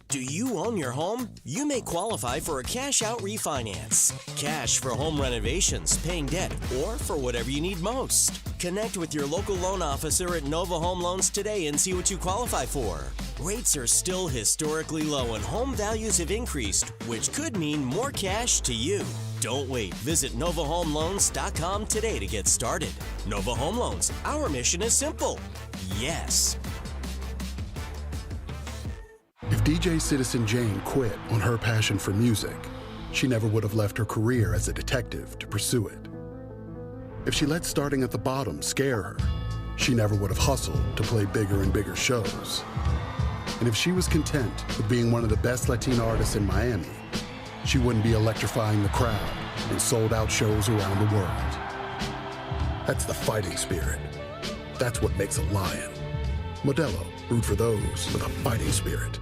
Do you own your home? You may qualify for a cash-out refinance. Cash for home renovations, paying debt, or for whatever you need most. Connect with your local loan officer at Nova Home Loans today and see what you qualify for. Rates are still historically low and home values have increased, which could mean more cash to you. Don't wait. Visit NovaHomeLoans.com today to get started. Nova Home Loans. Our mission is simple. Yes. If DJ Citizen Jane quit on her passion for music, she never would have left her career as a detective to pursue it. If she let starting at the bottom scare her, she never would have hustled to play bigger and bigger shows. And if she was content with being one of the best Latina artists in Miami, she wouldn't be electrifying the crowd in sold-out shows around the world. That's the fighting spirit. That's what makes a lion. Modelo, root for those with a fighting spirit.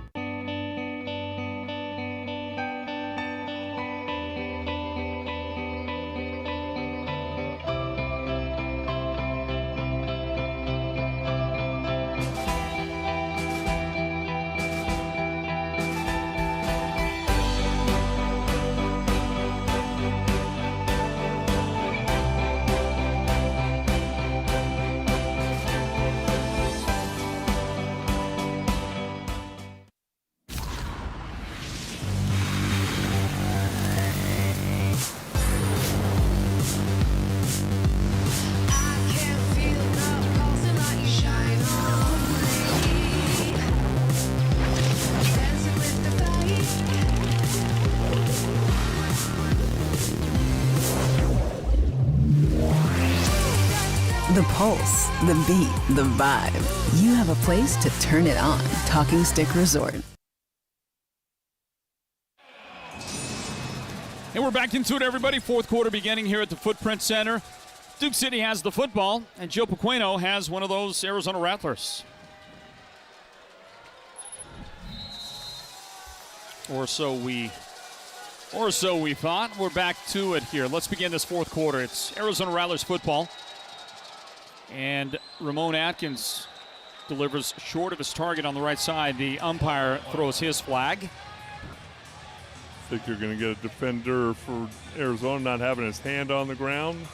The pulse, the beat, the vibe. You have a place to turn it on. Talking Stick Resort. And we're back into it, everybody. Fourth quarter beginning here at the Footprint Center. Duke City has the football, and Joe Pequeno has one of those Arizona Rattlers. Or so we thought. We're back to it here. Let's begin this fourth quarter. It's Arizona Rattlers football. And Ramon Atkins delivers short of his target on the right side. The umpire throws his flag. I think you're going to get a defender for Arizona not having his hand on the ground.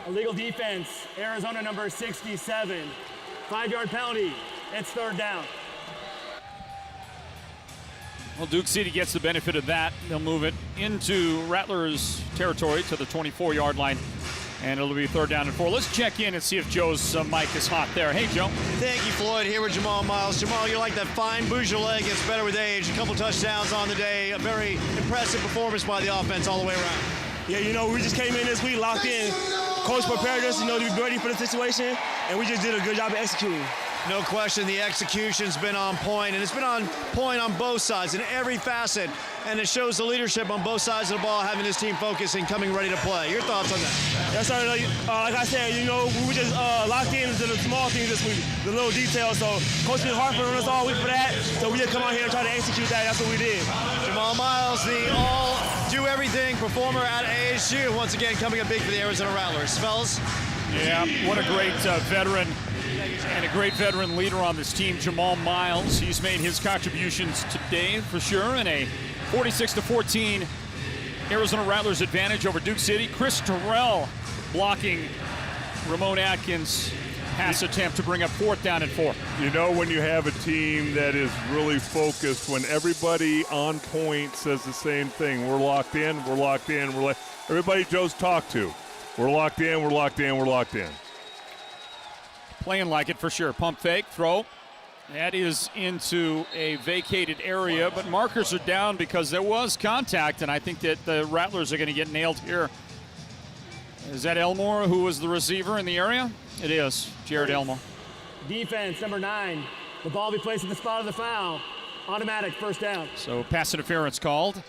Illegal defense, Arizona number 67. 5-yard penalty. It's third down. Well, Duke City gets the benefit of that. They'll move it into Rattlers territory to the 24-yard line, and it'll be third down and 4. Let's check in and see if Joe's mic is hot there. Hey, Joe. Thank you, Floyd. Here with Jamal Miles. Jamal, you're like that fine Beaujolais, gets better with age. A couple touchdowns on the day. A very impressive performance by the offense all the way around. Yeah, you know, we just came in this week locked in. Coach prepared us, you know, to be ready for the situation, and we just did a good job of executing. No question, the execution's been on point, and it's been on point on both sides in every facet, and it shows the leadership on both sides of the ball, having this team focused and coming ready to play. Your thoughts on that? Yes, sir. Like I said, you know, we were just locked into the small things this week, the little details. So Coach been hard on us all week for that, so we just come out here and try to execute that. That's what we did. Jamal Miles, the all-do-everything performer at ASU, once again coming up big for the Arizona Rattlers. Fellas? Yeah, what a great veteran and a great veteran leader on this team, Jamal Miles. He's made his contributions today for sure in a 46-14 Arizona Rattlers advantage over Duke City. Chris Terrell blocking Ramon Atkins' pass attempt to bring up 4th down and 4. You know, when you have a team that is really focused, when everybody on point says the same thing, we're locked in, we're locked in, everybody Joe's talked to, we're locked in, we're locked in, we're locked in. Playing like it for sure. Pump fake, throw. That is into a vacated area, but markers are down because there was contact, and I think that the Rattlers are going to get nailed here. Is that Elmore who was the receiver in the area? It is, Jared Elmore. Defense, number 9. The ball be placed at the spot of the foul. Automatic, first down. So pass interference called.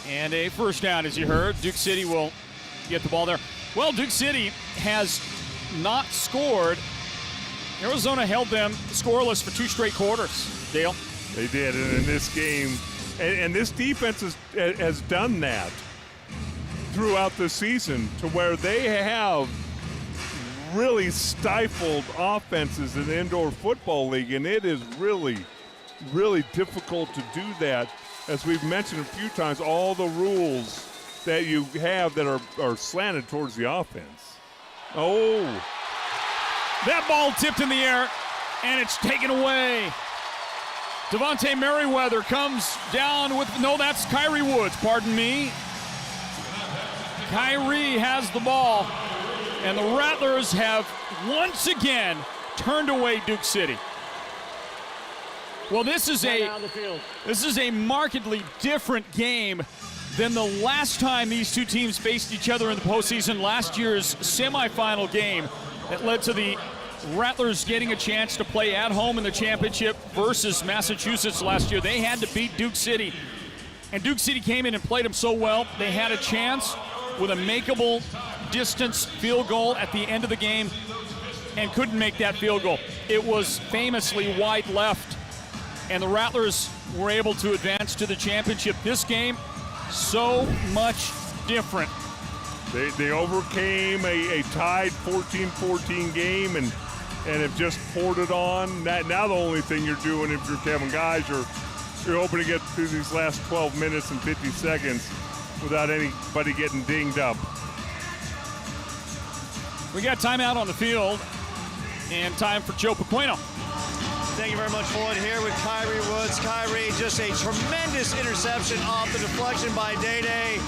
And a first down, as you heard. Duke City will get the ball there. Well, Duke City has not scored. Arizona held them scoreless for 2 straight quarters, Dale. They did, and in this game, and this defense has done that throughout the season to where they have really stifled offenses in the indoor football league, and it is really, really difficult to do that. As we've mentioned a few times, all the rules that you have that are slanted towards the offense. Oh. That ball tipped in the air, and it's taken away. Devontae Merriweather comes down with, no, that's Kyrie Woods, pardon me. Kyrie has the ball, and the Rattlers have once again turned away Duke City. Well, this is a markedly different game than the last time these two teams faced each other in the postseason, last year's semifinal game that led to the Rattlers getting a chance to play at home in the championship versus Massachusetts last year. They had to beat Duke City, and Duke City came in and played them so well, they had a chance with a makeable distance field goal at the end of the game and couldn't make that field goal. It was famously wide left, and the Rattlers were able to advance to the championship. This game, so much different. They overcame a tied 14-14 game and have just poured it on. Now the only thing you're doing if you're Kevin Geiger, you're hoping to get through these last 12 minutes and 50 seconds without anybody getting dinged up. We got timeout on the field and time for Joe Pequeno. Thank you very much, Floyd. Here with Kyrie Woods. Kyrie, just a tremendous interception off the deflection by Day-Day.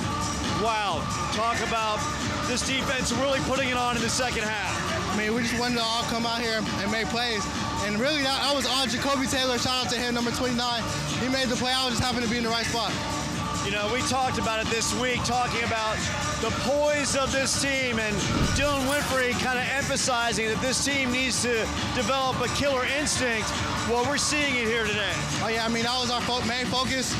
Wow, talk about this defense really putting it on in the second half. I mean, we just wanted to all come out here and make plays. And really, that was on Jacoby Taylor. Shout out to him, number 29. He made the play. I just happened to be in the right spot. You know, we talked about it this week, talking about the poise of this team, and Dylan Winfrey kind of emphasizing that this team needs to develop a killer instinct. Well, we're seeing it here today. Oh, yeah, I mean, that was our main focus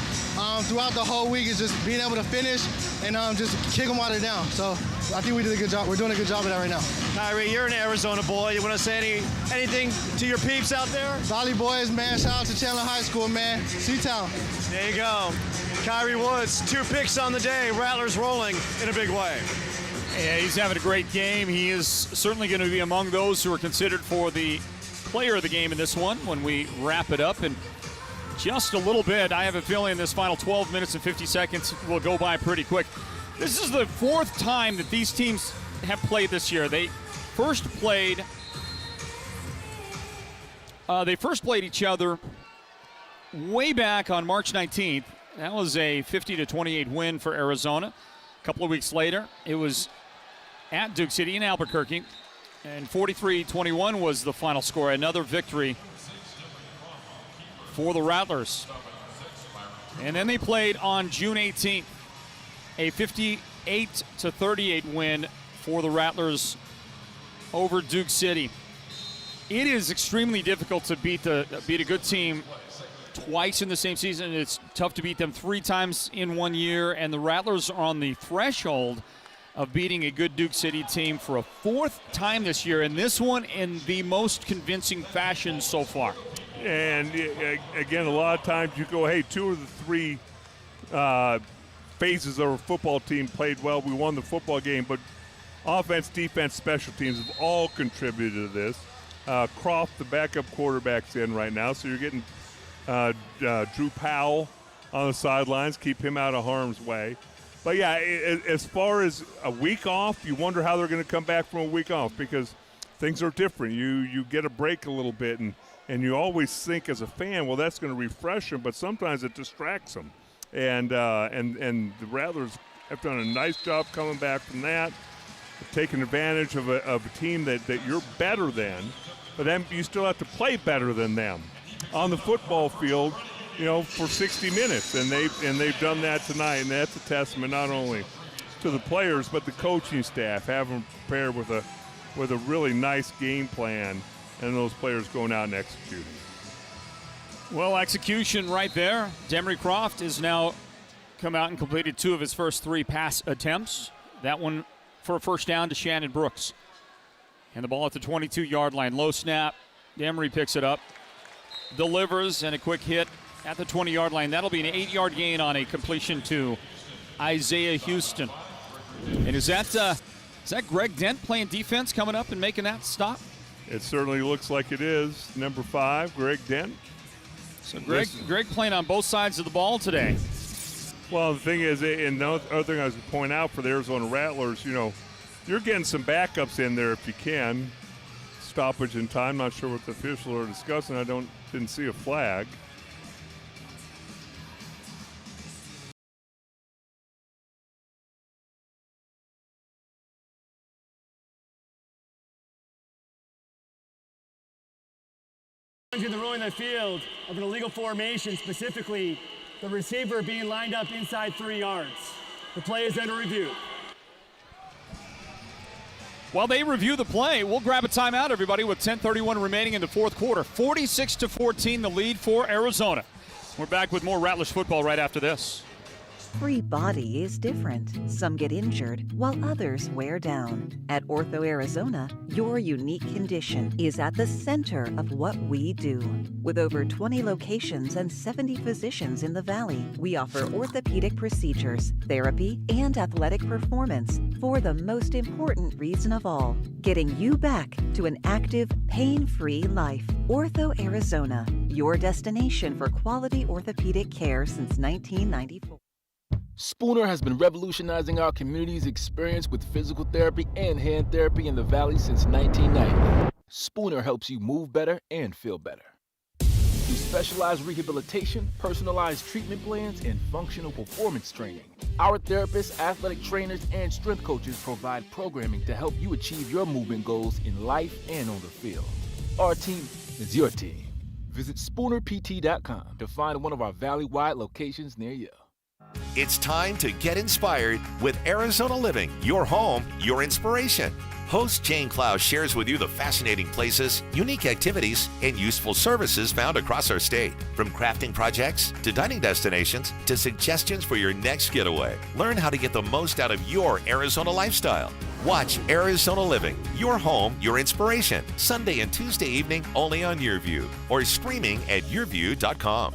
throughout the whole week, is just being able to finish and just kick them while they're down. So I think we did a good job. We're doing a good job of that right now. Kyrie, you're an Arizona boy. You want to say anything to your peeps out there? Valley boys, man. Shout out to Chandler High School, man. C-Town. There you go. Kyrie Woods, 2 picks on the day. Rattlers rolling in a big way. Yeah, he's having a great game. He is certainly going to be among those who are considered for the player of the game in this one when we wrap it up. And just a little bit, I have a feeling this final 12 minutes and 50 seconds will go by pretty quick. This is the 4th time that these teams have played this year. They first played each other way back on March 19th. That was a 50-28 win for Arizona. A couple of weeks later, it was at Duke City in Albuquerque, and 43-21 was the final score. Another victory for the Rattlers. And then they played on June 18th, a 58-38 win for the Rattlers over Duke City. It is extremely difficult to beat a good team twice in the same season. It's tough to beat them 3 times in 1 year, and the Rattlers are on the threshold of beating a good Duke City team for a 4th time this year, and this one in the most convincing fashion so far. And again, a lot of times you go, hey, 2 of the 3 phases of our football team played well. We won the football game, but offense, defense, special teams have all contributed to this. Croft, the backup quarterback's in right now, so you're getting Drew Powell on the sidelines, keep him out of harm's way. But yeah, as far as a week off, you wonder how they're going to come back from a week off, because things are different. You get a break a little bit, and you always think as a fan, well, that's going to refresh them, but sometimes it distracts them. And the Rattlers have done a nice job coming back from that, taking advantage of a team that you're better than, but then you still have to play better than them on the football field, for 60 minutes, and they've done that tonight, and that's a testament not only to the players but the coaching staff having prepared with a really nice game plan, and those players going out and executing. Well, execution right there. Demery Croft has now come out and completed 2 of his first 3 pass attempts. That one for a first down to Shannon Brooks. And the ball at the 22-yard line. Low snap. Demery picks it up, delivers, and a quick hit at the 20-yard line. That'll be an 8-yard gain on a completion to Isaiah Houston. And is that Greg Dent playing defense coming up and making that stop? It certainly looks like it is. Number 5, Greg Dent. So Greg playing on both sides of the ball today. Well, the thing is, and the other thing I was going to point out for the Arizona Rattlers, you're getting some backups in there if you can. Stoppage in time. Not sure what the officials are discussing. I didn't see a flag. The rule in the field of an illegal formation, specifically the receiver being lined up inside 3 yards. The play is under review. While they review the play, we'll grab a timeout, everybody, with 10:31 remaining in the fourth quarter. 46-14, the lead for Arizona. We're back with more Rattlers football right after this. Every body is different. Some get injured while others wear down. At Ortho Arizona, your unique condition is at the center of what we do. With over 20 locations and 70 physicians in the Valley, we offer orthopedic procedures, therapy, and athletic performance for the most important reason of all, getting you back to an active, pain-free life. Ortho Arizona, your destination for quality orthopedic care since 1994. Spooner has been revolutionizing our community's experience with physical therapy and hand therapy in the Valley since 1990. Spooner helps you move better and feel better. Through specialized rehabilitation, personalized treatment plans, and functional performance training, our therapists, athletic trainers, and strength coaches provide programming to help you achieve your movement goals in life and on the field. Our team is your team. Visit SpoonerPT.com to find one of our Valley-wide locations near you. It's time to get inspired with Arizona Living, your home, your inspiration. Host Jane Clouse shares with you the fascinating places, unique activities, and useful services found across our state. From crafting projects to dining destinations to suggestions for your next getaway. Learn how to get the most out of your Arizona lifestyle. Watch Arizona Living, your home, your inspiration. Sunday and Tuesday evening only on YourView or streaming at yourview.com.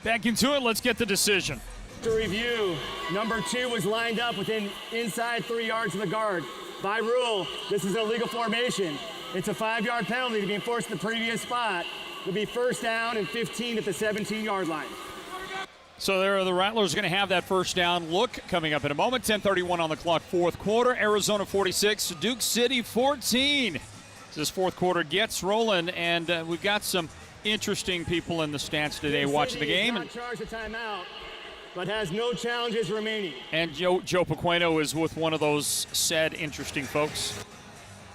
Back into it, let's get the decision. To review, number 2 was lined up inside 3 yards of the guard. By rule, this is an illegal formation. It's a 5-yard penalty to be enforced in the previous spot. It'll be first down and 15 at the 17-yard line. So there are the Rattlers going to have that first down look coming up in a moment. 10:31 on the clock, fourth quarter. Arizona 46, Duke City 14. This fourth quarter gets rolling, and we've got some interesting people in the stands today watching the game. Not charged a timeout, but has no challenges remaining. And Joe Pequeno is with one of those sad, interesting folks.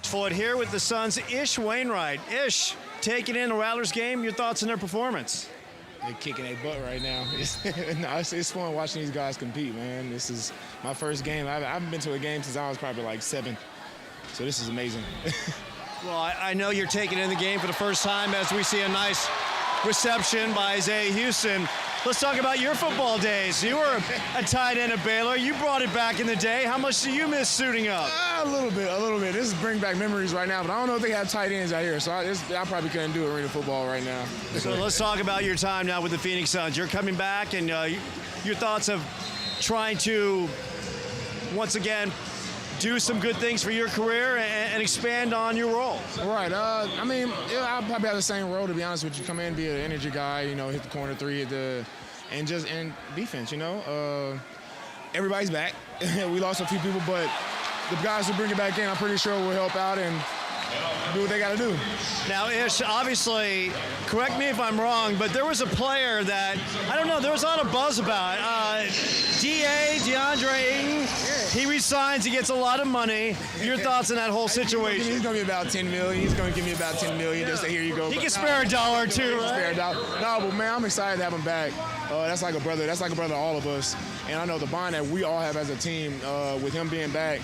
Floyd here with the Suns' Ish Wainwright. Ish, taking in the Rattlers game, your thoughts on their performance? They're kicking their butt right now. It's fun watching these guys compete, man. This is my first game. I haven't been to a game since I was probably like 7, so this is amazing. Well, I know you're taking in the game for the first time as we see a nice reception by Isaiah Houston. Let's talk about your football days. You were a tight end at Baylor. You brought it back in the day. How much do you miss suiting up? A little bit. This is bring back memories right now, but I don't know if they have tight ends out here, so I probably couldn't do arena football right now. So let's talk about your time now with the Phoenix Suns. You're coming back, and your thoughts of trying to, once again, do some good things for your career and expand on your role. Right. I'll probably have the same role, to be honest with you. Come in, be an energy guy, hit the corner 3 and defense, everybody's back. we lost a few people, but the guys who bring it back in, I'm pretty sure will help out and do what they got to do. Now, Ish, obviously, correct me if I'm wrong, but there was a player that, I don't know, there was a lot of buzz about. DeAndre Ayton, he resigns, he gets a lot of money. Your thoughts on that whole situation? He's going to be about $10 million. He's going to give me about $10 million just to here you go. He can spare a dollar or two, right? Spare a dollar. No, but man, I'm excited to have him back. That's like a brother. That's like a brother to all of us. And I know the bond that we all have as a team with him being back,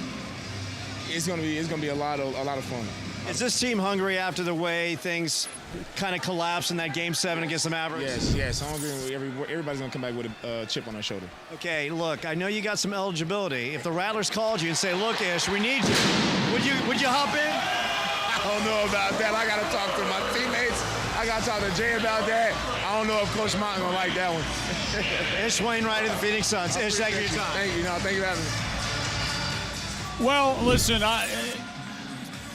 it's gonna be a lot of fun. Is this team hungry after the way things kind of collapsed in that Game 7 against the Mavericks? Yes, hungry. Everybody's going to come back with a chip on their shoulder. Okay, look, I know you got some eligibility. If the Rattlers called you and say, look, Ish, we need you, would you hop in? I don't know about that. I got to talk to my teammates. I got to talk to Jay about that. I don't know if Coach Martin going to like that one. Ish Wainwright of the Phoenix Suns. Ish, thank you for your time. Thank you. Thank you for having me. Well, listen,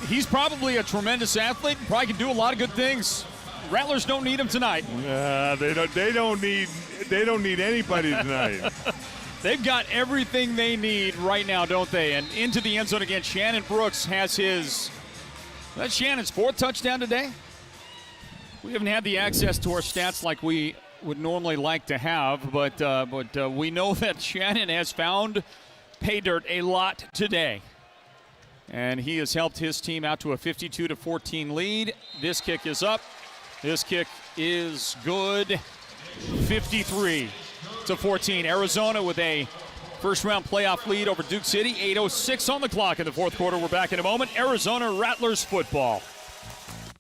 he's probably a tremendous athlete. Probably can do a lot of good things. Rattlers don't need him tonight. They don't need anybody tonight. They've got everything they need right now, don't they? And into the end zone again. Shannon Brooks has that's Shannon's 4th touchdown today. We haven't had the access to our stats like we would normally like to have, but we know that Shannon has found pay dirt a lot today. And he has helped his team out to a 52-14 lead. This kick is up. This kick is good. 53-14. Arizona with a first-round playoff lead over Duke City. 8:06 on the clock in the 4th quarter. We're back in a moment. Arizona Rattlers football.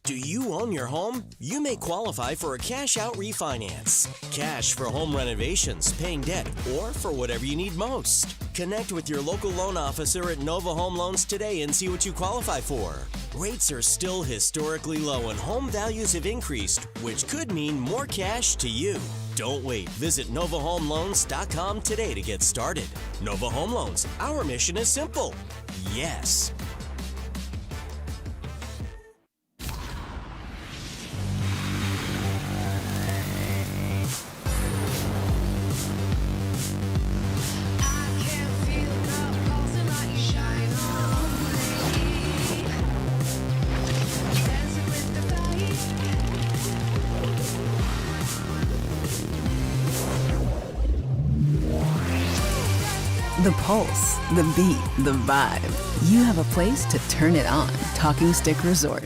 Do you own your home? You may qualify for a cash-out refinance. Cash for home renovations, paying debt, or for whatever you need most. Connect with your local loan officer at Nova Home Loans today and see what you qualify for. Rates are still historically low and home values have increased, which could mean more cash to you. Don't wait. Visit NovaHomeLoans.com today to get started. Nova Home Loans. Our mission is simple. Yes. The pulse, the beat, the vibe. You have a place to turn it on. Talking Stick Resort.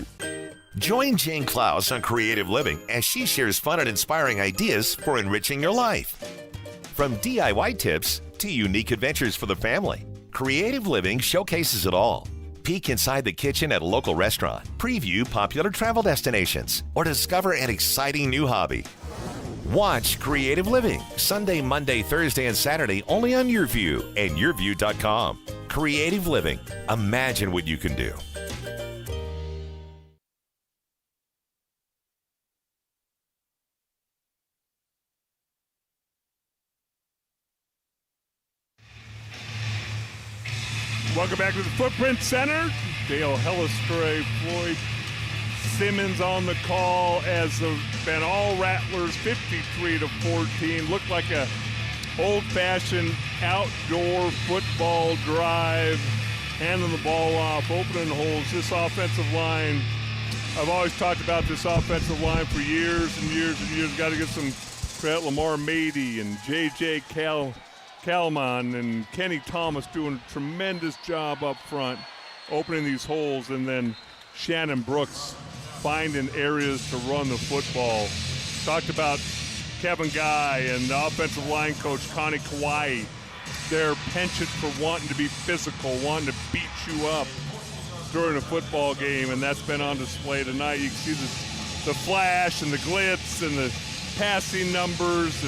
Join Jane Klaus on Creative Living as she shares fun and inspiring ideas for enriching your life. From DIY tips to unique adventures for the family, Creative Living showcases it all. Peek inside the kitchen at a local restaurant, preview popular travel destinations, or discover an exciting new hobby. Watch Creative Living Sunday, Monday, Thursday, and Saturday only on YourView and YourView.com. Creative Living. Imagine what you can do. Welcome back to the Footprint Center. Dale Hellestray, Floyd Simmons on the call as the been all Rattlers 53-14. Looked like a old-fashioned outdoor football drive, handing the ball off, opening holes. This offensive line, I've always talked about this offensive line for years and years and years. Got to get some credit. Lamar Mady and J.J. Kalman and Kenny Thomas doing a tremendous job up front, opening these holes, and then Shannon Brooks finding areas to run the football. Talked about Kevin Guy and the offensive line coach, Connie Kawai, their penchant for wanting to be physical, wanting to beat you up during a football game, and that's been on display tonight. You can see the flash and the glitz and the passing numbers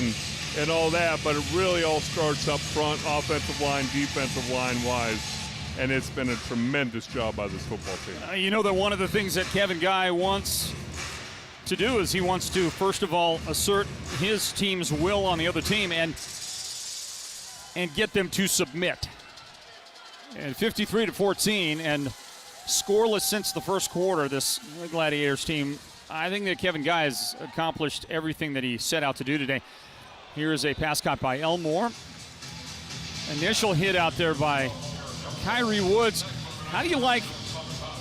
and all that, but it really all starts up front, offensive line, defensive line-wise. And it's been a tremendous job by this football team. You know that one of the things that Kevin Guy wants to do is he wants to, first of all, assert his team's will on the other team and get them to submit. And 53-14 and scoreless since the first quarter, this Gladiators team, I think that Kevin Guy has accomplished everything that he set out to do today. Here is a pass caught by Elmore. Initial hit out there by Kyrie Woods. How do you like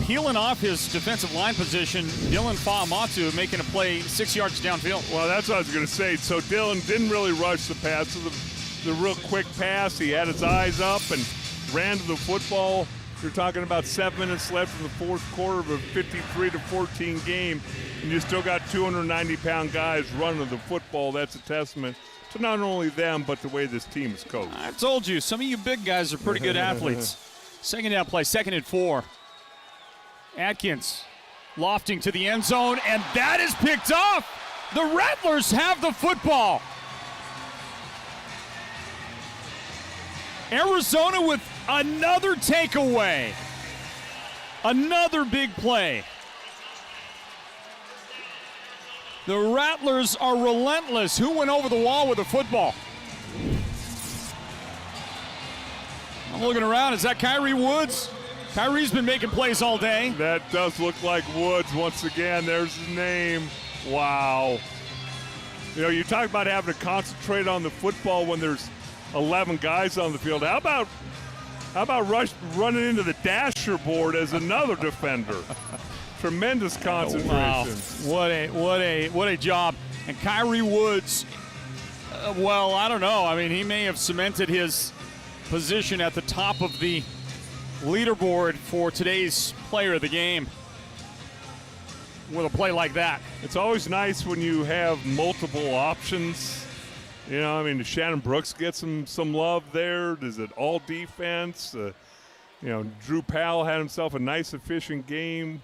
peeling off his defensive line position, Dylan Fa'amatu making a play 6 yards downfield? Well, that's what I was going to say. So Dylan didn't really rush the pass. So the real quick pass, he had his eyes up and ran to the football. You're talking about 7 minutes left in the fourth quarter of a 53-14 game, and you still got 290-pound guys running the football. That's a testament to not only them, but the way this team is coached. I told you, some of you big guys are pretty good athletes. Second down play, 2nd and 4. Atkins lofting to the end zone, and that is picked off. The Rattlers have the football. Arizona with another takeaway. Another big play. The Rattlers are relentless. Who went over the wall with the football? I'm looking around. Is that Kyrie Woods? Kyrie's been making plays all day. That does look like Woods once again. There's his name. Wow. You know, you talk about having to concentrate on the football when there's 11 guys on the field. How about running into the dasher board as another defender? Tremendous concentration. Wow. What a job. And Kyrie Woods, well, I don't know. I mean, he may have cemented his position at the top of the leaderboard for today's player of the game with a play like that. It's always nice when you have multiple options. You know, I mean, does Shannon Brooks get some love there? Does it all defense? You know, Drew Powell had himself a nice, efficient game.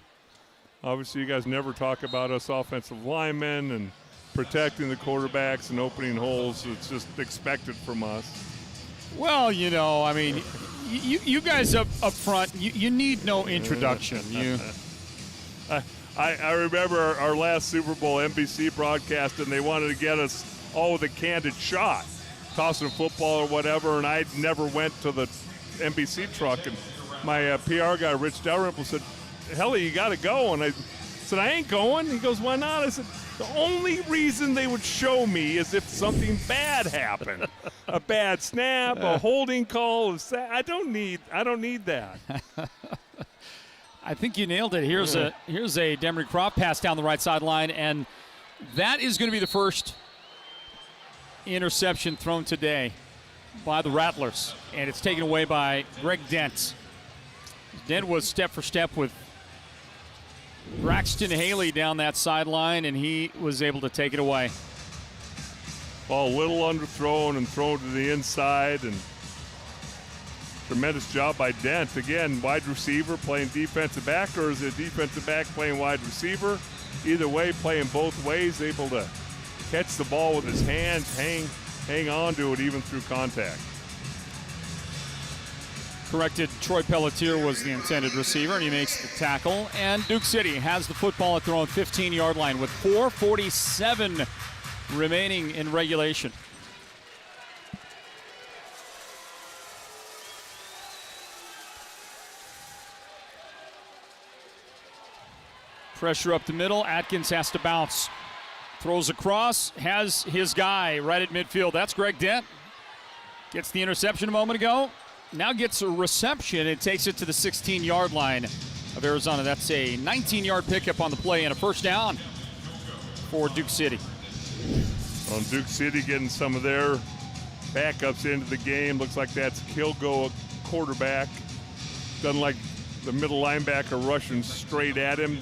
Obviously, you guys never talk about us offensive linemen and protecting the quarterbacks and opening holes. It's just expected from us. Well, you know, I mean, you guys up front, you need no introduction. I remember our last Super Bowl NBC broadcast, and they wanted to get us all with a candid shot, tossing a football or whatever, and I never went to the NBC truck. And my PR guy, Rich Dalrymple, said, Helly, you got to go. And I said, I ain't going. He goes, why not? I said, the only reason they would show me is if something bad happened. A bad snap, a holding call. I don't need that. I think you nailed it. Here's a Demery Croft pass down the right sideline, and that is going to be the first interception thrown today by the Rattlers, and it's taken away by Greg Dent. Dent was step for step with Braxton Haley down that sideline, and he was able to take it away. Ball a little underthrown and thrown to the inside, and tremendous job by Dent. Again, wide receiver playing defensive back, or is it defensive back playing wide receiver? Either way, playing both ways, able to catch the ball with his hands, hang on to it even through contact. Corrected, Troy Pelletier was the intended receiver, and he makes the tackle. And Duke City has the football at their own 15-yard line with 4:47 remaining in regulation. Pressure up the middle. Atkins has to bounce. Throws across, has his guy right at midfield. That's Greg Dent. Gets the interception a moment ago. Now gets a reception. It takes it to the 16-yard line of Arizona. That's a 19-yard pickup on the play and a first down for Duke City. Well, Duke City getting some of their backups into the game. Looks like that's Kilgo, quarterback. Doesn't like the middle linebacker rushing straight at him.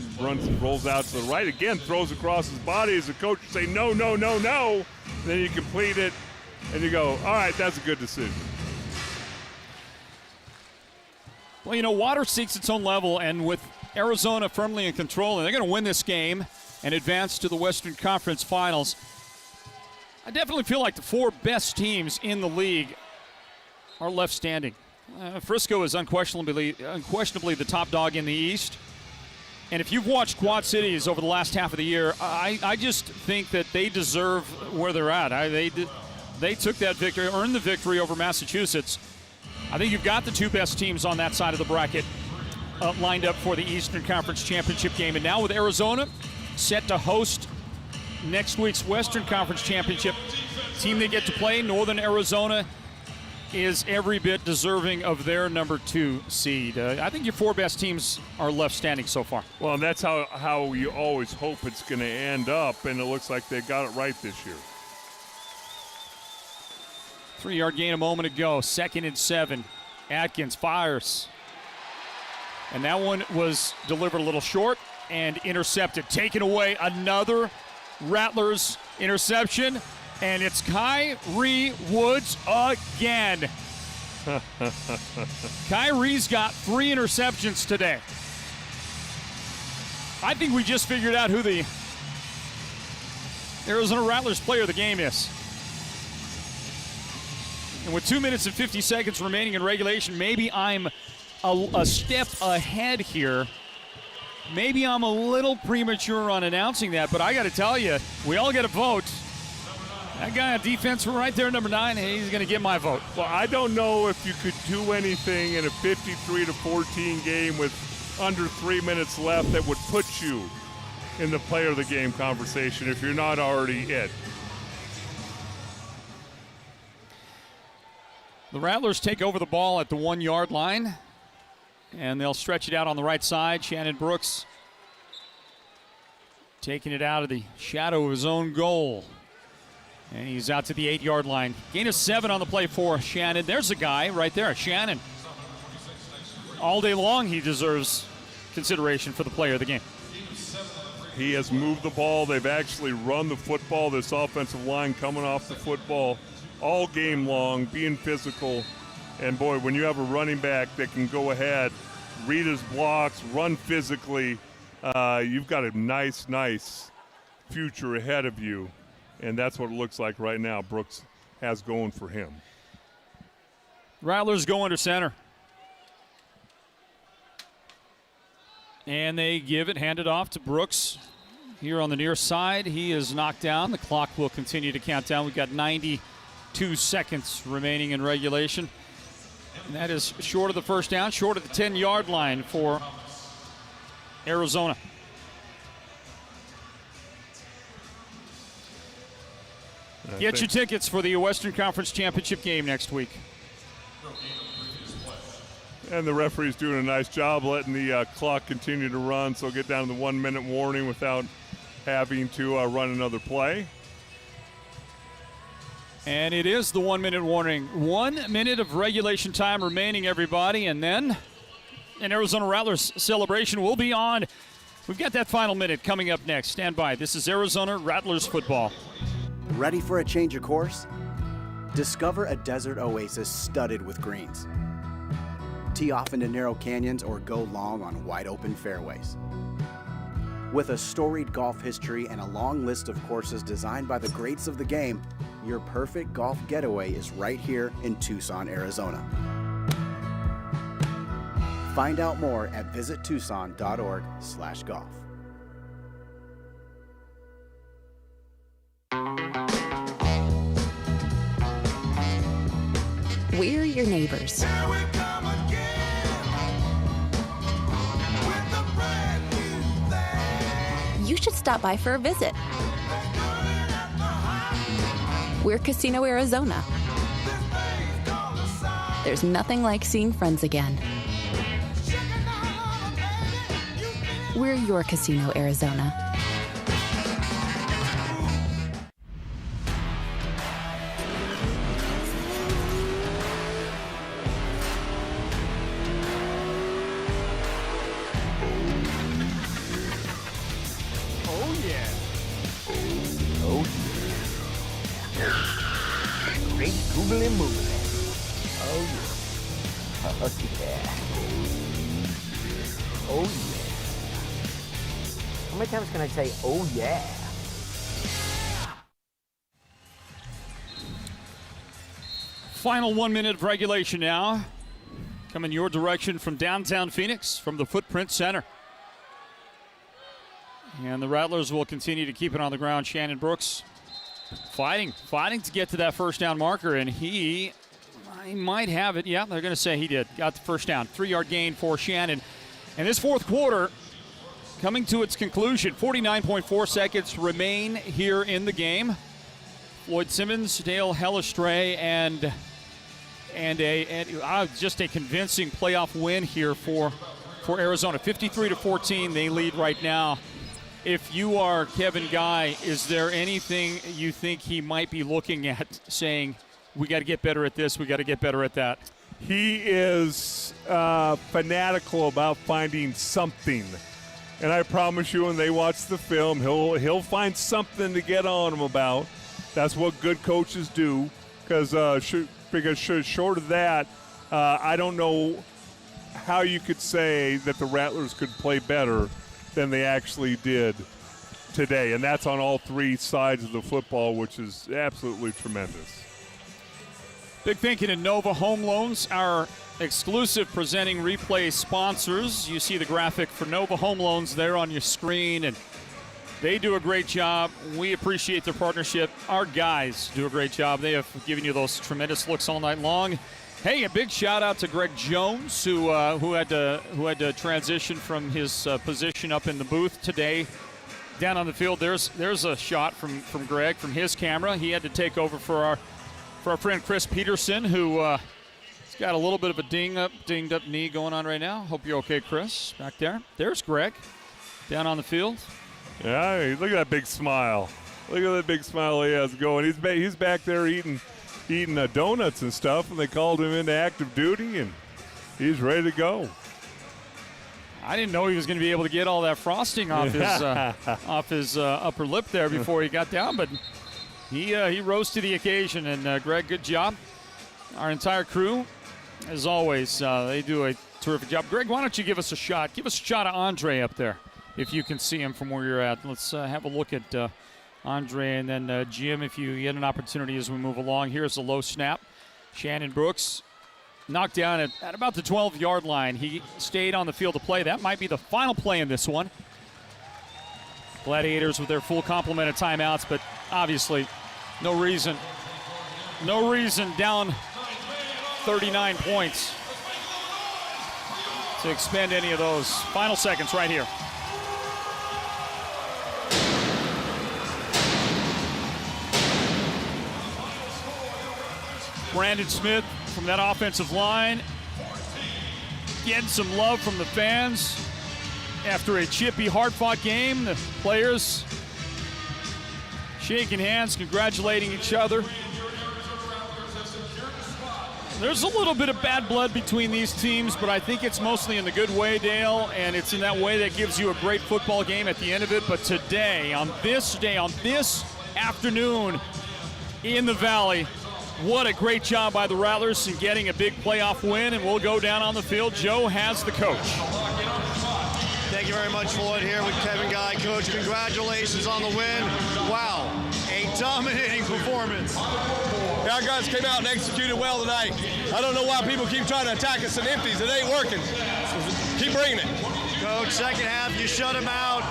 Rolls out to the right. Again, throws across his body as the coach would say, no, no, no, no. Then you complete it, and you go, all right, that's a good decision. Well, you know, water seeks its own level, and with Arizona firmly in control, and they're going to win this game and advance to the Western Conference Finals, I definitely feel like the four best teams in the league are left standing. Frisco is unquestionably the top dog in the East. And if you've watched Quad Cities over the last half of the year, I just think that they deserve where they're at. They took that victory, earned the victory over Massachusetts. I think you've got the two best teams on that side of the bracket lined up for the Eastern Conference Championship game. And now with Arizona set to host next week's Western Conference Championship, team they get to play, Northern Arizona, is every bit deserving of their number 2 seed. I think your 4 best teams are left standing so far. Well, and that's how you always hope it's going to end up, and it looks like they got it right this year. 3-yard gain a moment ago, 2nd and 7. Atkins fires. And that one was delivered a little short and intercepted. Taken away, another Rattlers interception, and it's Kyrie Woods again. Kyrie's got 3 interceptions today. I think we just figured out who the Arizona Rattlers player of the game is. And with 2 minutes and 50 seconds remaining in regulation, maybe I'm a step ahead here. Maybe I'm a little premature on announcing that, but I got to tell you, we all get a vote. That guy on defense right there, number 9, he's going to get my vote. Well, I don't know if you could do anything in a 53-14 game with under 3 minutes left that would put you in the player of the game conversation if you're not already it. The Rattlers take over the ball at the 1-yard line, and they'll stretch it out on the right side. Shannon Brooks taking it out of the shadow of his own goal. And he's out to the 8-yard line. Gain of 7 on the play for Shannon. There's a guy right there, Shannon. All day long he deserves consideration for the player of the game. He has moved the ball. They've actually run the football. This offensive line coming off the football all game long, being physical. And boy, when you have a running back that can go ahead, read his blocks, run physically, you've got a nice future ahead of you. And that's what it looks like right now Brooks has going for him. Rattlers go under center. And they give it, hand it off to Brooks. Here on the near side, he is knocked down. The clock will continue to count down. We've got 92 seconds remaining in regulation. And that is short of the first down, short of the 10-yard line for Arizona. Get your tickets for the Western Conference Championship game next week. And the referee's doing a nice job letting the clock continue to run, so get down to the 1-minute warning without having to run another play. And it is the 1-minute warning. 1 minute of regulation time remaining, everybody, and then an Arizona Rattlers celebration will be on. We've got that final minute coming up next. Stand by. This is Arizona Rattlers football. Ready for a change of course? Discover a desert oasis studded with greens. Tee off into narrow canyons or go long on wide open fairways. With a storied golf history and a long list of courses designed by the greats of the game, your perfect golf getaway is right here in Tucson, Arizona. Find out more at visittucson.org/golf. We're your neighbors. You should stop by for a visit. We're Casino Arizona. There's nothing like seeing friends again. We're your Casino Arizona. How many times can I say, oh yeah? Final 1 minute of regulation now. Coming your direction from downtown Phoenix, from the Footprint Center. And the Rattlers will continue to keep it on the ground. Shannon Brooks fighting to get to that first down marker, and he might have it. Yeah, they're going to say he did. Got the first down. 3-yard gain for Shannon. And this fourth quarter coming to its conclusion. 49.4 seconds remain here in the game. Floyd Simmons, Dale Hellestray, and and just a convincing playoff win here for Arizona. 53-14, they lead right now. If you are Kevin Guy, is there anything you think he might be looking at saying, we got to get better at this, we got to get better at that? He is fanatical about finding something. And I promise you, when they watch the film, he'll find something to get on him about. That's what good coaches do. Because short of that, I don't know how you could say that the Rattlers could play better than they actually did today. And that's on all three sides of the football, which is absolutely tremendous. Big thinking in Nova Home Loans, our exclusive presenting replay sponsors. You see the graphic for Nova Home Loans there on your screen, and they do a great job. We appreciate their partnership. Our guys do a great job. They have given you those tremendous looks all night long. Hey, a big shout out to Greg Jones, who had to transition from his position up in the booth today. Down on the field, there's a shot from Greg from his camera. He had to take over for our friend Chris Peterson, who has got a little bit of a dinged up knee going on right now. Hope you're okay, Chris, back there. There's Greg down on the field. Yeah, look at that big smile. Look at that big smile he has going. He's back there eating donuts and stuff, and they called him into active duty, and he's ready to go. I didn't know he was going to be able to get all that frosting off his upper lip there before he got down, but he rose to the occasion. And Greg, good job. Our entire crew, as always, they do a terrific job. Greg, why don't you give us a shot? Give us a shot of Andre up there, if you can see him from where you're at. Let's have a look at Andre, and then Jim, if you get an opportunity as we move along. Here's a low snap. Shannon Brooks knocked down at about the 12-yard line. He stayed on the field to play. That might be the final play in this one. Gladiators with their full complement of timeouts, but obviously no reason down 39 points to expend any of those. Final seconds right here. Brandon Smith from that offensive line getting some love from the fans after a chippy, hard-fought game. The players shaking hands, congratulating each other. There's a little bit of bad blood between these teams, but I think it's mostly in the good way, Dale, and it's in that way that gives you a great football game at the end of it. But today, on this afternoon in the Valley, what a great job by the Rattlers in getting a big playoff win, and we'll go down on the field. Joe has the coach. Thank you very much, Floyd, here with Kevin Guy. Coach, congratulations on the win. Wow, a dominating performance. Our guys came out and executed well tonight. I don't know why people keep trying to attack us in empties. It ain't working. Keep bringing it. Coach, second half, you shut him out.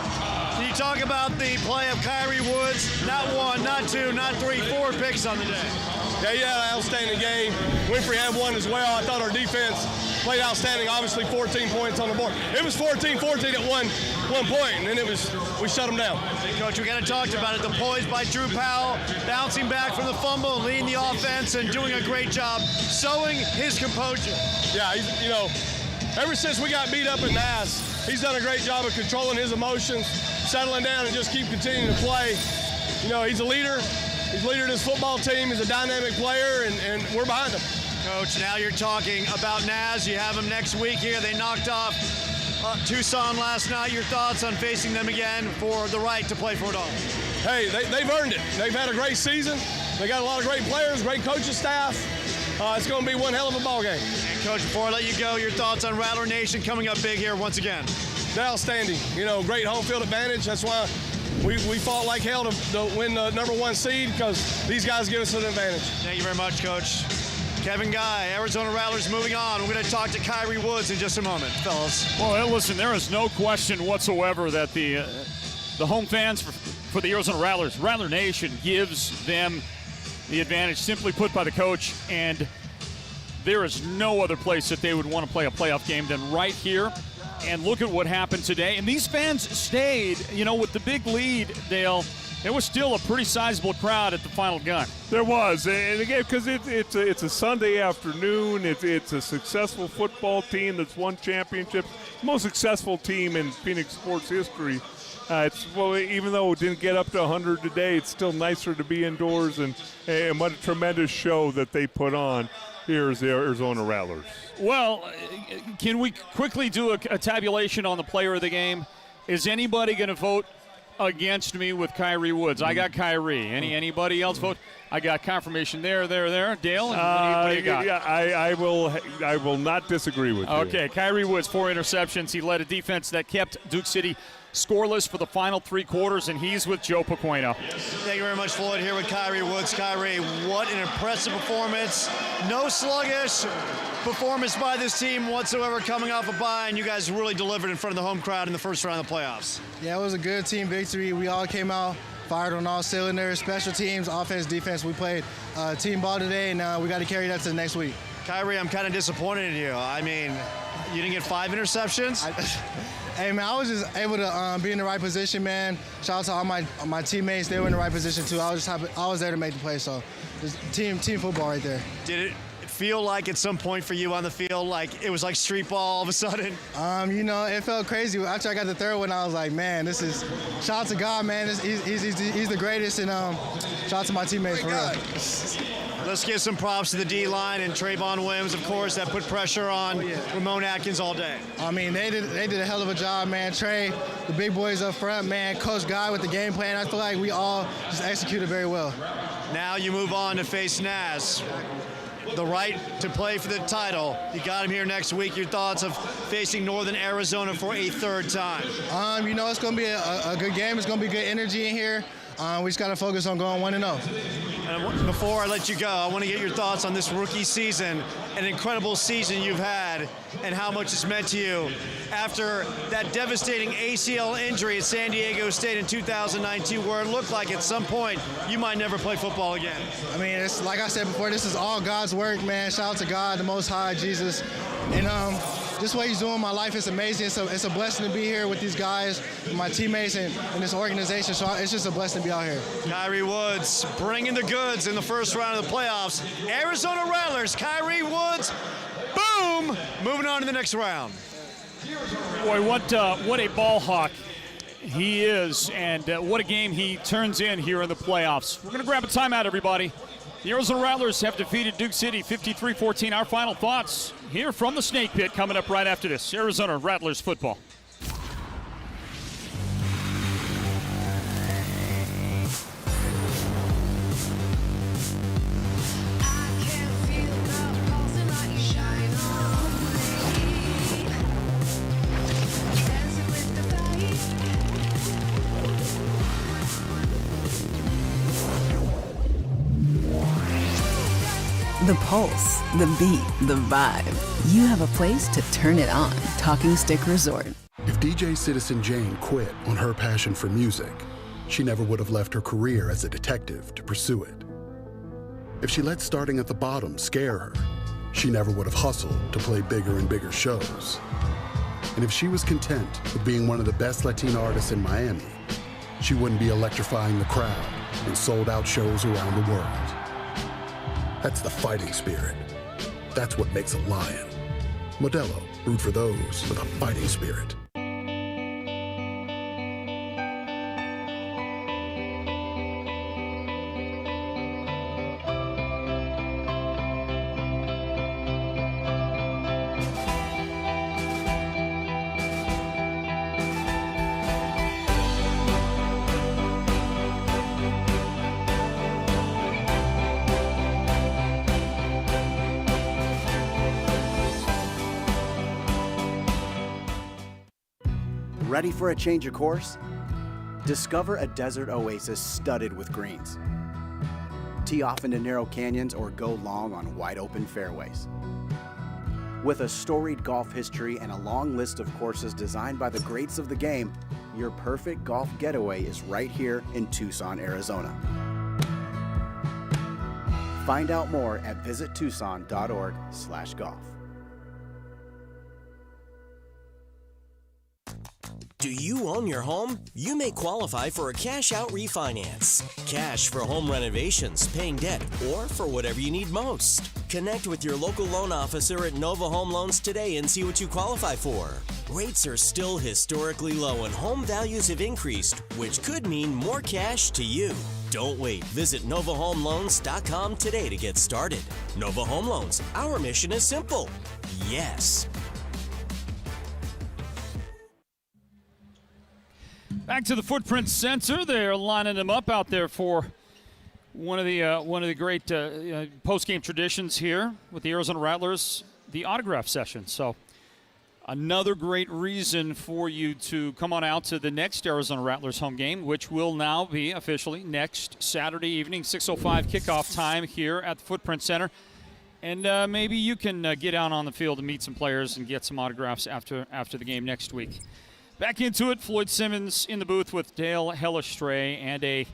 Can you talk about the play of Kyrie Woods? Not one, not two, not three, 4 picks on the day. Yeah, he had an outstanding game. Winfrey had one as well. I thought our defense played outstanding. Obviously, 14 points on the board. It was 14-14 at one point, and then we shut them down. Coach, we got to talk about it. The poise by Drew Powell, bouncing back from the fumble, leading the offense, and doing a great job, showing his composure. Yeah, ever since we got beat up in Nass, he's done a great job of controlling his emotions, settling down, and just keep continuing to play. He's a leader. He's leader of this football team. He's a dynamic player, and we're behind him. Coach, now you're talking about Naz. You have him next week here. They knocked off Tucson last night. Your thoughts on facing them again for the right to play for it all? Hey, they've earned it. They've had a great season. They got a lot of great players, great coaching staff. It's going to be one hell of a ball game. And Coach, before I let you go, your thoughts on Rattler Nation coming up big here once again? They're outstanding. Great home field advantage. That's why we fought like hell to win the number 1 seed, because these guys give us an advantage. Thank you very much, Coach. Kevin Guy, Arizona Rattlers moving on. We're going to talk to Kyrie Woods in just a moment, fellas. Well, listen, there is no question whatsoever that the home fans for the Arizona Rattlers, Rattler Nation, gives them the advantage, simply put, by the coach. And there is no other place that they would want to play a playoff game than right here. And look at what happened today. And these fans stayed, with the big lead, Dale. there was still a pretty sizable crowd at the final gun. There was, and again, because it's a Sunday afternoon. It's a successful football team that's won championships. Most successful team in Phoenix sports history. Even though it didn't get up to 100 today, it's still nicer to be indoors, and what a tremendous show that they put on. Here's the Arizona Rattlers. Well, can we quickly do a tabulation on the player of the game? Is anybody going to vote against me with Kyrie Woods? I got Kyrie. Anybody else vote? I got confirmation there. Dale, what do you got? Yeah, I will not disagree with you. Okay, Kyrie Woods, 4 interceptions. He led a defense that kept Duke City scoreless for the final 3 quarters, and he's with Joe Pequeno. Thank you very much, Floyd, here with Kyrie Woods. Kyrie, what an impressive performance. No sluggish performance by this team whatsoever coming off a bye, and you guys really delivered in front of the home crowd in the first round of the playoffs. Yeah, it was a good team victory. We all came out, fired on all cylinders, special teams, offense, defense. We played team ball today, and we got to carry that to the next week. Kyrie, I'm kind of disappointed in you. I mean, you didn't get 5 interceptions? Hey, man, I was just able to be in the right position, man. Shout out to all my teammates. They were in the right position, too. I was there to make the play, so just team football right there. Did it feel like at some point for you on the field, like it was like street ball all of a sudden? It felt crazy. After I got the third one, I was like, man, this is – shout out to God, man. He's the greatest, and shout out to my teammates for real. Let's give some props to the D-line and Trayvon Williams, of course, that put pressure on Ramon Atkins all day. I mean, they did a hell of a job, man. Trey, the big boys up front, man. Coach Guy with the game plan. I feel like we all just executed very well. Now you move on to face Naz. The right to play for the title. You got him here next week. Your thoughts of facing Northern Arizona for a 3rd time? It's going to be a good game. It's going to be good energy in here. We just got to focus on going 1-0. And before I let you go, I want to get your thoughts on this rookie season, an incredible season you've had, and how much it's meant to you after that devastating ACL injury at San Diego State in 2019, where it looked like at some point you might never play football again. I mean, it's like I said before, this is all God's work, man. Shout out to God, the Most High, Jesus. And just what he's doing in my life is amazing. It's a blessing to be here with these guys, my teammates, and this organization. So it's just a blessing to be out here. Kyrie Woods bringing the goods in the first round of the playoffs. Arizona Rattlers, Kyrie Woods, boom, moving on to the next round. Boy, what a ball hawk he is, and what a game he turns in here in the playoffs. We're going to grab a timeout, everybody. The Arizona Rattlers have defeated Duke City 53-14. Our final thoughts here from the Snake Pit coming up right after this. Arizona Rattlers football. The pulse, the beat, the vibe. You have a place to turn it on. Talking Stick Resort. If DJ Citizen Jane quit on her passion for music, she never would have left her career as a detective to pursue it. If she let starting at the bottom scare her, she never would have hustled to play bigger and bigger shows. And if she was content with being one of the best Latino artists in Miami, she wouldn't be electrifying the crowd in sold-out shows around the world. That's the fighting spirit. That's what makes a lion. Modelo, root for those with a fighting spirit. Ready for a change of course? Discover a desert oasis studded with greens. Tee off into narrow canyons or go long on wide open fairways. With a storied golf history and a long list of courses designed by the greats of the game, your perfect golf getaway is right here in Tucson, Arizona. Find out more at visittucson.org/golf. Do you own your home? You may qualify for a cash-out refinance. Cash for home renovations, paying debt, or for whatever you need most. Connect with your local loan officer at Nova Home Loans today and see what you qualify for. Rates are still historically low and home values have increased, which could mean more cash to you. Don't wait. Visit NovaHomeLoans.com today to get started. Nova Home Loans. Our mission is simple. Yes. Back to the Footprint Center. They're lining them up out there for one of the great post-game traditions here with the Arizona Rattlers, the autograph session. So another great reason for you to come on out to the next Arizona Rattlers home game, which will now be officially next Saturday evening, 6:05 kickoff time here at the Footprint Center. And maybe you can get out on the field and meet some players and get some autographs after the game next week. Back into it, Floyd Simmons in the booth with Dale Hellestray, and a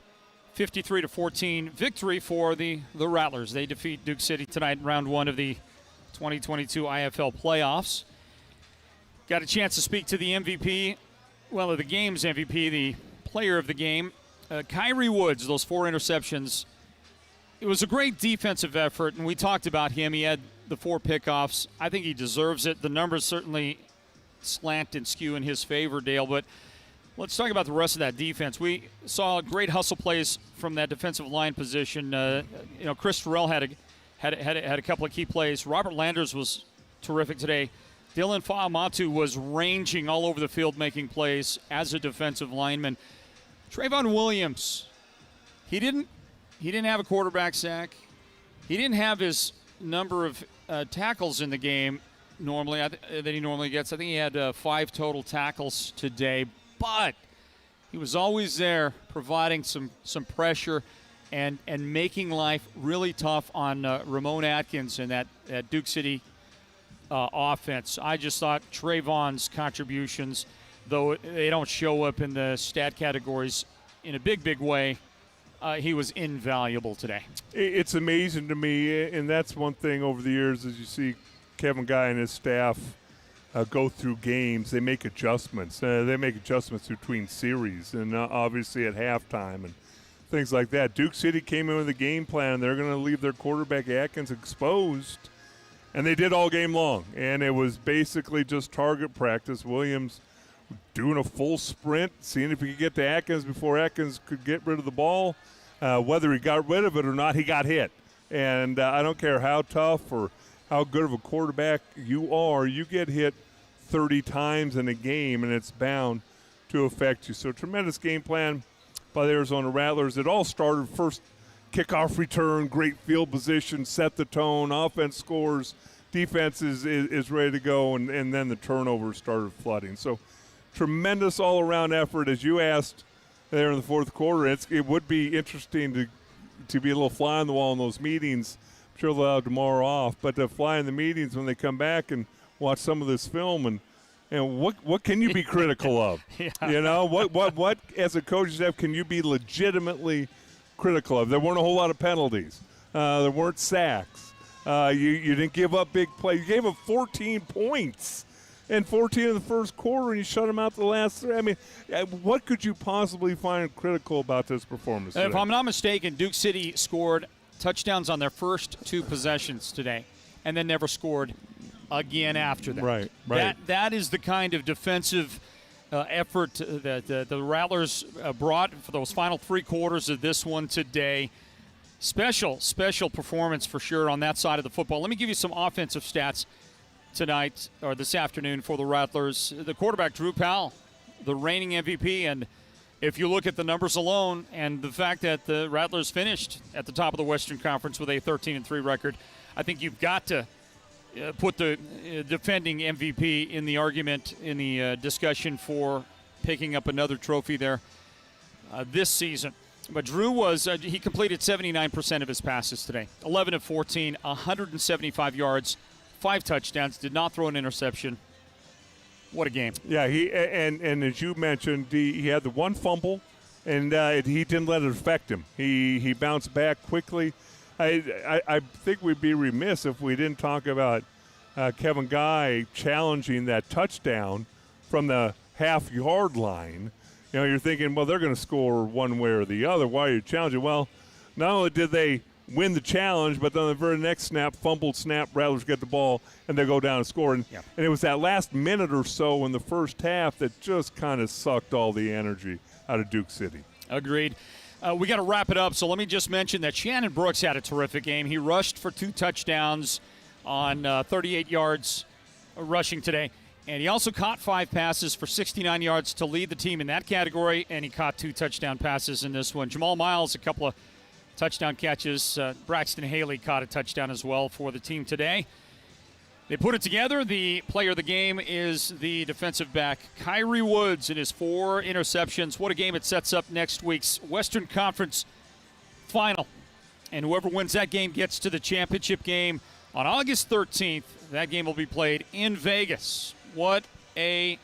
53-14 victory for the Rattlers. They defeat Duke City tonight in round one of the 2022 IFL playoffs. Got a chance to speak to the MVP, well, the game's MVP, the player of the game, Kyrie Woods, those 4 interceptions. It was a great defensive effort, and we talked about him. He had the 4 pickoffs. I think he deserves it. The numbers certainly slant and skew in his favor, Dale, but let's talk about the rest of that defense. We saw great hustle plays from that defensive line position. Chris Terrell had a couple of key plays. Robert Landers was terrific today. Dylan Fa'amatu was ranging all over the field making plays as a defensive lineman. Trayvon Williams, he didn't have a quarterback sack. He didn't have his number of tackles in the game normally that he normally gets. I think he had 5 total tackles today, but he was always there providing some pressure and making life really tough on Ramon Atkins and that Duke City offense. I just thought Trayvon's contributions, though they don't show up in the stat categories in a big way, he was invaluable today. It's amazing to me, and that's one thing over the years as you see Kevin Guy and his staff go through games. They make adjustments. They make adjustments between series and obviously at halftime and things like that. Duke City came in with a game plan. They're going to leave their quarterback Atkins exposed, and they did all game long. And it was basically just target practice. Williams doing a full sprint, seeing if he could get to Atkins before Atkins could get rid of the ball. Whether he got rid of it or not, he got hit. And I don't care how tough or how good of a quarterback you are, you get hit 30 times in a game, and it's bound to affect you. So tremendous game plan by the Arizona Rattlers. It all started first kickoff return, great field position, set the tone, offense scores, defense is ready to go, and then the turnovers started flooding. So tremendous all-around effort. As you asked there in the fourth quarter, it would be interesting to be a little fly on the wall in those meetings. I'm sure they'll have tomorrow off, but to fly in the meetings when they come back and watch some of this film and what can you be critical of? Yeah. You know, what as a coaching staff can you be legitimately critical of? There weren't a whole lot of penalties. There weren't sacks. You didn't give up big plays. You gave up 14 points and 14 in the first quarter, and you shut them out the last 3. I mean, what could you possibly find critical about this performance today? If I'm not mistaken, Duke City scored touchdowns on their first 2 possessions today and then never scored again after that. Right. That is the kind of defensive effort that the Rattlers brought for those final 3 quarters of this one today. Special performance for sure on that side of the football. Let me give you some offensive stats tonight or this afternoon for the Rattlers. The quarterback, Drew Powell, the reigning MVP, and if you look at the numbers alone and the fact that the Rattlers finished at the top of the Western Conference with a 13-3 record, I think you've got to put the defending MVP in the argument, in the discussion for picking up another trophy there this season. But Drew he completed 79% of his passes today. 11 of 14, 175 yards, 5 touchdowns, did not throw an interception. What a game. Yeah, and as you mentioned, he had the 1 fumble, and he didn't let it affect him. He bounced back quickly. I think we'd be remiss if we didn't talk about Kevin Guy challenging that touchdown from the half-yard line, you're thinking, well, they're going to score one way or the other. Why are you challenging? Well, not only did they win the challenge, but then the very next snap, fumbled snap, Rattlers get the ball, and they go down and score. And it was that last minute or so in the first half that just kind of sucked all the energy out of Duke City. Agreed. We got to wrap it up, so let me just mention that Shannon Brooks had a terrific game. He rushed for 2 touchdowns on 38 yards rushing today. And he also caught 5 passes for 69 yards to lead the team in that category, and he caught 2 touchdown passes in this one. Jamal Miles, a couple of touchdown catches. Braxton Haley caught a touchdown as well for the team today. They put it together. The player of the game is the defensive back, Kyrie Woods, and his 4 interceptions. What a game it sets up next week's Western Conference final. And whoever wins that game gets to the championship game on August 13th. That game will be played in Vegas. What a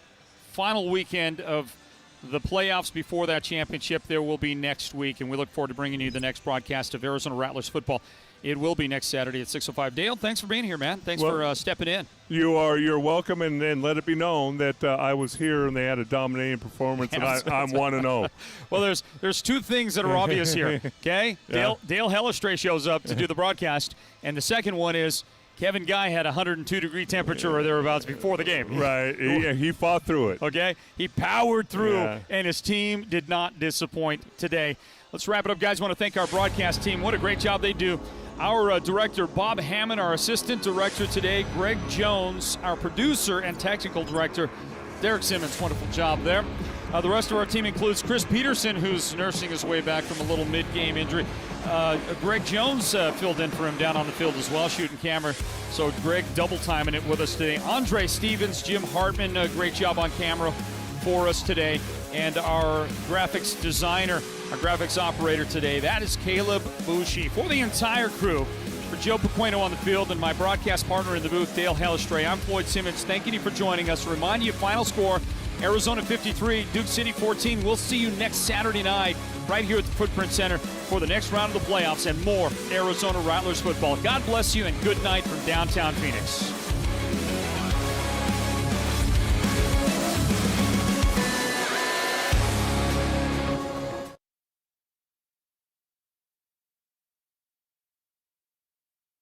final weekend of the playoffs before that championship there will be next week, and we look forward to bringing you the next broadcast of Arizona Rattlers football. It will be next Saturday at 6:05. Dale, thanks for being here, man. Thanks for stepping in. You're welcome, and let it be known that I was here and they had a dominating performance, and I'm 1-0. Well, there's 2 things that are obvious here, okay? Yeah. Dale Hellestray shows up to do the broadcast, and the second one is Kevin Guy had 102-degree temperature or thereabouts before the game. Right. He fought through it. Okay? He powered through, and his team did not disappoint today. Let's wrap it up, guys. I want to thank our broadcast team. What a great job they do. Our director, Bob Hammond, our assistant director today, Greg Jones, our producer and technical director, Derek Simmons. Wonderful job there. The rest of our team includes Chris Peterson, who's nursing his way back from a little mid-game injury. Greg Jones filled in for him down on the field as well, shooting camera. So Greg double-timing it with us today. Andre Stevens, Jim Hartman, great job on camera for us today. And our graphics designer, our graphics operator today, that is Caleb Bushi. For the entire crew, for Joe Pequeno on the field and my broadcast partner in the booth, Dale Hellestray, I'm Floyd Simmons. Thanking you for joining us. Remind you, final score, Arizona 53, Duke City 14. We'll see you next Saturday night right here at the Footprint Center for the next round of the playoffs and more Arizona Rattlers football. God bless you and good night from downtown Phoenix.